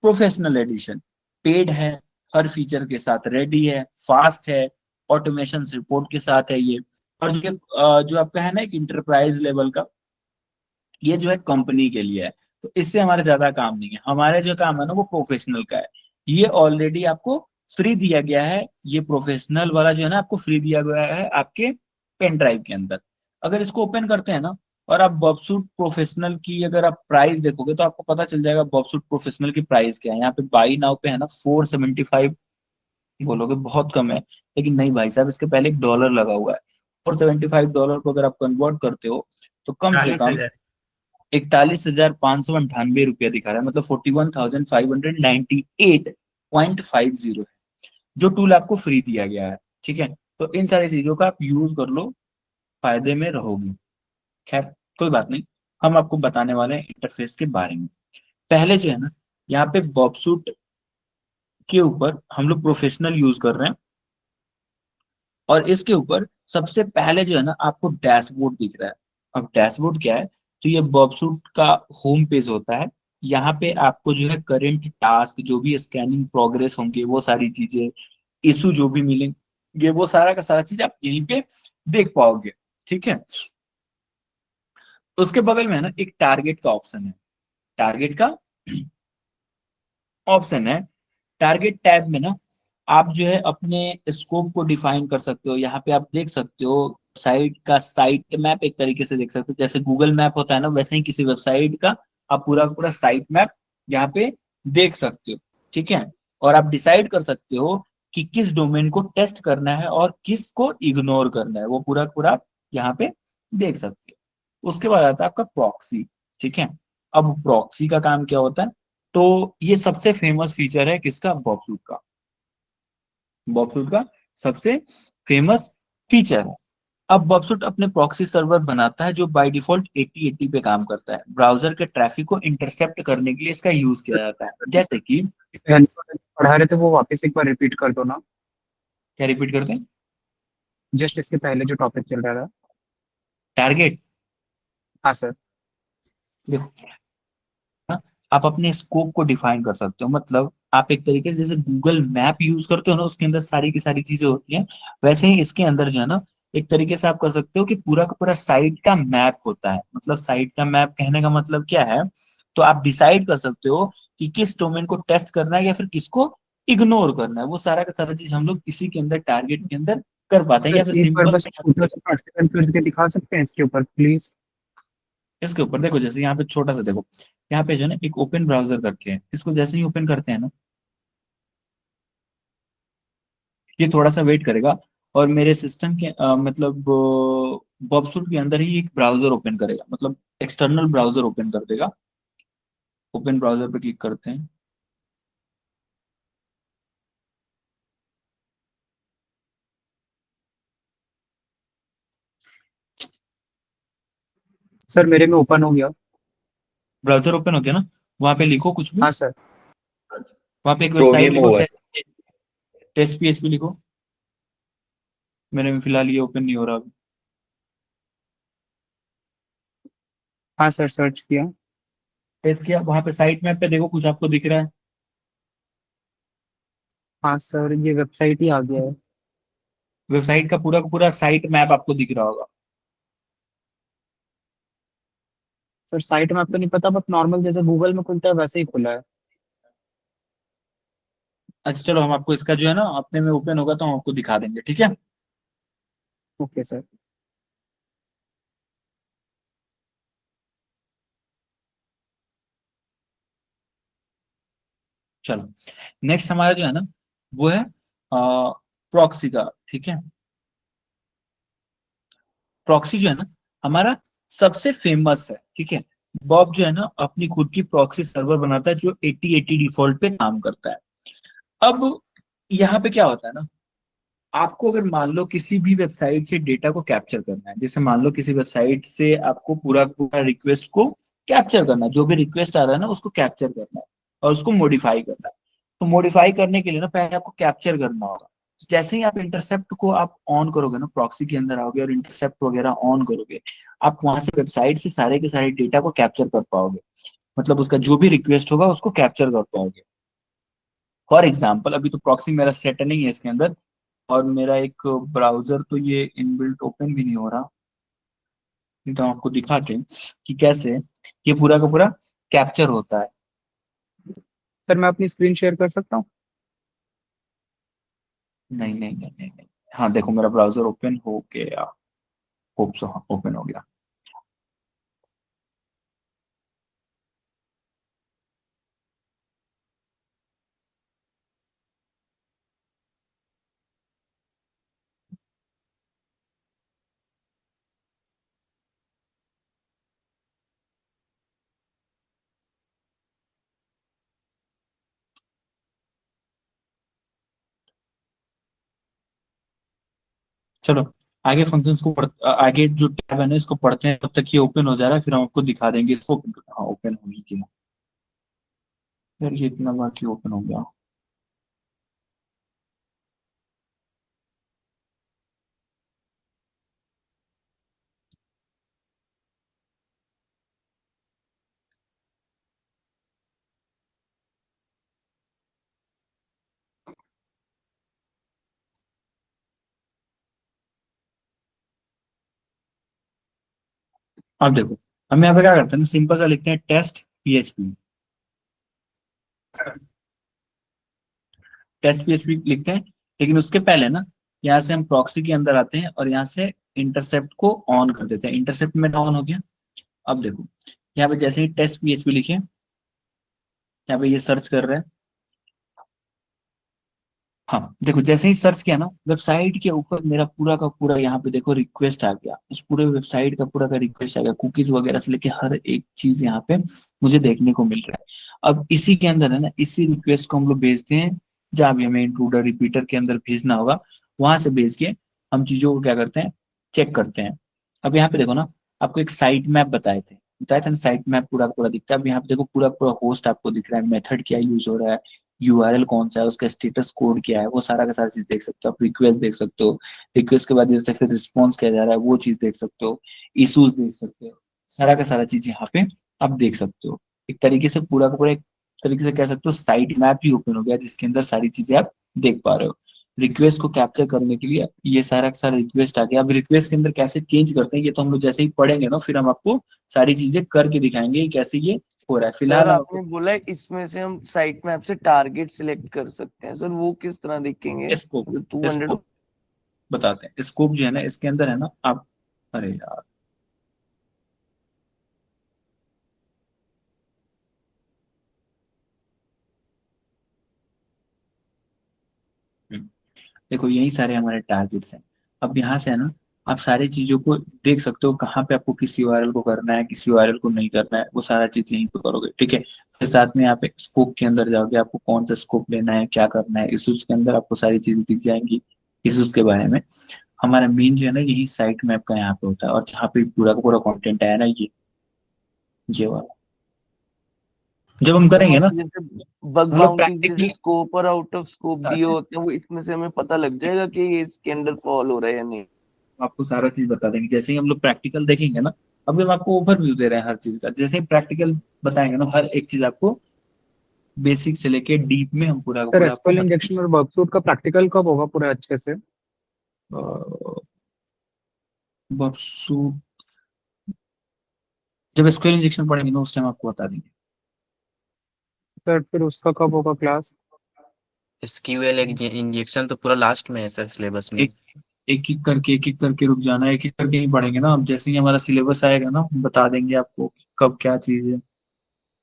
प्रोफेशनल एडिशन, पेड है, हर फीचर के साथ रेडी है, फास्ट है, ऑटोमेशन रिपोर्ट के साथ है ये। और ये जो आपका है ना एक इंटरप्राइज लेवल का, ये जो है कंपनी के लिए है, तो इससे हमारा ज्यादा काम नहीं है, हमारे जो काम है ना वो प्रोफेशनल का है। ये ऑलरेडी आपको फ्री दिया गया है, ये प्रोफेशनल वाला जो है ना आपको फ्री दिया गया है आपके पेन ड्राइव के अंदर। अगर इसको ओपन करते हैं ना और आप बॉबसूट प्रोफेशनल की अगर आप प्राइस देखोगे तो आपको पता चल जाएगा बॉबसूट प्रोफेशनल की प्राइस क्या है। यहाँ पे बाई नाउ पे है ना 475, बोलोगे बहुत कम है, लेकिन नहीं भाई साहब, इसके पहले $1 लगा हुआ है। $475 को अगर आप कन्वर्ट करते हो तो कम से कम 41,598 रुपया दिखा रहा है, मतलब 41,598.50 है, जो टूल आपको फ्री दिया गया है। ठीक है, तो इन सारी चीजों का आप यूज कर लो, फायदे में रहोगे। खैर कोई बात नहीं, हम आपको बताने वाले हैं इंटरफेस के बारे में। पहले जो है ना यहाँ पे बॉबसूट के ऊपर हम लोग प्रोफेशनल यूज कर रहे हैं, और इसके ऊपर सबसे पहले जो है ना आपको डैशबोर्ड दिख रहा है। अब डैशबोर्ड क्या है, तो ये बॉबसूट का होम पेज होता है। यहाँ पे आपको जो है करंट टास्क, जो भी स्कैनिंग प्रोग्रेस होंगे वो सारी चीजें, इशू जो भी मिलेंगे वो सारा का सारा चीज आप यहीं पे देख पाओगे। ठीक है, उसके बगल में है ना एक टारगेट का ऑप्शन है, टारगेट का ऑप्शन है। टारगेट टैब में ना आप जो है अपने स्कोप को डिफाइन कर सकते हो। यहाँ पे आप देख सकते हो साइट का साइट मैप, एक तरीके से देख सकते हो, जैसे गूगल मैप होता है ना वैसे ही किसी वेबसाइट का आप पूरा पूरा साइट मैप यहाँ पे देख सकते हो। ठीक है, और आप डिसाइड कर सकते हो कि किस डोमेन को टेस्ट करना है और किस को इग्नोर करना है, वो पूरा पूरा यहाँ पे देख सकते हो। उसके बाद आता है आपका प्रॉक्सी। ठीक है, अब प्रॉक्सी का काम क्या होता है, तो ये सबसे फेमस फीचर है किसका, बॉबसूट का। बॉबसूट का सबसे फेमस फीचर है। अब बॉबसूट अपने प्रॉक्सी सर्वर बनाता है जो बाय डिफॉल्ट 8080 पे काम करता है। ब्राउजर के ट्रैफिक को इंटरसेप्ट करने के लिए इसका यूज किया जाता है। जैसे कि पढ़ा रहे थे वो वापस एक बार रिपीट कर दो ना। क्या रिपीट करते हैं? जस्ट इसके पहले जो टॉपिक चल रहा था, टारगेट। हाँ सर। देखो, आप अपने स्कोप को डिफाइन कर सकते हो, मतलब आप एक तरीके से जैसे गूगल मैप यूज करते हो ना, उसके अंदर सारी की सारी चीजें होती हैं, वैसे ही इसके अंदर जो है ना एक तरीके से आप कर सकते हो कि पूरा का पूरा साइट का मैप होता है। मतलब साइट का मैप कहने का मतलब क्या है, तो आप डिसाइड कर सकते हो कि किस डोमेन को टेस्ट करना है या फिर किसको इग्नोर करना है। वो सारा का सारा चीज हम लोग इसी के अंदर टारगेट के अंदर कर पाते हैं। या फिर एक बार सिंपल बस छोटा सा एक्सपेरिमेंट करके दिखा सकते हैं इसके ऊपर प्लीज? इसके ऊपर देखो, जैसे यहाँ पे छोटा सा देखो, यहाँ पे जो है ना एक ओपन ब्राउजर करके है, इसको जैसे ही ओपन करते हैं ना ये थोड़ा सा वेट करेगा और मेरे सिस्टम के मतलब बॉबसूट के अंदर ही एक ब्राउजर ओपन करेगा, मतलब एक्सटर्नल ब्राउजर ओपन कर देगा। ओपन ब्राउजर पे क्लिक करते हैं, सर मेरे में ओपन हो गया। ब्राउजर ओपन हो गया ना, वहां पे लिखो कुछ भी। हाँ सर। वहां पे एक वेबसाइट क्रोमियम लिखो, हुआ है। टेस्ट पीएचपी लिखो। मेरे में फिलहाल ये ओपन नहीं हो रहा अभी। हाँ सर सर्च किया। टेस्ट किया, वहां पे साइट मैप पे देखो कुछ आपको दिख रहा है। हाँ सर ये वेबसाइट ही आ गया है। वेबसाइट का पूरा साइट मैप आपको दिख रहा होगा। सर साइट मैप तो नहीं पता, बट नॉर्मल जैसे गूगल में खुलता है वैसे ही खुला है। अच्छा चलो, हम आपको इसका जो है ना अपने में ओपन होगा तो हम आपको दिखा देंगे, ठीक है। Okay sir. चलो, नेक्स्ट हमारा जो है ना वो है प्रॉक्सी का। ठीक है, प्रॉक्सी जो है ना हमारा सबसे फेमस है। ठीक है, बॉब जो है ना अपनी खुद की प्रॉक्सी सर्वर बनाता है जो 8080 डिफॉल्ट पे काम करता है। अब यहाँ पे क्या होता है ना, आपको अगर मान लो किसी भी वेबसाइट से डेटा को कैप्चर करना है, जैसे मान लो किसी वेबसाइट से आपको पूरा पूरा रिक्वेस्ट को कैप्चर करना है, जो भी रिक्वेस्ट आ रहा है ना उसको कैप्चर करना है और उसको मॉडिफाई करना है। तो मॉडिफाई करने के लिए ना पहले आपको कैप्चर करना होगा। जैसे ही आप इंटरसेप्ट को आप ऑन करोगे ना, प्रॉक्सी के अंदर आओगे और इंटरसेप्ट वगैरह ऑन करोगे, आप वहां से वेबसाइट से सारे के सारे डेटा को कैप्चर कर पाओगे, मतलब उसका जो भी रिक्वेस्ट होगा उसको कैप्चर कर पाओगे। फॉर एग्जाम्पल अभी तो प्रॉक्सी मेरा सेट नहीं है इसके अंदर, और मेरा एक ब्राउजर तो ये इनबिल्ट ओपन भी नहीं हो रहा, तो आपको दिखाते हैं कि कैसे ये पूरा का पूरा कैप्चर होता है। सर मैं अपनी स्क्रीन शेयर कर सकता हूँ? नहीं नहीं नहीं नहीं नहीं, हाँ देखो मेरा ब्राउजर ओपन हो गया, होप सो, हाँ ओपन हो गया। चलो आगे फंक्शंस को आगे जो टैब है ना इसको पढ़ते हैं, तब तक ये ओपन हो जा रहा है, फिर हम आपको दिखा देंगे इसको। हाँ ओपन हो गया यार, ये इतना बाकी ओपन हो गया। अब देखो हम यहाँ पे क्या करते हैं, सिंपल सा लिखते हैं टेस्ट पीएचपी, टेस्ट पीएचपी लिखते हैं। लेकिन उसके पहले ना यहाँ से हम प्रॉक्सी के अंदर आते हैं और यहाँ से इंटरसेप्ट को ऑन कर देते हैं। इंटरसेप्ट में ऑन हो गया। अब देखो यहाँ पे जैसे ही टेस्ट पीएचपी लिखे, यहाँ पे ये सर्च कर रहे हैं। हाँ देखो जैसे ही सर्च किया ना, वेबसाइट के ऊपर मेरा पूरा का पूरा यहाँ पे देखो रिक्वेस्ट आ गया, उस पूरे वेबसाइट का पूरा का रिक्वेस्ट आ गया, कुकीज वगैरह से लेके हर एक चीज यहाँ पे मुझे देखने को मिल रहा है। अब इसी के अंदर है ना, इसी रिक्वेस्ट को हम लोग भेजते हैं जहाँ भी हमें इंट्रूडर रिपीटर के अंदर भेजना होगा, वहां से भेज के हम चीजों को क्या करते हैं, चेक करते हैं। अब यहाँ पे देखो ना, आपको एक साइट मैप बताया था ना, साइट मैप पूरा पूरा दिखता है। अब यहाँ पे देखो पूरा पूरा होस्ट आपको दिख रहा है, मेथड क्या यूज हो रहा है, यूआरएल कौन सा है, उसका स्टेटस कोड क्या है, वो सारा का सारा चीज देख सकते हो। आप रिक्वेस्ट देख सकते हो, रिक्वेस्ट के बाद जैसे रिस्पॉन्स किया जा रहा है वो चीज देख सकते हो, इश्यूज देख सकते हो, सारा का सारा चीज यहाँ पे आप देख सकते हो। एक तरीके से पूरा का पूरा एक तरीके से कह सकते हो साइट मैप ही ओपन हो गया, जिसके अंदर सारी चीजें आप देख पा रहे हो। रिक्वेस्ट को कैप्चर करने के लिए ये सारा का सारा रिक्वेस्ट आ गया। अब रिक्वेस्ट के अंदर कैसे चेंज करते हैं ये तो हम लोग जैसे ही पढ़ेंगे ना, फिर हम आपको सारी चीजें करके दिखाएंगे कि कैसे ये हो रहा है। सर फिलहाल हम आपने बोला है इसमें से हम साइट मैप से टारगेट सिलेक्ट कर सकते हैं, सर वो किस तरह दिखेंगे? स्कोप 200 बताते हैं। स्कोप जो है ना इसके अंदर है ना, आप अरे यार देखो यही सारे हमारे टारगेट्स हैं। अब यहाँ से है ना, आप सारी चीजों को देख सकते हो, कहाँ पे आपको किस यूआरएल को करना है, किस यूआरएल को नहीं करना है, वो सारा चीज यहीं पे करोगे। ठीक है, फिर साथ में आप एक स्कोप के अंदर जाओगे, आपको कौन सा स्कोप लेना है, क्या करना है, इश्यूज के अंदर आपको सारी चीजें दिख जाएंगी इश्यूज के बारे में। हमारा मेन जो है ना यही साइट मैप का यहाँ पे होता है, और जहाँ पे पूरा का पूरा कंटेंट आया ना ये वाला जब हम करेंगे ना, जैसे बग हम लोग बाउंटी जैसे प्रैक्टिकली स्कोप और आउट ऑफ स्कोप दिए होते हैं, वो इसमें से हमें पता लग जाएगा कि ये इसके अंदर फॉल हो रहा है या नहीं? आपको सारा चीज बता देंगे जैसे ही हम लोग प्रैक्टिकल देखेंगे ना। अभी हम आपको ओवरव्यू दे रहे हैं हर चीज का, जैसे ही प्रैक्टिकल बताएंगे ना हर एक चीज आपको बेसिक से लेके डीप में हम पूरा सर पूरा आपको एसक्यूएल इंजेक्शन और वर्कसूट का प्रैक्टिकल कब होगा पूरा अच्छे से? बक्सू जब एसक्यूएल इंजेक्शन पढ़ेंगे ना उस टाइम आपको बता देंगे। सर फिर उसका कब होगा क्लास? एसक्यूएल इंजेक्शन तो पूरा लास्ट में है सर सिलेबस में। एक एक करके रुक जाना, एक एक करके ही पढ़ेंगे ना। अब जैसे ही हमारा सिलेबस आएगा ना हम बता देंगे आपको कि कब क्या चीज है।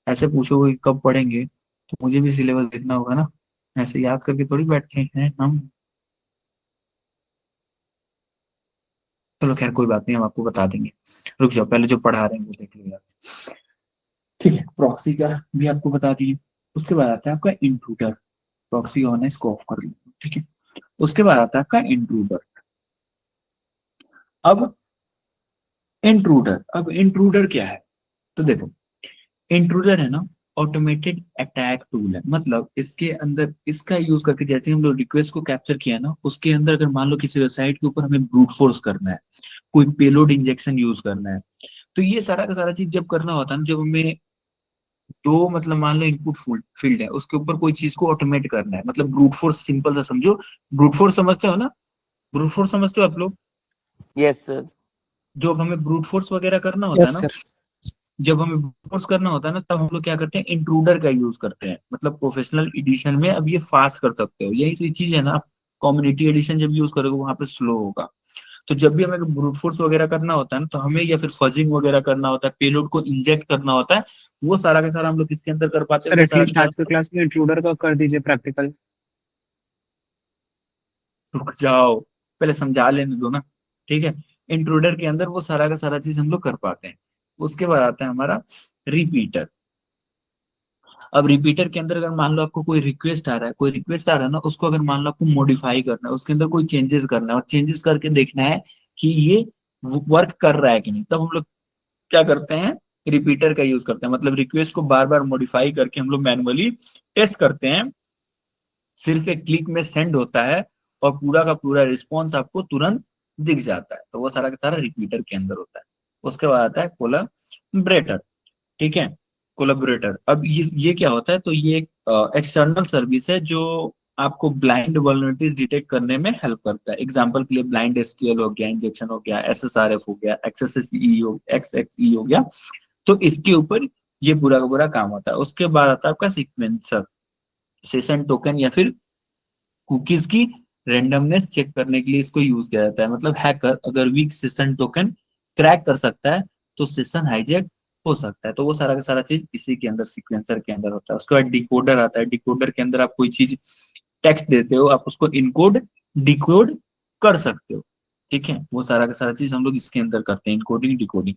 ऐसे पूछोगे कि कब पढ़ेंगे तो मुझे भी सिलेबस देखना होगा ना, ऐसे याद करके थोड़ी बैठे हैं हम। चलो खैर कोई बात नहीं, हम आपको बता देंगे। रुक जाओ, पहले जो पढ़ा रहे हैं वो देख लो यार। प्रॉक्सी का भी आपको बता दिए। उसके बाद आता है आपका इंट्रूडर, प्रॉक्सी ऑन है, इसको ऑफ कर लो, ठीक है। उसके बाद आता है आपका इंट्रूडर। अब इंट्रूडर क्या है, तो देखो इंट्रूडर है ना ऑटोमेटेड अटैक टूल है। मतलब इसके अंदर इसका यूज करके जैसे हम लोग रिक्वेस्ट को कैप्चर किया ना, उसके अंदर अगर मान लो किसी वेबसाइट के ऊपर हमें ब्रूट फोर्स करना है, कोई पेलोड इंजेक्शन यूज करना है, तो ये सारा का सारा चीज जब करना होता है ना, जब हमें दो मतलब मान लो इनपुट फील्ड है, उसके ऊपर कोई चीज को ऑटोमेट करना है, मतलब ब्रूट फोर्स सिंपल सा समझो। ब्रूट फोर्स समझते हो ना, ब्रूट फोर्स समझते हो आप लोग? Yes sir. जो हमें ब्रूट फोर्स वगैरह करना होता है ना, जब हमें फोर्स करना होता है ना, तब हम लोग क्या करते हैं, इंट्रूडर का यूज करते हैं। मतलब प्रोफेशनल एडिशन में अब ये फास्ट कर सकते हो, यही सी चीज है ना। कम्युनिटी एडिशन जब यूज करोगे वहां पे स्लो होगा। तो जब भी हमें ब्रूट फोर्स वगैरह करना होता है ना, तो हमें या फिर फजिंग वगैरह करना होता है, पेलोड को इंजेक्ट करना होता है, वो सारा का सारा हम लोग किसके अंदर कर पाते सर हैं? एटलीस्ट आज के क्लास में इंट्रूडर का कर दीजिए प्रैक्टिकल। रुक जाओ, पहले समझा लेने दो ना, ठीक है। इंट्रूडर के अंदर वो सारा का सारा चीज हम लोग कर पाते हैं। उसके बाद आता है हमारा रिपीटर। अब रिपीटर के अंदर अगर मान लो आपको कोई रिक्वेस्ट आ रहा है, ना, उसको अगर मान लो आपको मॉडिफाई करना है, उसके अंदर कोई चेंजेस करना है और चेंजेस करके देखना है कि ये वर्क कर रहा है कि नहीं, तब हम लोग क्या करते हैं, रिपीटर का यूज करते हैं। मतलब रिक्वेस्ट को बार बार मॉडिफाई करके हम लोग मैनुअली टेस्ट करते हैं, सिर्फ एक क्लिक में सेंड होता है और पूरा का पूरा रिस्पॉन्स आपको तुरंत दिख जाता है। तो वो सारा का सारा रिपीटर के अंदर होता है। उसके बाद आता है कोलैबोरेटर, ठीक है। कोलैबोरेटर, अब ये क्या होता है, तो ये एक एक्सटर्नल सर्विस है जो आपको ब्लाइंड वल्नरेबिलिटीज डिटेक्ट करने में हेल्प करता है। एग्जांपल के लिए ब्लाइंड एसक्यूएल हो गया, इंजेक्शन हो गया, एसएसआरएफ हो गया, एक्सएक्सई हो गया, तो इसके ऊपर ये पूरा का पूरा काम होता है। उसके बाद आता है आपका सीक्वेंसर, सेशन टोकन या फिर कुकीज की रेंडमनेस चेक करने के लिए इसको यूज किया जाता है। मतलब हैकर अगर वीक सेशन टोकन क्रैक कर सकता है तो सेशन हाईजैक हो सकता है। तो वो सारा का सारा चीज इसी के अंदर सीक्वेंसर के अंदर होता है। उसके बाद डिकोडर आता है। डिकोडर के अंदर आप कोई चीज टेक्स्ट देते हो, आप उसको इनकोड डिकोड कर सकते हो, ठीक है। वो सारा का सारा चीज हम लोग इसके अंदर करते हैं, इनकोडिंग डिकोडिंग।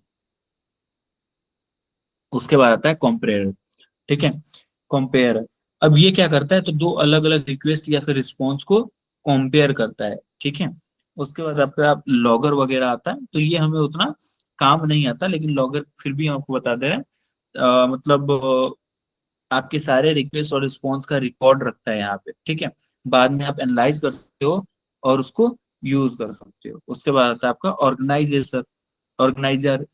उसके बाद आता है कंपेयर, ठीक है। कंपेयर, अब ये क्या करता है, तो दो अलग अलग रिक्वेस्ट या फिर रिस्पॉन्स को कंपेयर करता है, ठीक है। उसके बाद आप लॉगर वगैरह आता है, तो ये हमें उतना काम नहीं आता, लेकिन लॉगर फिर भी हम आपको बता दे रहे हैं। मतलब आपके सारे रिक्वेस्ट और रिस्पॉन्स का रिकॉर्ड रखता है यहाँ पे, ठीक है। बाद में आप एनालाइज कर सकते हो और उसको यूज कर सकते हो। उसके बाद आता है आपका ऑर्गेनाइजर।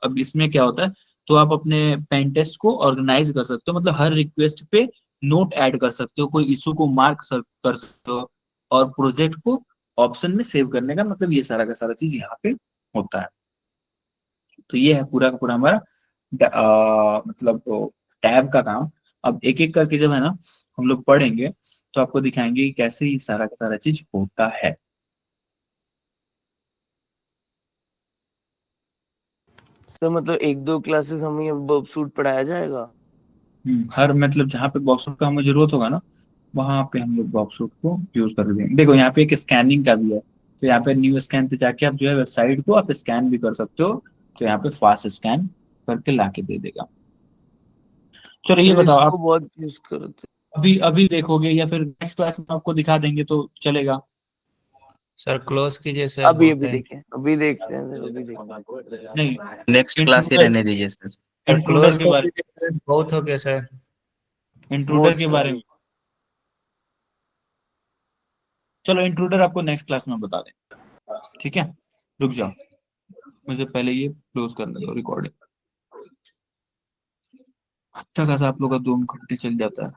अब इसमें क्या होता है, तो आप अपने पेन टेस्ट को ऑर्गेनाइज कर सकते हो। मतलब हर रिक्वेस्ट पे नोट ऐड कर सकते हो, कोई इशू को मार्क कर सकते हो, और प्रोजेक्ट को ऑप्शन में सेव करने का मतलब ये सारा का सारा चीज यहाँ पे होता है। तो ये है पूरा का पूरा हमारा मतलब टैब का काम। अब एक एक करके जब है ना हम लोग पढ़ेंगे तो आपको दिखाएंगे कि कैसे ये सारा का सारा चीज होता है। तो मतलब एक दो क्लासेस हमें ये वर्ब सूट पढ़ाया जाएगा? हर मतलब जहाँ पे बॉक्सआउट का हमें जरूरत होगा ना, वहां पे हम लोग बॉक्सआउट को यूज कर देंगे। देखो यहाँ पे एक स्कैनिंग का भी है, तो यहाँ पे न्यू स्कैन पे जाके आप जो है वेबसाइट को आप स्कैन भी कर सकते हो, तो यहाँ पे फास्ट स्कैन करके लाके दे देगा। चलो ये सर बताओ इसको आप बहुत यूज करते अभी अभी देखोगे या फिर नेक्स्ट क्लास में आपको दिखा देंगे तो चलेगा? सर क्लोज कीजिए सर, अभी बहुत है। देखें, अभी देखते हैं सर, अभी देखते हैं। नहीं, नेक्स्ट क्लास ही रहने दीजिए सर। सर इंट्रूडर क्लोज के कर बारे में, दीजिए, बहुत हो गया सर। इंट्रूडर के बारे में चलो इंट्रूडर आपको नेक्स्ट क्लास में बता दें, ठीक है। रुक जाओ, मुझे पहले ये क्लोज करने दो रिकॉर्डिंग। अच्छा खासा आप लोग का 2 घंटे चल जाता है।